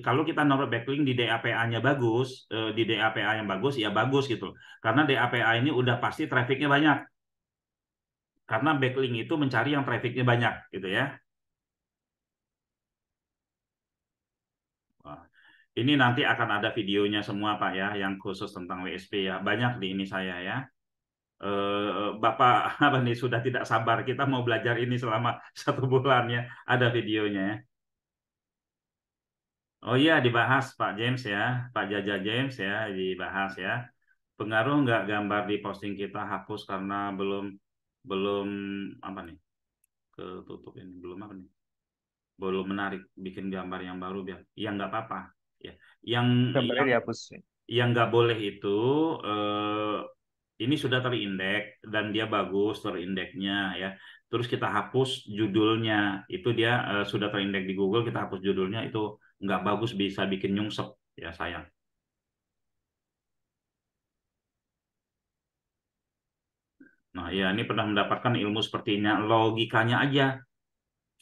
kalau kita naruh backlink di DAPA-nya bagus, di DAPA yang bagus ya bagus gitu, karena DAPA ini udah pasti trafficnya banyak, karena backlink itu mencari yang trafficnya banyak gitu ya. Wah, ini nanti akan ada videonya semua Pak ya, yang khusus tentang WSP ya. Banyak di ini saya ya. Bapak apa nih sudah tidak sabar, kita mau belajar ini selama 1 bulan ya. Ada videonya ya. Oh iya dibahas Pak James ya, Pak Jaja James ya, dibahas ya. Pengaruh nggak gambar di posting kita hapus karena belum belum apa nih, ketutup ini belum apa nih, belum menarik bikin gambar yang baru biar, yang nggak apa-apa ya. Yang Gambarnya yang dihapus. yang nggak boleh itu eh, ini sudah terindeks dan dia bagus terindeksnya ya. Terus kita hapus judulnya, itu dia sudah terindeks di Google, kita hapus judulnya itu nggak bagus, bisa bikin nyungsep ya sayang. Nah ya ini pernah mendapatkan ilmu sepertinya, logikanya aja.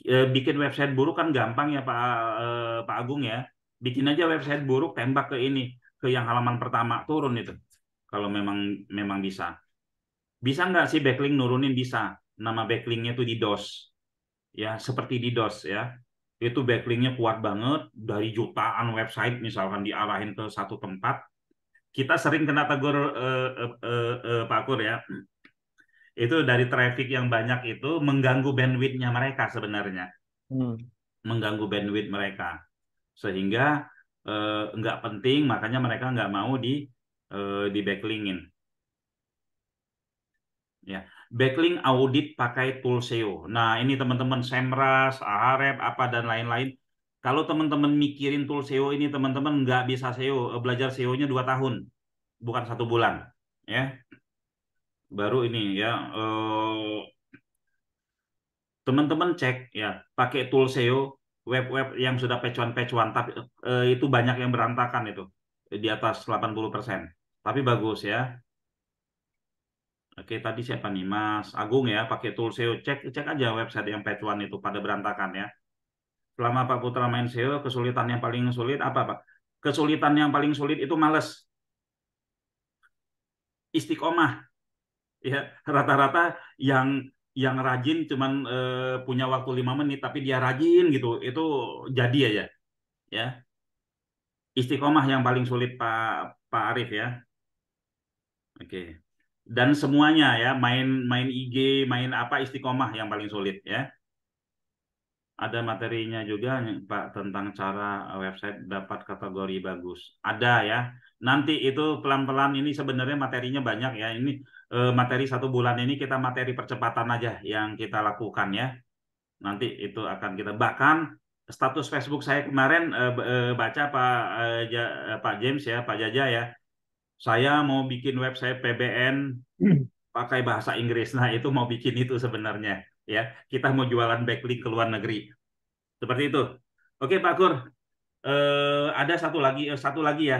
Bikin website buruk kan gampang ya Pak Agung ya. Bikin aja website buruk, tembak ke ini, ke yang halaman pertama, turun itu. Kalau memang memang bisa. Bisa nggak sih backlink nurunin? Bisa. Nama backlinknya itu DDoS. Ya, seperti DDoS ya. Itu backlinknya kuat banget, dari jutaan website misalkan diarahin ke satu tempat. Kita sering kena tegur Pak Kur ya. Itu dari traffic yang banyak itu mengganggu bandwidth-nya mereka sebenarnya. Hmm. Mengganggu bandwidth mereka. Sehingga nggak penting, makanya mereka nggak mau di backlinkin. Ya, backlink audit pakai tool SEO. Nah, ini teman-teman Semrush, Ahref, apa dan lain-lain. Kalau teman-teman mikirin tool SEO ini, teman-teman nggak bisa SEO. Belajar SEO-nya 2 tahun, bukan 1 bulan. Ya, baru ini ya. Teman-teman cek ya, pakai tool SEO, web-web yang sudah patch one, tapi itu banyak yang berantakan itu. Di atas 80%. Tapi bagus ya. Oke, tadi siapa nih? Mas Agung ya, pakai tool SEO. Cek aja website yang patch one itu pada berantakan ya. Selama Pak Putra main SEO, kesulitan yang paling sulit apa Pak? Kesulitan yang paling sulit itu males, istiqomah. Ya, rata-rata yang rajin cuman punya waktu 5 menit, tapi dia rajin gitu, itu jadi aja. Ya, istiqomah yang paling sulit Pak Arif ya. Oke. Dan semuanya ya, main main IG, main apa istiqomah yang paling sulit ya. Ada materinya juga Pak tentang cara website dapat kategori bagus. Ada ya. Nanti itu pelan-pelan, ini sebenarnya materinya banyak ya. Ini materi 1 bulan ini kita materi percepatan aja yang kita lakukan ya. Nanti itu akan kita, bahkan status Facebook saya kemarin baca Pak James ya, Pak Jaja ya. Saya mau bikin website PBN pakai bahasa Inggris. Nah, itu mau bikin itu sebenarnya ya. Kita mau jualan backlink ke luar negeri. Seperti itu. Oke, Pak Kur. Ada satu lagi ya,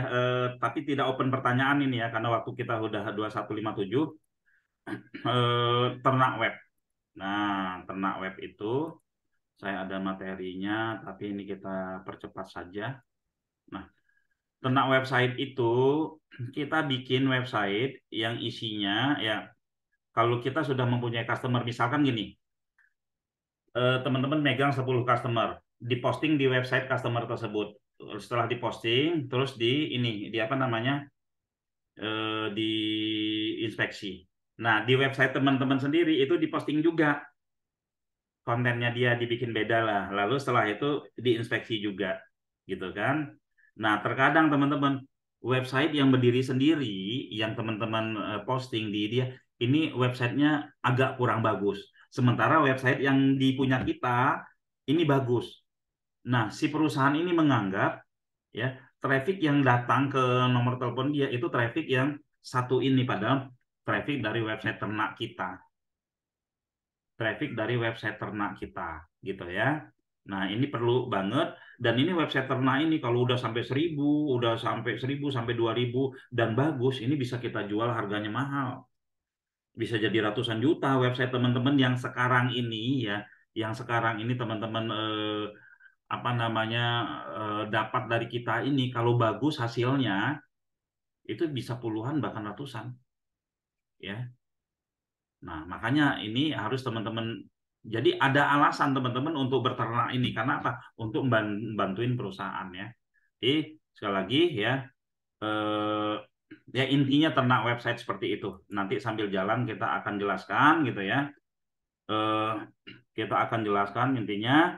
tapi tidak open pertanyaan ini ya, karena waktu kita udah 21.57. Ternak web. Nah, ternak web itu saya ada materinya, tapi ini kita percepat saja. Nah, ternak website itu kita bikin website yang isinya ya, kalau kita sudah mempunyai customer, misalkan gini, teman-teman megang 10 customer, diposting di website customer tersebut. Setelah diposting, terus di apa namanya, di inspeksi. Nah, di website teman-teman sendiri itu diposting juga, kontennya dia dibikin beda lah. Lalu setelah itu diinspeksi juga, gitu kan. Nah, terkadang teman-teman website yang berdiri sendiri, yang teman-teman posting di dia, ini websitenya agak kurang bagus. Sementara website yang dipunya kita ini bagus. Nah, si perusahaan ini menganggap ya traffic yang datang ke nomor telepon dia itu traffic yang satu ini, padahal traffic dari website ternak kita, gitu ya. Nah, ini perlu banget, dan ini website ternak ini kalau udah sampai 1.000, sampai 2.000 dan bagus, ini bisa kita jual harganya mahal. Bisa jadi ratusan juta website teman-teman yang sekarang ini ya, teman-teman apa namanya, dapat dari kita ini, kalau bagus hasilnya itu bisa puluhan bahkan ratusan ya. Nah, makanya ini harus teman-teman, jadi ada alasan teman-teman untuk berternak ini, karena apa? Untuk membantuin perusahaan ya. Jadi sekali lagi ya, eh, ya intinya ternak website seperti itu. Nanti sambil jalan kita akan jelaskan gitu ya. Eh, kita akan jelaskan intinya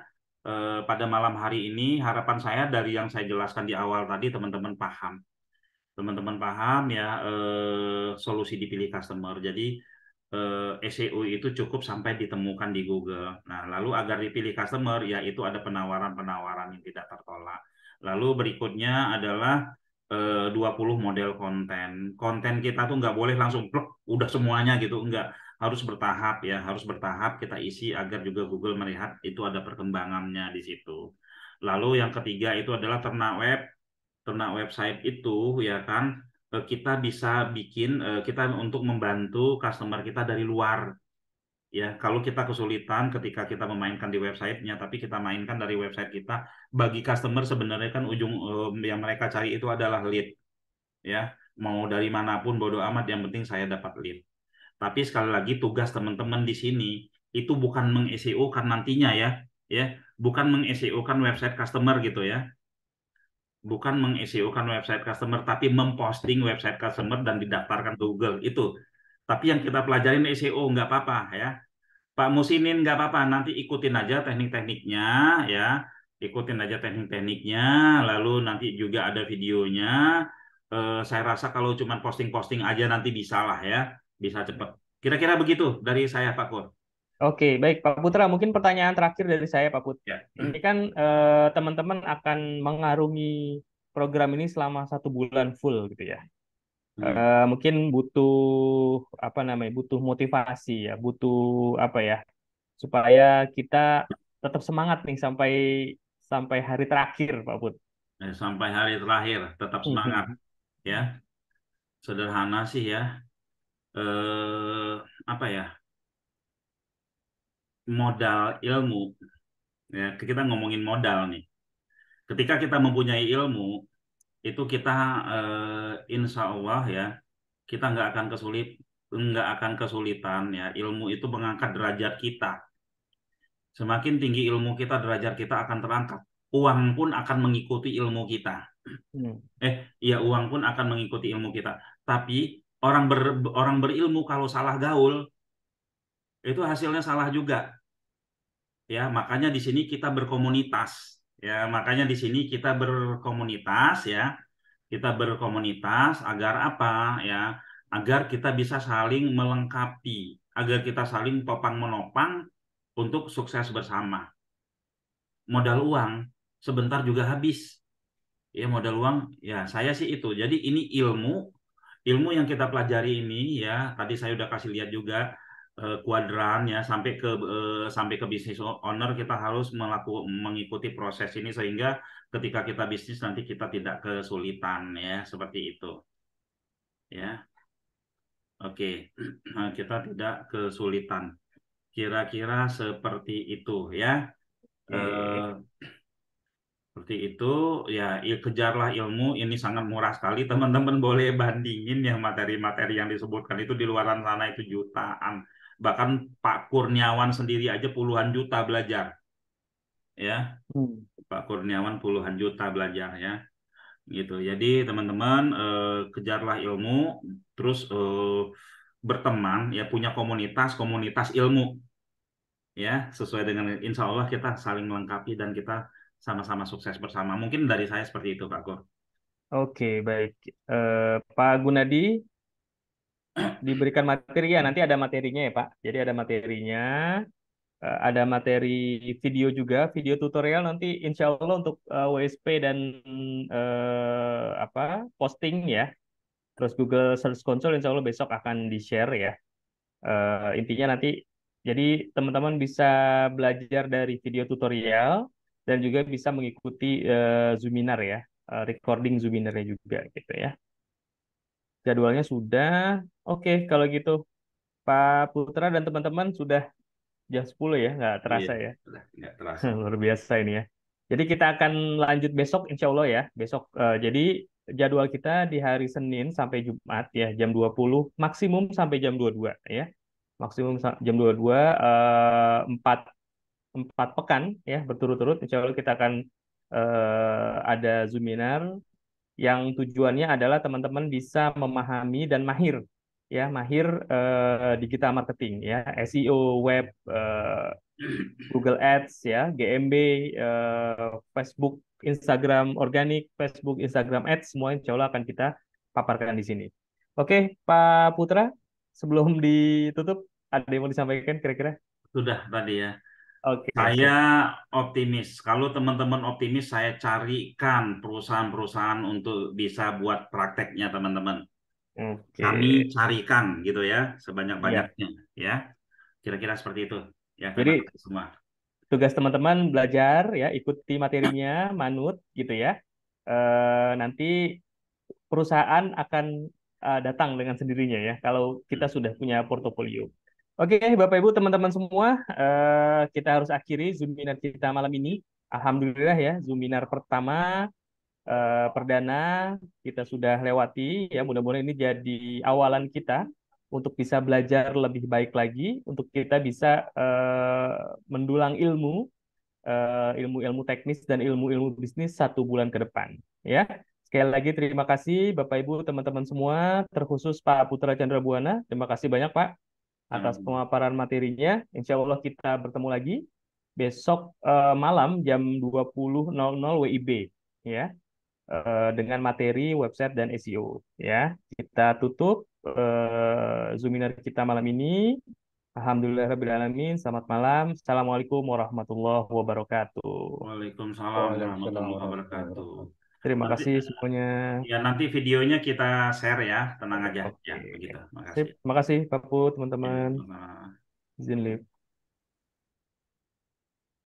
pada malam hari ini. Harapan saya dari yang saya jelaskan di awal tadi teman-teman paham. Teman-teman paham ya, solusi dipilih customer. Jadi SEO itu cukup sampai ditemukan di Google. Nah, lalu agar dipilih customer, ya itu ada penawaran-penawaran yang tidak tertolak. Lalu berikutnya adalah 20 model konten. Konten kita tuh nggak boleh langsung plek, udah semuanya gitu, nggak. Harus bertahap ya, harus bertahap kita isi agar juga Google melihat itu ada perkembangannya di situ. Lalu yang ketiga itu adalah ternak web. Ternak website itu ya kan, kita bisa bikin, kita untuk membantu customer kita dari luar ya. Kalau kita kesulitan ketika kita memainkan di websitenya, tapi kita mainkan dari website kita, bagi customer sebenarnya kan ujung yang mereka cari itu adalah lead ya. Mau dari manapun bodo amat, yang penting saya dapat lead. Tapi sekali lagi tugas teman-teman di sini itu bukan meng-SEO kan nantinya ya, bukan meng-SEO kan website customer gitu ya, bukan meng-SEO kan website customer, tapi memposting website customer dan didaftarkan ke Google itu. Tapi yang kita pelajarin SEO nggak apa-apa ya, Pak Musinin, nggak apa-apa, nanti ikutin aja teknik-tekniknya ya, ikutin aja teknik-tekniknya, lalu nanti juga ada videonya. Saya rasa kalau cuma posting-posting aja nanti bisa lah ya, bisa cepet. Kira-kira begitu dari saya Pak Kur. Oke, baik Pak Putra. Mungkin pertanyaan terakhir dari saya, Pak Put. Ya. Ini kan teman-teman akan mengarungi program ini selama 1 bulan full gitu ya. Hmm. Mungkin butuh apa namanya? Butuh motivasi ya, butuh apa ya? Supaya kita tetap semangat nih sampai sampai hari terakhir, Pak Put. Sampai hari terakhir tetap semangat ya. Sederhana sih ya. Apa ya, modal ilmu ya, kita ngomongin modal nih. Ketika kita mempunyai ilmu itu kita insya Allah ya, kita nggak akan kesulitan ya. Ilmu itu mengangkat derajat kita. Semakin tinggi ilmu kita, derajat kita akan terangkat. Uang pun akan mengikuti ilmu kita. Hmm. Ya uang pun akan mengikuti ilmu kita. Tapi orang berilmu kalau salah gaul, itu hasilnya salah juga. Ya, makanya di sini kita berkomunitas. Ya, makanya di sini kita berkomunitas ya. Kita berkomunitas agar apa ya? Agar kita bisa saling melengkapi, agar kita saling topang menopang untuk sukses bersama. Modal uang sebentar juga habis. Ya, modal uang ya saya sih itu. Jadi ini ilmu yang kita pelajari ini ya, tadi saya udah kasih lihat juga kuadran ya sampai ke business owner kita harus mengikuti proses ini sehingga ketika kita bisnis nanti kita tidak kesulitan ya seperti itu ya. Oke. Nah, kita tidak kesulitan. Kira-kira seperti itu ya. Eh, Oke. Seperti itu ya, kejarlah ilmu ini sangat murah sekali teman-teman, boleh bandingin yang materi-materi yang disebutkan itu di luaran sana itu jutaan, bahkan Pak Kurniawan sendiri aja puluhan juta belajar ya. Hmm. Pak Kurniawan puluhan juta belajar ya gitu. Jadi teman-teman kejarlah ilmu, terus berteman ya, punya komunitas ilmu ya, sesuai dengan insya Allah kita saling melengkapi dan kita sama-sama sukses bersama. Mungkin dari saya seperti itu, Pak Kur. Oke, baik. Pak Gunadi diberikan materi ya, nanti ada materinya ya Pak. Jadi ada materinya, ada materi video juga, video tutorial nanti insya Allah untuk WSP dan apa posting ya. Terus Google Search Console insya Allah besok akan di-share ya. Intinya nanti, jadi teman-teman bisa belajar dari video tutorial dan juga bisa mengikuti Zoominar ya, recording Zoominarnya juga gitu ya. Jadwalnya sudah. Oke, kalau gitu Pak Putra dan teman-teman sudah jam 10 ya, nggak Iya, terasa ya. sudah nggak terasa. Luar biasa ini ya. Jadi kita akan lanjut besok insya Allah ya. Besok, jadi jadwal kita di hari Senin sampai Jumat ya, jam 20 maksimum sampai jam 22 ya. Maksimum jam 22, 4, 4 pekan ya berturut-turut. Insya Allah kita akan ada Zoominar yang tujuannya adalah teman-teman bisa memahami dan mahir ya, mahir digital marketing ya, SEO, web, Google Ads ya, GMB, Facebook, Instagram organik, Facebook, Instagram Ads, semua insya Allah akan kita paparkan di sini. Oke, Pak Putra, sebelum ditutup, ada yang mau disampaikan kira-kira? Sudah tadi ya. Oke, Saya siap. optimis. Kalau teman-teman optimis, saya carikan perusahaan-perusahaan untuk bisa buat prakteknya, teman-teman. Oke, Kami carikan gitu ya, siap. sebanyak-banyaknya ya. Kira-kira seperti itu. Ya, terima Jadi kasih semua. tugas teman-teman belajar ya, ikuti materinya, manut gitu ya. Nanti perusahaan akan datang dengan sendirinya ya kalau kita sudah punya portofolio. Oke, Bapak Ibu, teman-teman semua, kita harus akhiri Zoominar kita malam ini. Alhamdulillah ya, Zoominar pertama perdana kita sudah lewati ya. Mudah-mudahan ini jadi awalan kita untuk bisa belajar lebih baik lagi, untuk kita bisa mendulang ilmu-ilmu teknis dan ilmu-ilmu bisnis 1 bulan ke depan. Ya, sekali lagi terima kasih Bapak Ibu teman-teman semua, terkhusus Pak Putra Chandra Buana. Terima kasih banyak Pak atas Sama-sama. pemaparan materinya. Insya Allah kita bertemu lagi besok malam jam 20.00 WIB ya, dengan materi website dan SEO ya. Kita tutup Zoominar kita malam ini. Alhamdulillahirrahmanirrahim. Selamat malam. Assalamualaikum warahmatullahi wabarakatuh. Waalaikumsalam Waalaikumsalam warahmatullahi warahmatullahi wabarakatuh. wabarakatuh. Terima Nanti, kasih semuanya. ya nanti videonya kita share ya, tenang aja. Oke. Ya, begitu. Sip. Makasih. Terima kasih Pak Pu, Ya, teman-teman. sama. Izin live.